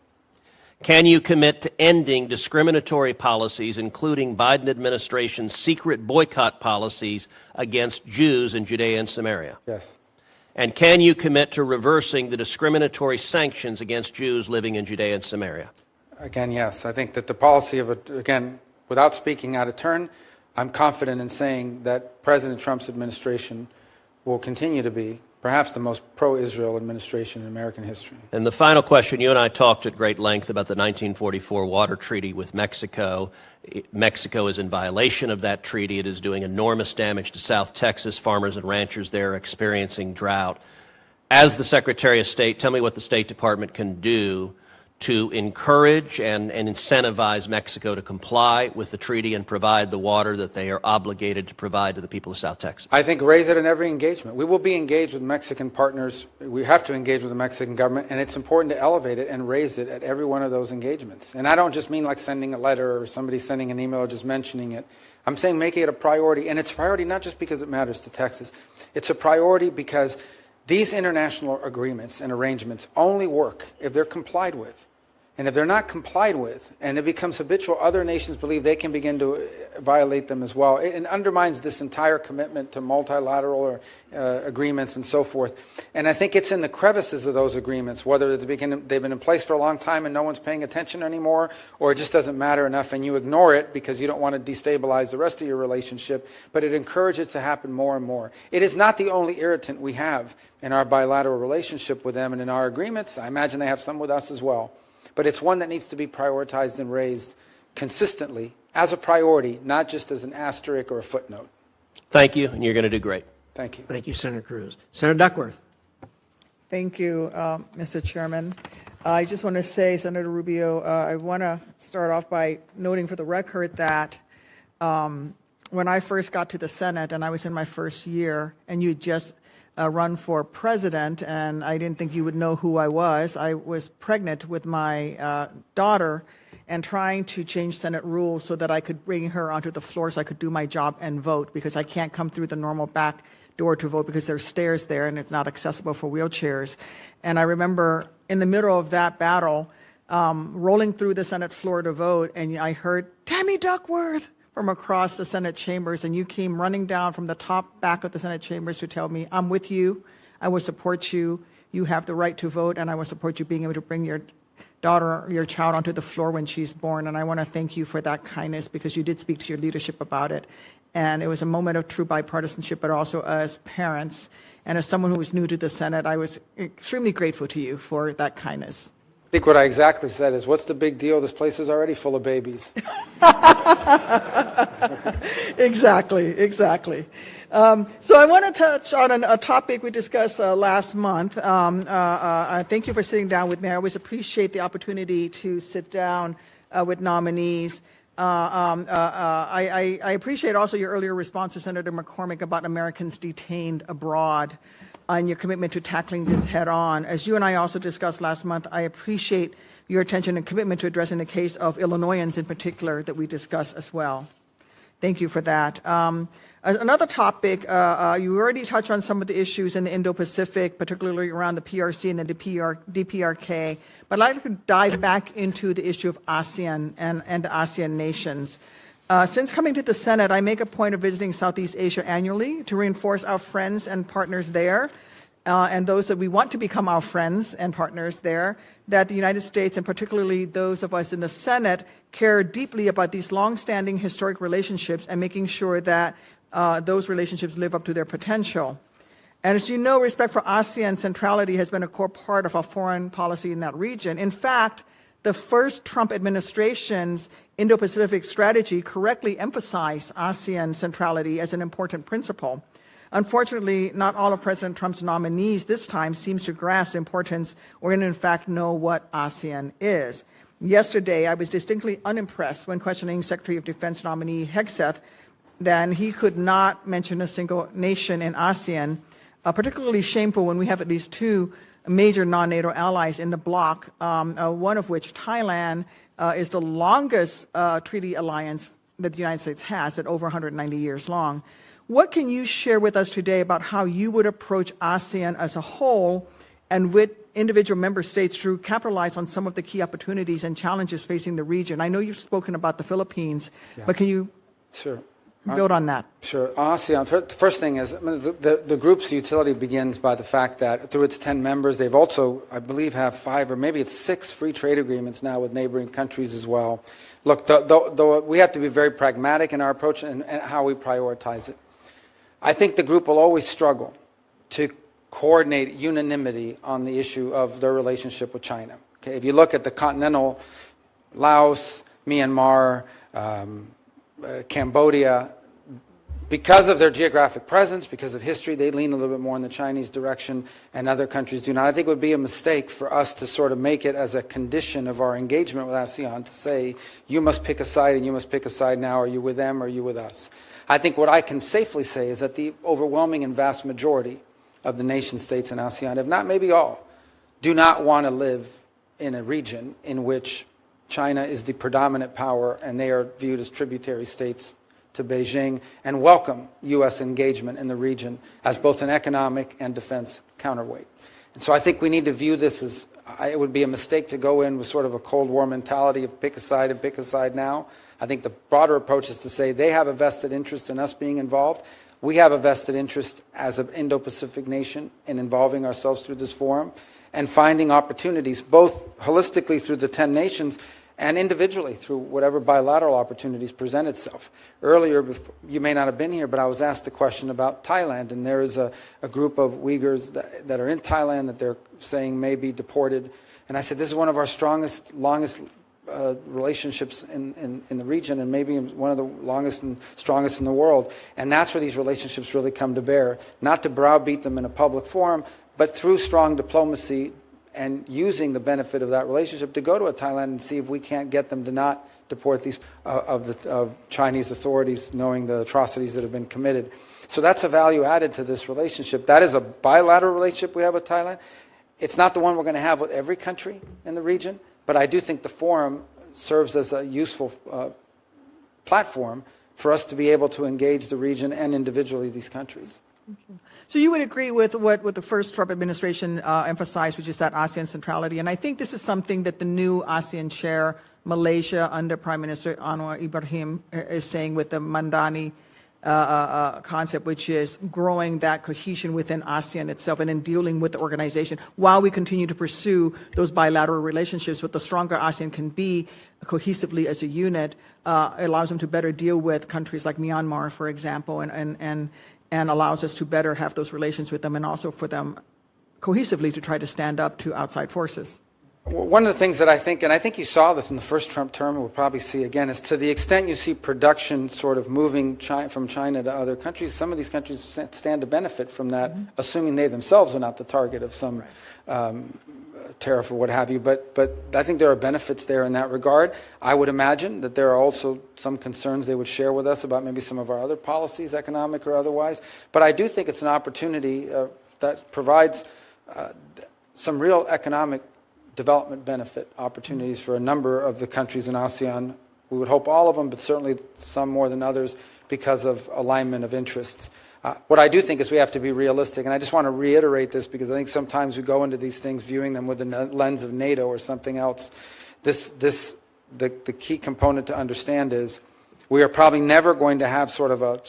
Can you commit to ending discriminatory policies, including Biden administration's secret boycott policies against Jews in Judea and Samaria? Yes. And can you commit to reversing the discriminatory sanctions against Jews living in Judea and Samaria? Again, yes. I think that the policy of, again, without speaking out of turn, I'm confident in saying that President Trump's administration will continue to be perhaps the most pro-Israel administration in American history. And the final question, you and I talked at great length about the 1944 water treaty with Mexico. Mexico is in violation of that treaty. It is doing enormous damage to South Texas. Farmers and ranchers there are experiencing drought. As the Secretary of State, tell me what the State Department can do to encourage and incentivize Mexico to comply with the treaty and provide the water that they are obligated to provide to the people of South Texas. I think raise it in every engagement. We will be engaged with Mexican partners. We have to engage with the Mexican government, and it's important to elevate it and raise it at every one of those engagements. And I don't just mean like sending a letter or somebody sending an email or just mentioning it. I'm saying making it a priority, and it's a priority not just because it matters to Texas. It's a priority because these international agreements and arrangements only work if they're complied with. And if they're not complied with, and it becomes habitual, other nations believe they can begin to violate them as well. It undermines this entire commitment to multilateral agreements and so forth. And I think it's in the crevices of those agreements, whether they've been in place for a long time and no one's paying attention anymore, or it just doesn't matter enough and you ignore it because you don't want to destabilize the rest of your relationship, but it encourages it to happen more and more. It is not the only irritant we have in our bilateral relationship with them and in our agreements. I imagine they have some with us as well. But it's one that needs to be prioritized and raised consistently as a priority, not just as an asterisk or a footnote. Thank you, and you're going to do great. Thank you. Thank you, Senator Cruz. Senator Duckworth. Thank you, Mr. Chairman. I just want to say, Senator Rubio, I want to start off by noting for the record that when I first got to the Senate and I was in my first year and you just run for president, and I didn't think you would know who I was. I was pregnant with my daughter and trying to change Senate rules so that I could bring her onto the floor so I could do my job and vote, because I can't come through the normal back door to vote because there's stairs there and it's not accessible for wheelchairs. And I remember in the middle of that battle, rolling through the Senate floor to vote, and I heard, "Tammy Duckworth," from across the Senate chambers, and you came running down from the top back of the Senate chambers to tell me, "I'm with you, I will support you, you have the right to vote, and I will support you being able to bring your daughter, your child onto the floor when she's born." And I want to thank you for that kindness, because you did speak to your leadership about it. And it was a moment of true bipartisanship, but also as parents and as someone who was new to the Senate, I was extremely grateful to you for that kindness. I think what I exactly said is, what's the big deal? This place is already full of babies. Exactly. So I want to touch on a topic we discussed last month. Thank you for sitting down with me. I always appreciate the opportunity to sit down with nominees. I appreciate also your earlier response to Senator McCormick about Americans detained abroad and your commitment to tackling this head on. As you and I also discussed last month, I appreciate your attention and commitment to addressing the case of Illinoisans in particular that we discussed as well. Thank you for that. Another topic, you already touched on some of the issues in the Indo-Pacific, particularly around the PRC and the DPRK, but I'd like to dive back into the issue of ASEAN and the ASEAN nations. Since coming to the Senate, I make a point of visiting Southeast Asia annually to reinforce our friends and partners there, and those that we want to become our friends and partners there, that the United States, and particularly those of us in the Senate, care deeply about these long-standing historic relationships and making sure that those relationships live up to their potential. And as you know, respect for ASEAN centrality has been a core part of our foreign policy in that region. In fact, the first Trump administration's Indo-Pacific strategy correctly emphasized ASEAN centrality as an important principle. Unfortunately, not all of President Trump's nominees this time seems to grasp the importance or in fact know what ASEAN is. Yesterday, I was distinctly unimpressed when questioning Secretary of Defense nominee Hegseth that he could not mention a single nation in ASEAN particularly shameful when we have at least two major non-NATO allies in the bloc, one of which, Thailand, is the longest treaty alliance that the United States has, at over 190 years long. What can you share with us today about how you would approach ASEAN as a whole and with individual member states to capitalize on some of the key opportunities and challenges facing the region? I know you've spoken about the Philippines, but can you build on that? Sure. ASEAN, the first thing is, the group's utility begins by the fact that through its 10 members, they've also, I believe, have 5 or maybe it's 6 free trade agreements now with neighboring countries as well. Look, though we have to be very pragmatic in our approach and how we prioritize it. I think the group will always struggle to coordinate unanimity on the issue of their relationship with China. Okay, if you look at the continental, Laos, Myanmar, Cambodia, because of their geographic presence, because of history, they lean a little bit more in the Chinese direction, and other countries do not. I think it would be a mistake for us to sort of make it as a condition of our engagement with ASEAN to say, you must pick a side and you must pick a side now. Are you with them or are you with us? I think what I can safely say is that the overwhelming and vast majority of the nation states in ASEAN, if not maybe all, do not want to live in a region in which China is the predominant power and they are viewed as tributary states to Beijing, and welcome U.S. engagement in the region as both an economic and defense counterweight. And so I think we need to view this as, it would be a mistake to go in with sort of a Cold War mentality of pick a side and pick a side now. I think the broader approach is to say they have a vested interest in us being involved. We have a vested interest as an Indo-Pacific nation in involving ourselves through this forum and finding opportunities, both holistically through the 10 nations and individually through whatever bilateral opportunities present itself. Earlier, you may not have been here, but I was asked a question about Thailand, and there is a group of Uyghurs that are in Thailand that they're saying may be deported. And I said, this is one of our strongest, longest relationships in the region, and maybe one of the longest and strongest in the world. And that's where these relationships really come to bear, not to browbeat them in a public forum, but through strong diplomacy and using the benefit of that relationship to go to Thailand and see if we can't get them to not deport these of Chinese authorities, knowing the atrocities that have been committed. So that's a value added to this relationship. That is a bilateral relationship we have with Thailand. It's not the one we're going to have with every country in the region, but I do think the forum serves as a useful platform for us to be able to engage the region and individually these countries. So you would agree with what the first Trump administration emphasized, which is that ASEAN centrality. And I think this is something that the new ASEAN chair, Malaysia, under Prime Minister Anwar Ibrahim, is saying with the Mandani concept, which is growing that cohesion within ASEAN itself and in dealing with the organization while we continue to pursue those bilateral relationships. But the stronger ASEAN can be cohesively as a unit, allows them to better deal with countries like Myanmar, for example, and allows us to better have those relations with them, and also for them cohesively to try to stand up to outside forces. One of the things that I think, and I think you saw this in the first Trump term, and we'll probably see again, is to the extent you see production sort of moving from China to other countries, some of these countries stand to benefit from that, assuming they themselves are not the target of some tariff or what have you. But I think there are benefits there in that regard. I would imagine that there are also some concerns they would share with us about maybe some of our other policies, economic or otherwise. But I do think it's an opportunity that provides some real economic development benefit opportunities for a number of the countries in ASEAN. We would hope all of them, but certainly some more than others because of alignment of interests. What I do think is we have to be realistic, and I just want to reiterate this because I think sometimes we go into these things viewing them with the lens of NATO or something else. The key component to understand is we are probably never going to have sort of a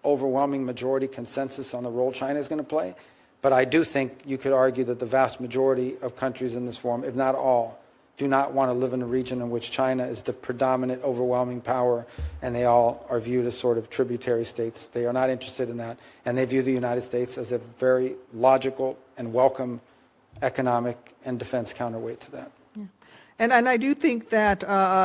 overwhelming majority consensus on the role China is going to play. But I do think you could argue that the vast majority of countries in this forum, if not all, do not want to live in a region in which China is the predominant, overwhelming power, and they all are viewed as sort of tributary states. They are not interested in that, and they view the United States as a very logical and welcome economic and defense counterweight to that. Yeah. And I do think that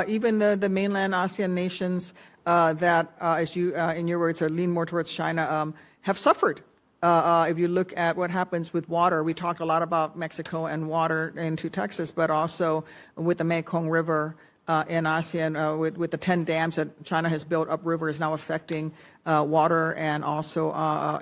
even the mainland ASEAN nations that, as you, in your words, are lean more towards China, have suffered. If you look at what happens with water, we talked a lot about Mexico and water into Texas, but also with the Mekong River in ASEAN with the 10 dams that China has built upriver is now affecting water and also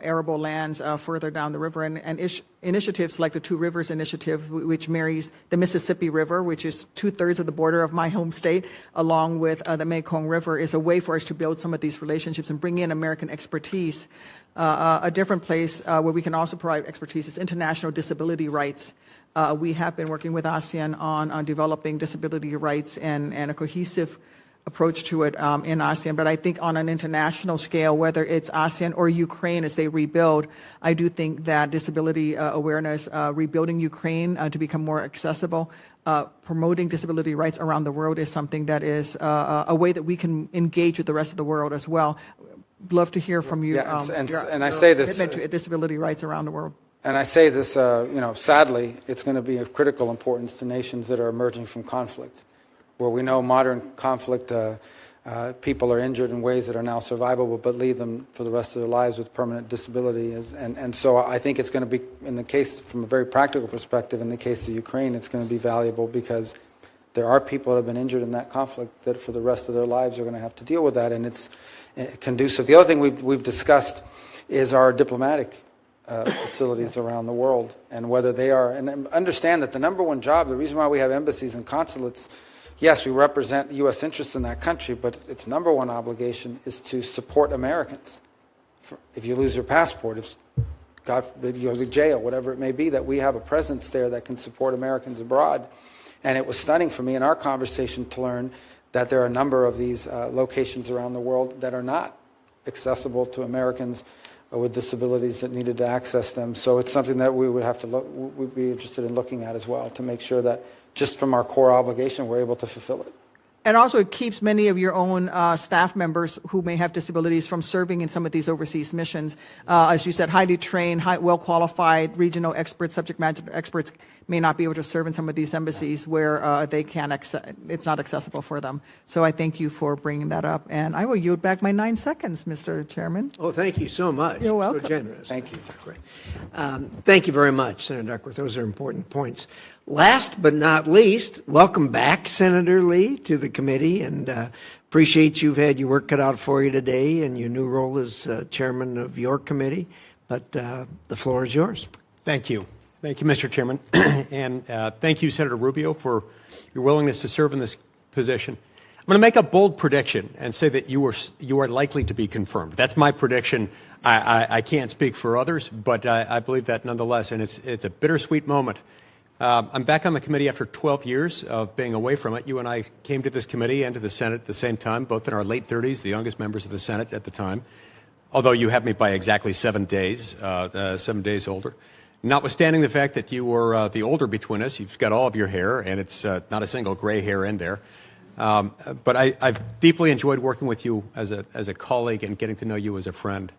arable lands further down the river. And initiatives like the Two Rivers Initiative, which marries the Mississippi River, which is 2/3 of the border of my home state, along with the Mekong River, is a way for us to build some of these relationships and bring in American expertise. A different place where we can also provide expertise is international disability rights. We have been working with ASEAN on developing disability rights and a cohesive approach to it in ASEAN. But I think on an international scale, whether it's ASEAN or Ukraine as they rebuild, I do think that disability awareness, rebuilding Ukraine to become more accessible, promoting disability rights around the world is something that is a way that we can engage with the rest of the world as well. Love to hear from you. And I say this commitment to disability rights around the world. And I say this, sadly, it's going to be of critical importance to nations that are emerging from conflict, where we know modern conflict, people are injured in ways that are now survivable, but leave them for the rest of their lives with permanent disability. And so I think it's going to be, in the case, from a very practical perspective, in the case of Ukraine, it's going to be valuable because there are people that have been injured in that conflict that for the rest of their lives are going to have to deal with that, and it's conducive. The other thing we've discussed is our diplomatic facilities around the world and whether they are, and understand that the number one job, the reason why we have embassies and consulates, yes, we represent U.S. interests in that country, but its number one obligation is to support Americans. If you lose your passport, if God forbid you go to jail, whatever it may be, that we have a presence there that can support Americans abroad. And it was stunning for me in our conversation to learn that there are a number of these locations around the world that are not accessible to Americans with disabilities that needed to access them. So it's something that we would have to look, we'd be interested in looking at as well to make sure that just from our core obligation, we're able to fulfill it. And also it keeps many of your own staff members who may have disabilities from serving in some of these overseas missions. As you said, highly trained, well-qualified regional experts, subject matter experts may not be able to serve in some of these embassies where they can't it's not accessible for them. So I thank you for bringing that up. And I will yield back my 9 seconds, Mr. Chairman. Oh, thank you so much. You're welcome. So generous. Thank you. Great. Thank you very much, Senator Duckworth. Those are important points. Last but not least, welcome back, Senator Lee, to the committee, and appreciate you've had your work cut out for you today in your new role as chairman of your committee. But the floor is yours. Thank you. Thank you, Mr. Chairman. And thank you, Senator Rubio, for your willingness to serve in this position. I'm going to make a bold prediction and say that you are likely to be confirmed. That's my prediction. I can't speak for others, but I believe that nonetheless, and it's a bittersweet moment. I'm back on the committee after 12 years of being away from it. You and I came to this committee and to the Senate at the same time, both in our late 30s, the youngest members of the Senate at the time, although you have me by exactly 7 days, 7 days older. Notwithstanding the fact that you were the older between us, you've got all of your hair, and it's not a single gray hair in there. But I've deeply enjoyed working with you as a colleague and getting to know you as a friend.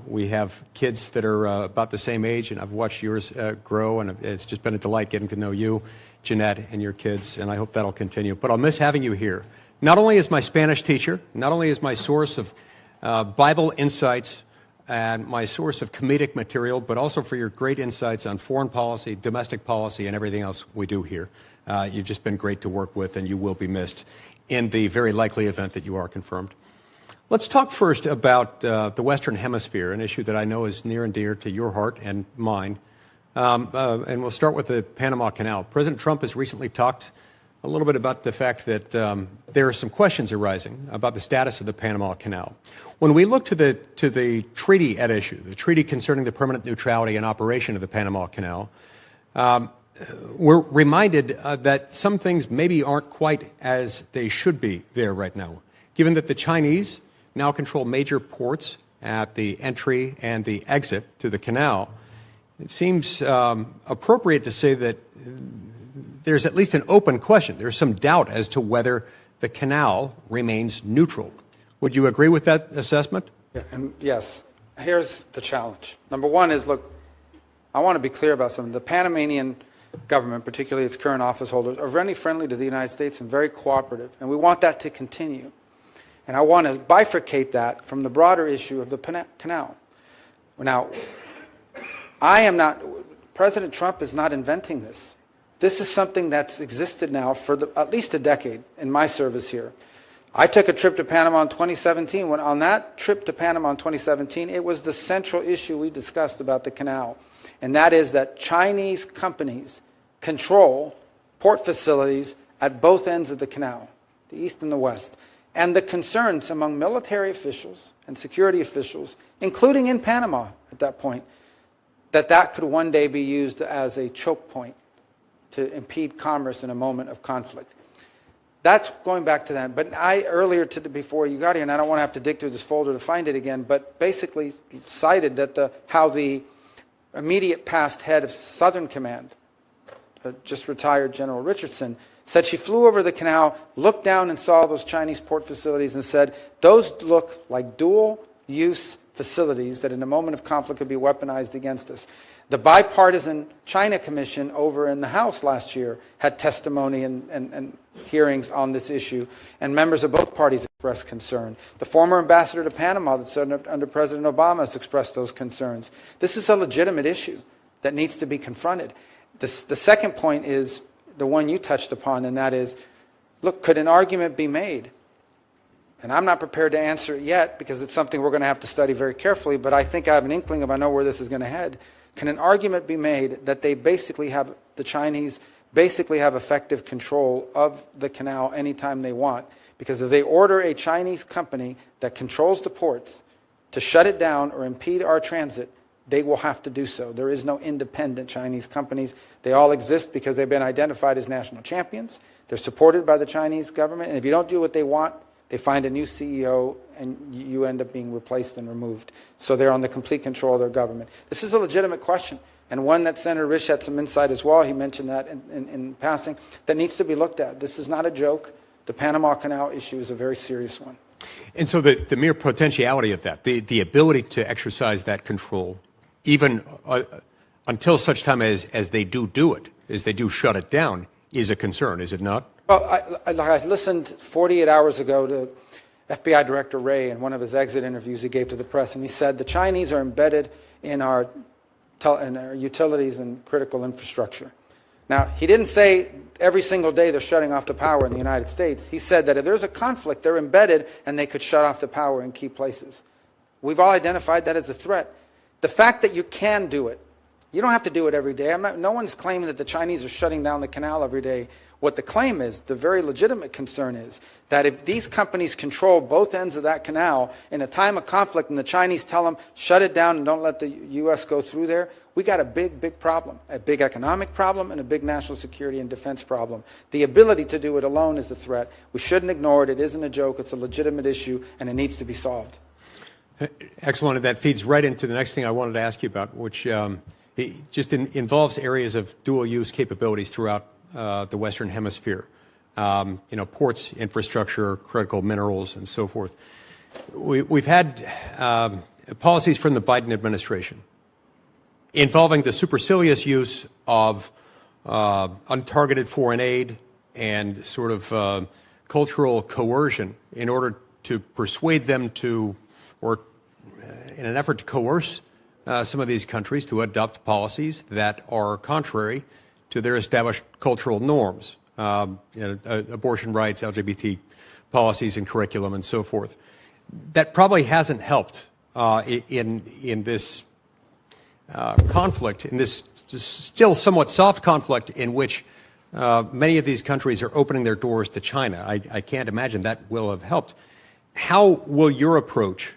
We have kids that are about the same age, and I've watched yours grow, and it's just been a delight getting to know you, Jeanette, and your kids, and I hope that'll continue. But I'll miss having you here, not only as my Spanish teacher, not only as my source of Bible insights and my source of comedic material, but also for your great insights on foreign policy, domestic policy, and everything else we do here. You've just been great to work with, and you will be missed in the very likely event that you are confirmed. Let's talk first about the Western Hemisphere, an issue that I know is near and dear to your heart and mine. And we'll start with the Panama Canal. President Trump has recently talked a little bit about the fact that there are some questions arising about the status of the Panama Canal. When we look to the treaty at issue, the treaty concerning the permanent neutrality and operation of the Panama Canal, we're reminded that some things maybe aren't quite as they should be there right now, given that the Chinese now control major ports at the entry and the exit to the canal. It seems appropriate to say that there's at least an open question. There's some doubt as to whether the canal remains neutral. Would you agree with that assessment? Yeah, and yes. Here's the challenge. Number one is, look, I want to be clear about something. The Panamanian government, particularly its current office holders, are very friendly to the United States and very cooperative, and we want that to continue. And I want to bifurcate that from the broader issue of the canal. Now, President Trump is not inventing this. This is something that's existed now for at least a decade in my service here. I took a trip to Panama in 2017. When on that trip to Panama in 2017, it was the central issue we discussed about the canal, and that is that Chinese companies control port facilities at both ends of the canal, the east and the west, and the concerns among military officials and security officials, including in Panama at that point, that that could one day be used as a choke point to impede commerce in a moment of conflict. That's going back to that. But before you got here, and I don't want to have to dig through this folder to find it again, but basically cited that how the immediate past head of Southern Command, just retired General Richardson, said she flew over the canal, looked down and saw those Chinese port facilities and said, those look like dual-use facilities that in a moment of conflict could be weaponized against us. The bipartisan China Commission over in the House last year had testimony and hearings on this issue, and members of both parties expressed concern. The former ambassador to Panama that served under President Obama has expressed those concerns. This is a legitimate issue that needs to be confronted. The second point is the one you touched upon, and that is, look, could an argument be made? And I'm not prepared to answer it yet because it's something we're going to have to study very carefully, but I think I have an inkling of I know where this is going to head. Can an argument be made that the Chinese basically have effective control of the canal anytime they want? Because if they order a Chinese company that controls the ports to shut it down or impede our transit, they will have to do so. There is no independent Chinese companies. They all exist because they've been identified as national champions. They're supported by the Chinese government, and if you don't do what they want, they find a new CEO and you end up being replaced and removed. So they're on the complete control of their government. This is a legitimate question, and one that Senator Risch had some insight as well. He mentioned that in passing, that needs to be looked at. This is not a joke. The Panama Canal issue is a very serious one. And so the mere potentiality of that, the ability to exercise that control, even until such time as they do it, as they do shut it down, is a concern, is it not? Well, I listened 48 hours ago to FBI Director Wray in one of his exit interviews he gave to the press, and he said the Chinese are embedded in our utilities and critical infrastructure. Now, he didn't say every single day they're shutting off the power in the United States. He said that if there's a conflict, they're embedded and they could shut off the power in key places. We've all identified that as a threat. The fact that you can do it, you don't have to do it every day. No one's claiming that the Chinese are shutting down the canal every day. What the claim is, the very legitimate concern is, that if these companies control both ends of that canal in a time of conflict and the Chinese tell them, shut it down and don't let the U.S. go through there, we got a big problem, a big economic problem and a big national security and defense problem. The ability to do it alone is a threat. We shouldn't ignore it. It isn't a joke. It's a legitimate issue, and it needs to be solved. Excellent. And that feeds right into the next thing I wanted to ask you about, which involves areas of dual-use capabilities throughout the Western Hemisphere. Ports, infrastructure, critical minerals, and so forth. We've had policies from the Biden administration involving the supercilious use of untargeted foreign aid and sort of cultural coercion in order to persuade them to, or in an effort to coerce some of these countries to adopt policies that are contrary to their established cultural norms, abortion rights, LGBT policies and curriculum, and so forth. That probably hasn't helped in this conflict, in this still somewhat soft conflict in which many of these countries are opening their doors to China. I can't imagine that will have helped. How will your approach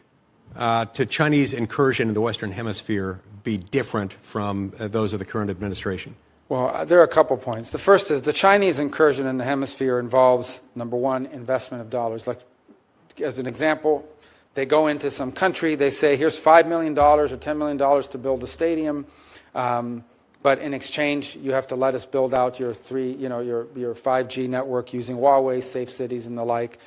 to Chinese incursion in the Western Hemisphere be different from those of the current administration? Well, there are a couple points. The first is the Chinese incursion in the hemisphere involves, number one, investment of dollars. Like, as an example, they go into some country, they say, here's $5 million or $10 million to build a stadium, but in exchange, you have to let us build out your 5G network using Huawei, safe cities, and the like.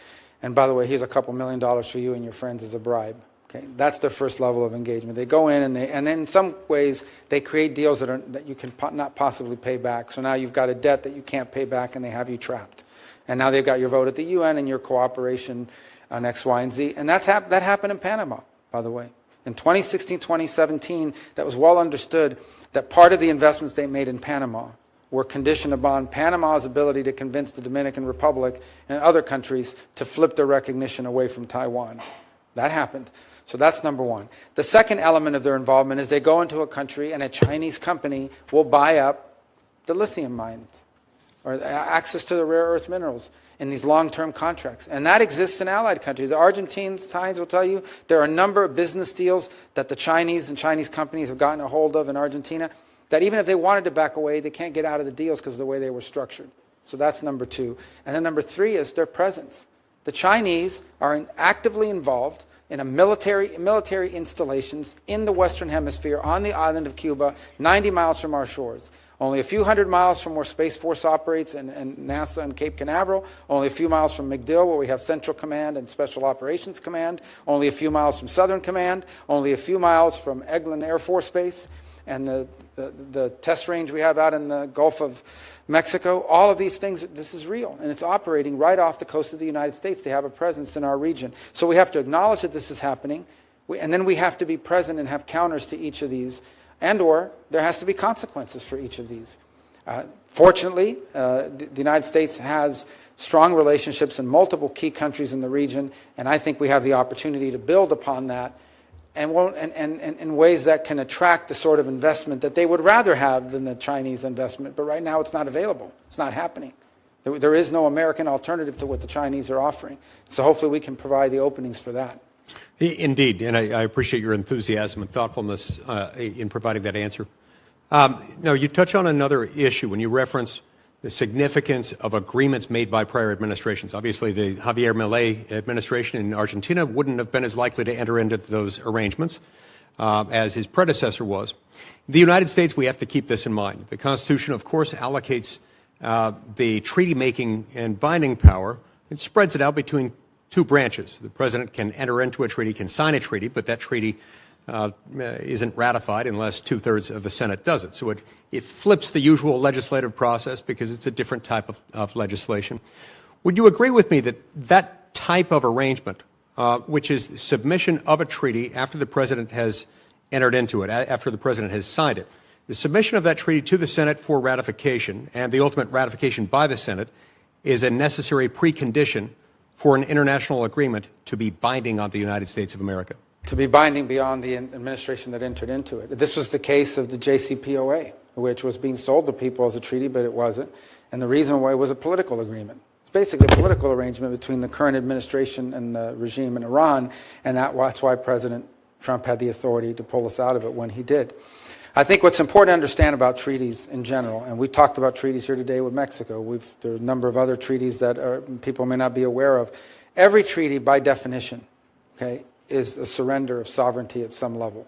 And by the way, here's a couple $1 million for you and your friends as a bribe. Okay, that's their first level of engagement. They go in and then in some ways they create deals that you can not possibly pay back. So now you've got a debt that you can't pay back, and they have you trapped. And now they've got your vote at the UN and your cooperation on X, Y, and Z. And that happened in Panama, by the way. In 2016, 2017, that was well understood that part of the investments they made in Panama were conditioned upon Panama's ability to convince the Dominican Republic and other countries to flip their recognition away from Taiwan. That happened. So that's number one. The second element of their involvement is they go into a country and a Chinese company will buy up the lithium mines or access to the rare earth minerals in these long-term contracts. And that exists in allied countries. The Argentines will tell you there are a number of business deals that the Chinese and Chinese companies have gotten a hold of in Argentina that even if they wanted to back away, they can't get out of the deals because of the way they were structured. So that's number two. And then number three is their presence. The Chinese are actively involved in a military installations in the Western Hemisphere on the island of Cuba, 90 miles from our shores. Only a few hundred miles from where Space Force operates and NASA and Cape Canaveral. Only a few miles from MacDill, where we have Central Command and Special Operations Command. Only a few miles from Southern Command. Only a few miles from Eglin Air Force Base and the test range we have out in the Gulf of Mexico. All of these things, this is real, and it's operating right off the coast of the United States. They have a presence in our region. So we have to acknowledge that this is happening, and then we have to be present and have counters to each of these, and/or there has to be consequences for each of these. Fortunately, the United States has strong relationships in multiple key countries in the region, and I think we have the opportunity to build upon that and in ways that can attract the sort of investment that they would rather have than the Chinese investment. But right now it's not available. It's not happening. There is no American alternative to what the Chinese are offering. So hopefully we can provide the openings for that. Indeed, and I appreciate your enthusiasm and thoughtfulness in providing that answer. Now, you touch on another issue when you reference the significance of agreements made by prior administrations. Obviously, the Javier Milei administration in Argentina wouldn't have been as likely to enter into those arrangements as his predecessor was. In the United States, we have to keep this in mind. The Constitution, of course, allocates the treaty-making and binding power. It spreads it out between two branches. The president can enter into a treaty, can sign a treaty, but that treaty isn't ratified unless two-thirds of the Senate does it. So it flips the usual legislative process because it's a different type of legislation. Would you agree with me that that type of arrangement, which is submission of a treaty after the president has entered into it, after the president has signed it, the submission of that treaty to the Senate for ratification and the ultimate ratification by the Senate is a necessary precondition for an international agreement to be binding on the United States of America? To be binding beyond the administration that entered into it. This was the case of the JCPOA, which was being sold to people as a treaty, but it wasn't. And the reason why it was a political agreement. It's basically a political arrangement between the current administration and the regime in Iran, and that's why President Trump had the authority to pull us out of it when he did. I think what's important to understand about treaties in general, and we talked about treaties here today with Mexico. There are a number of other treaties that people may not be aware of. Every treaty, by definition, okay, is a surrender of sovereignty at some level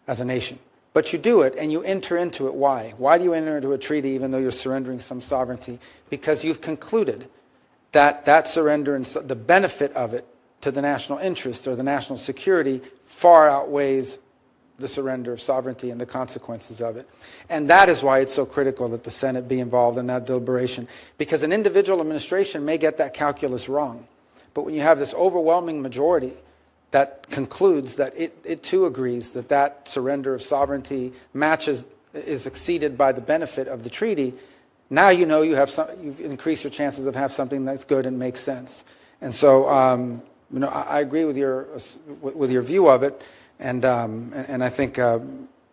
as a nation. But you do it and you enter into it. Why? Why do you enter into a treaty even though you're surrendering some sovereignty? Because you've concluded that that surrender and the benefit of it to the national interest or the national security far outweighs the surrender of sovereignty and the consequences of it. And that is why it's so critical that the Senate be involved in that deliberation. Because an individual administration may get that calculus wrong. But when you have this overwhelming majority that concludes that it too agrees that that surrender of sovereignty is exceeded by the benefit of the treaty, now you know you've increased your chances of having something that's good and makes sense. And so, I agree with your view of it, and I think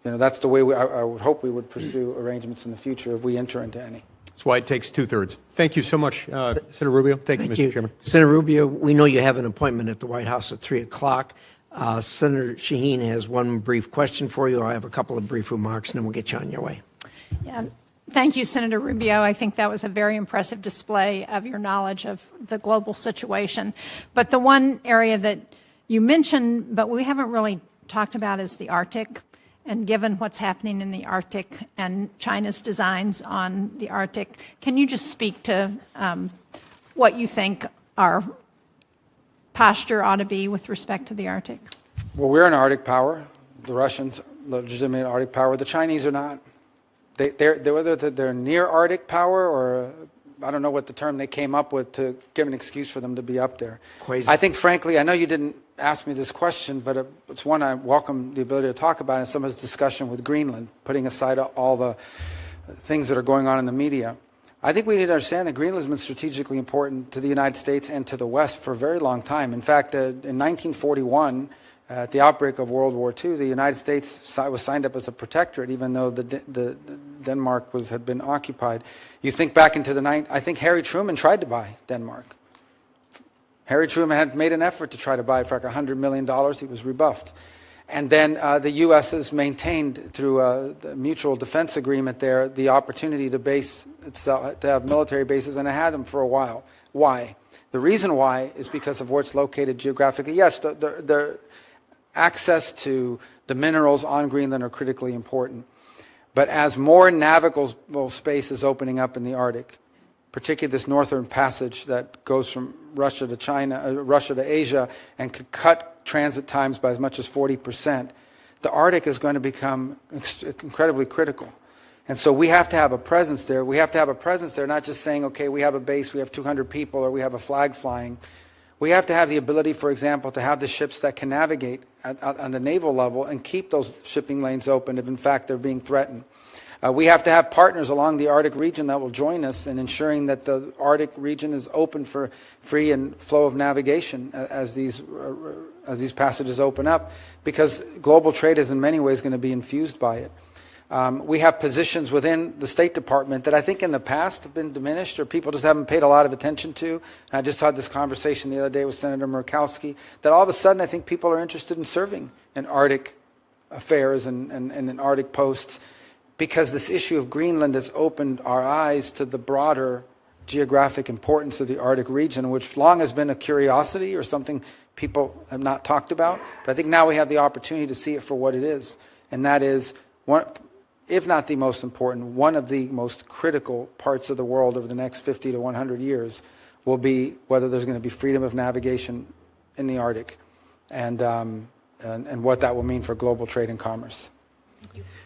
that's the way I would hope we would pursue arrangements in the future if we enter into any. That's why it takes two-thirds. Thank you so much, Senator Rubio. Thank you, Mr. Chairman. Senator Rubio, we know you have an appointment at the White House at 3 o'clock. Senator Shaheen has one brief question for you. I have a couple of brief remarks, and then we'll get you on your way. Yeah. Thank you, Senator Rubio. I think that was a very impressive display of your knowledge of the global situation. But the one area that you mentioned, but we haven't really talked about, is the Arctic. And given what's happening in the Arctic and China's designs on the Arctic, can you just speak to what you think our posture ought to be with respect to the Arctic? Well, we're an Arctic power. The Russians are legitimate Arctic power. The Chinese are not. Whether they're near Arctic power or I don't know what the term they came up with to give an excuse for them to be up there. Crazy. I think, frankly, I know you didn't ask me this question, but it's one I welcome the ability to talk about in some of this discussion with Greenland, putting aside all the things that are going on in the media. I think we need to understand that Greenland has been strategically important to the United States and to the West for a very long time. In fact, in 1941, at the outbreak of World War II, the United States was signed up as a protectorate, even though the Denmark had been occupied. You think back into I think Harry Truman tried to buy Denmark. Harry Truman had made an effort to try to buy it for like $100 million. He was rebuffed. And then the U.S. has maintained through a mutual defense agreement there the opportunity to base itself, to have military bases, and it had them for a while. Why? The reason why is because of where it's located geographically. Yes, the access to the minerals on Greenland are critically important. But as more navigable space is opening up in the Arctic, particularly this northern passage that goes from Russia to China, Russia to Asia, and could cut transit times by as much as 40%, the Arctic is going to become incredibly critical. And so we have to have a presence there. We have to have a presence there, not just saying, okay, we have a base, we have 200 people, or we have a flag flying. We have to have the ability, for example, to have the ships that can navigate on the naval level and keep those shipping lanes open if, in fact, they're being threatened. We have to have partners along the Arctic region that will join us in ensuring that the Arctic region is open for free and flow of navigation as these passages open up, because global trade is in many ways going to be infused by it. We have positions within the State Department that I think in the past have been diminished, or people just haven't paid a lot of attention to. And I just had this conversation the other day with Senator Murkowski, that all of a sudden I think people are interested in serving in Arctic affairs and in Arctic posts, because this issue of Greenland has opened our eyes to the broader geographic importance of the Arctic region, which long has been a curiosity or something people have not talked about. But I think now we have the opportunity to see it for what it is, and that is one, if not the most important, one of the most critical parts of the world over the next 50 to 100 years will be whether there's going to be freedom of navigation in the Arctic, and what that will mean for global trade and commerce.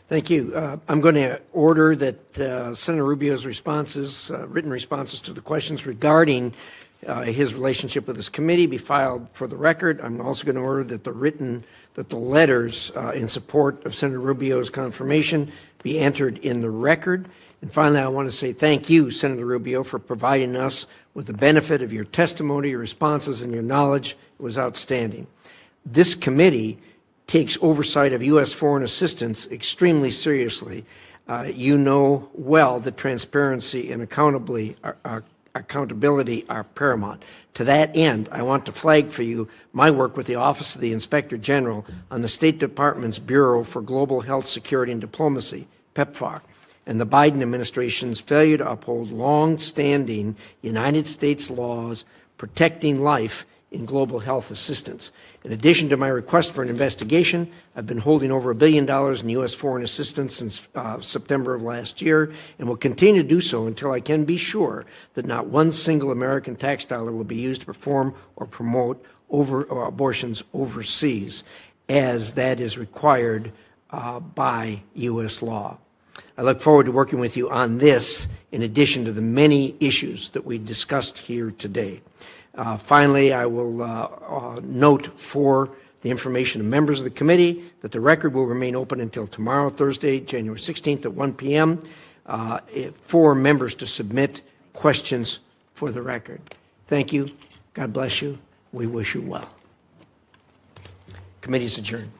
Thank you. I'm going to order that Senator Rubio's responses, written responses to the questions regarding his relationship with this committee be filed for the record. I'm also going to order that the letters in support of Senator Rubio's confirmation be entered in the record. And finally, I want to say thank you, Senator Rubio, for providing us with the benefit of your testimony, your responses, and your knowledge. It was outstanding. This committee takes oversight of U.S. foreign assistance extremely seriously. You know well that transparency and accountability are paramount. To that end, I want to flag for you my work with the Office of the Inspector General on the State Department's Bureau for Global Health, Security, and Diplomacy, PEPFAR, and the Biden administration's failure to uphold long-standing United States laws protecting life in global health assistance. In addition to my request for an investigation, I've been holding over $1 billion in U.S. foreign assistance since September of last year, and will continue to do so until I can be sure that not one single American tax dollar will be used to perform or promote abortions overseas, as that is required by U.S. law. I look forward to working with you on this, in addition to the many issues that we discussed here today. Finally, I will note for the information of members of the committee that the record will remain open until tomorrow, Thursday, January 16th at 1 p.m. For members to submit questions for the record. Thank you. God bless you. We wish you well. Committee is adjourned.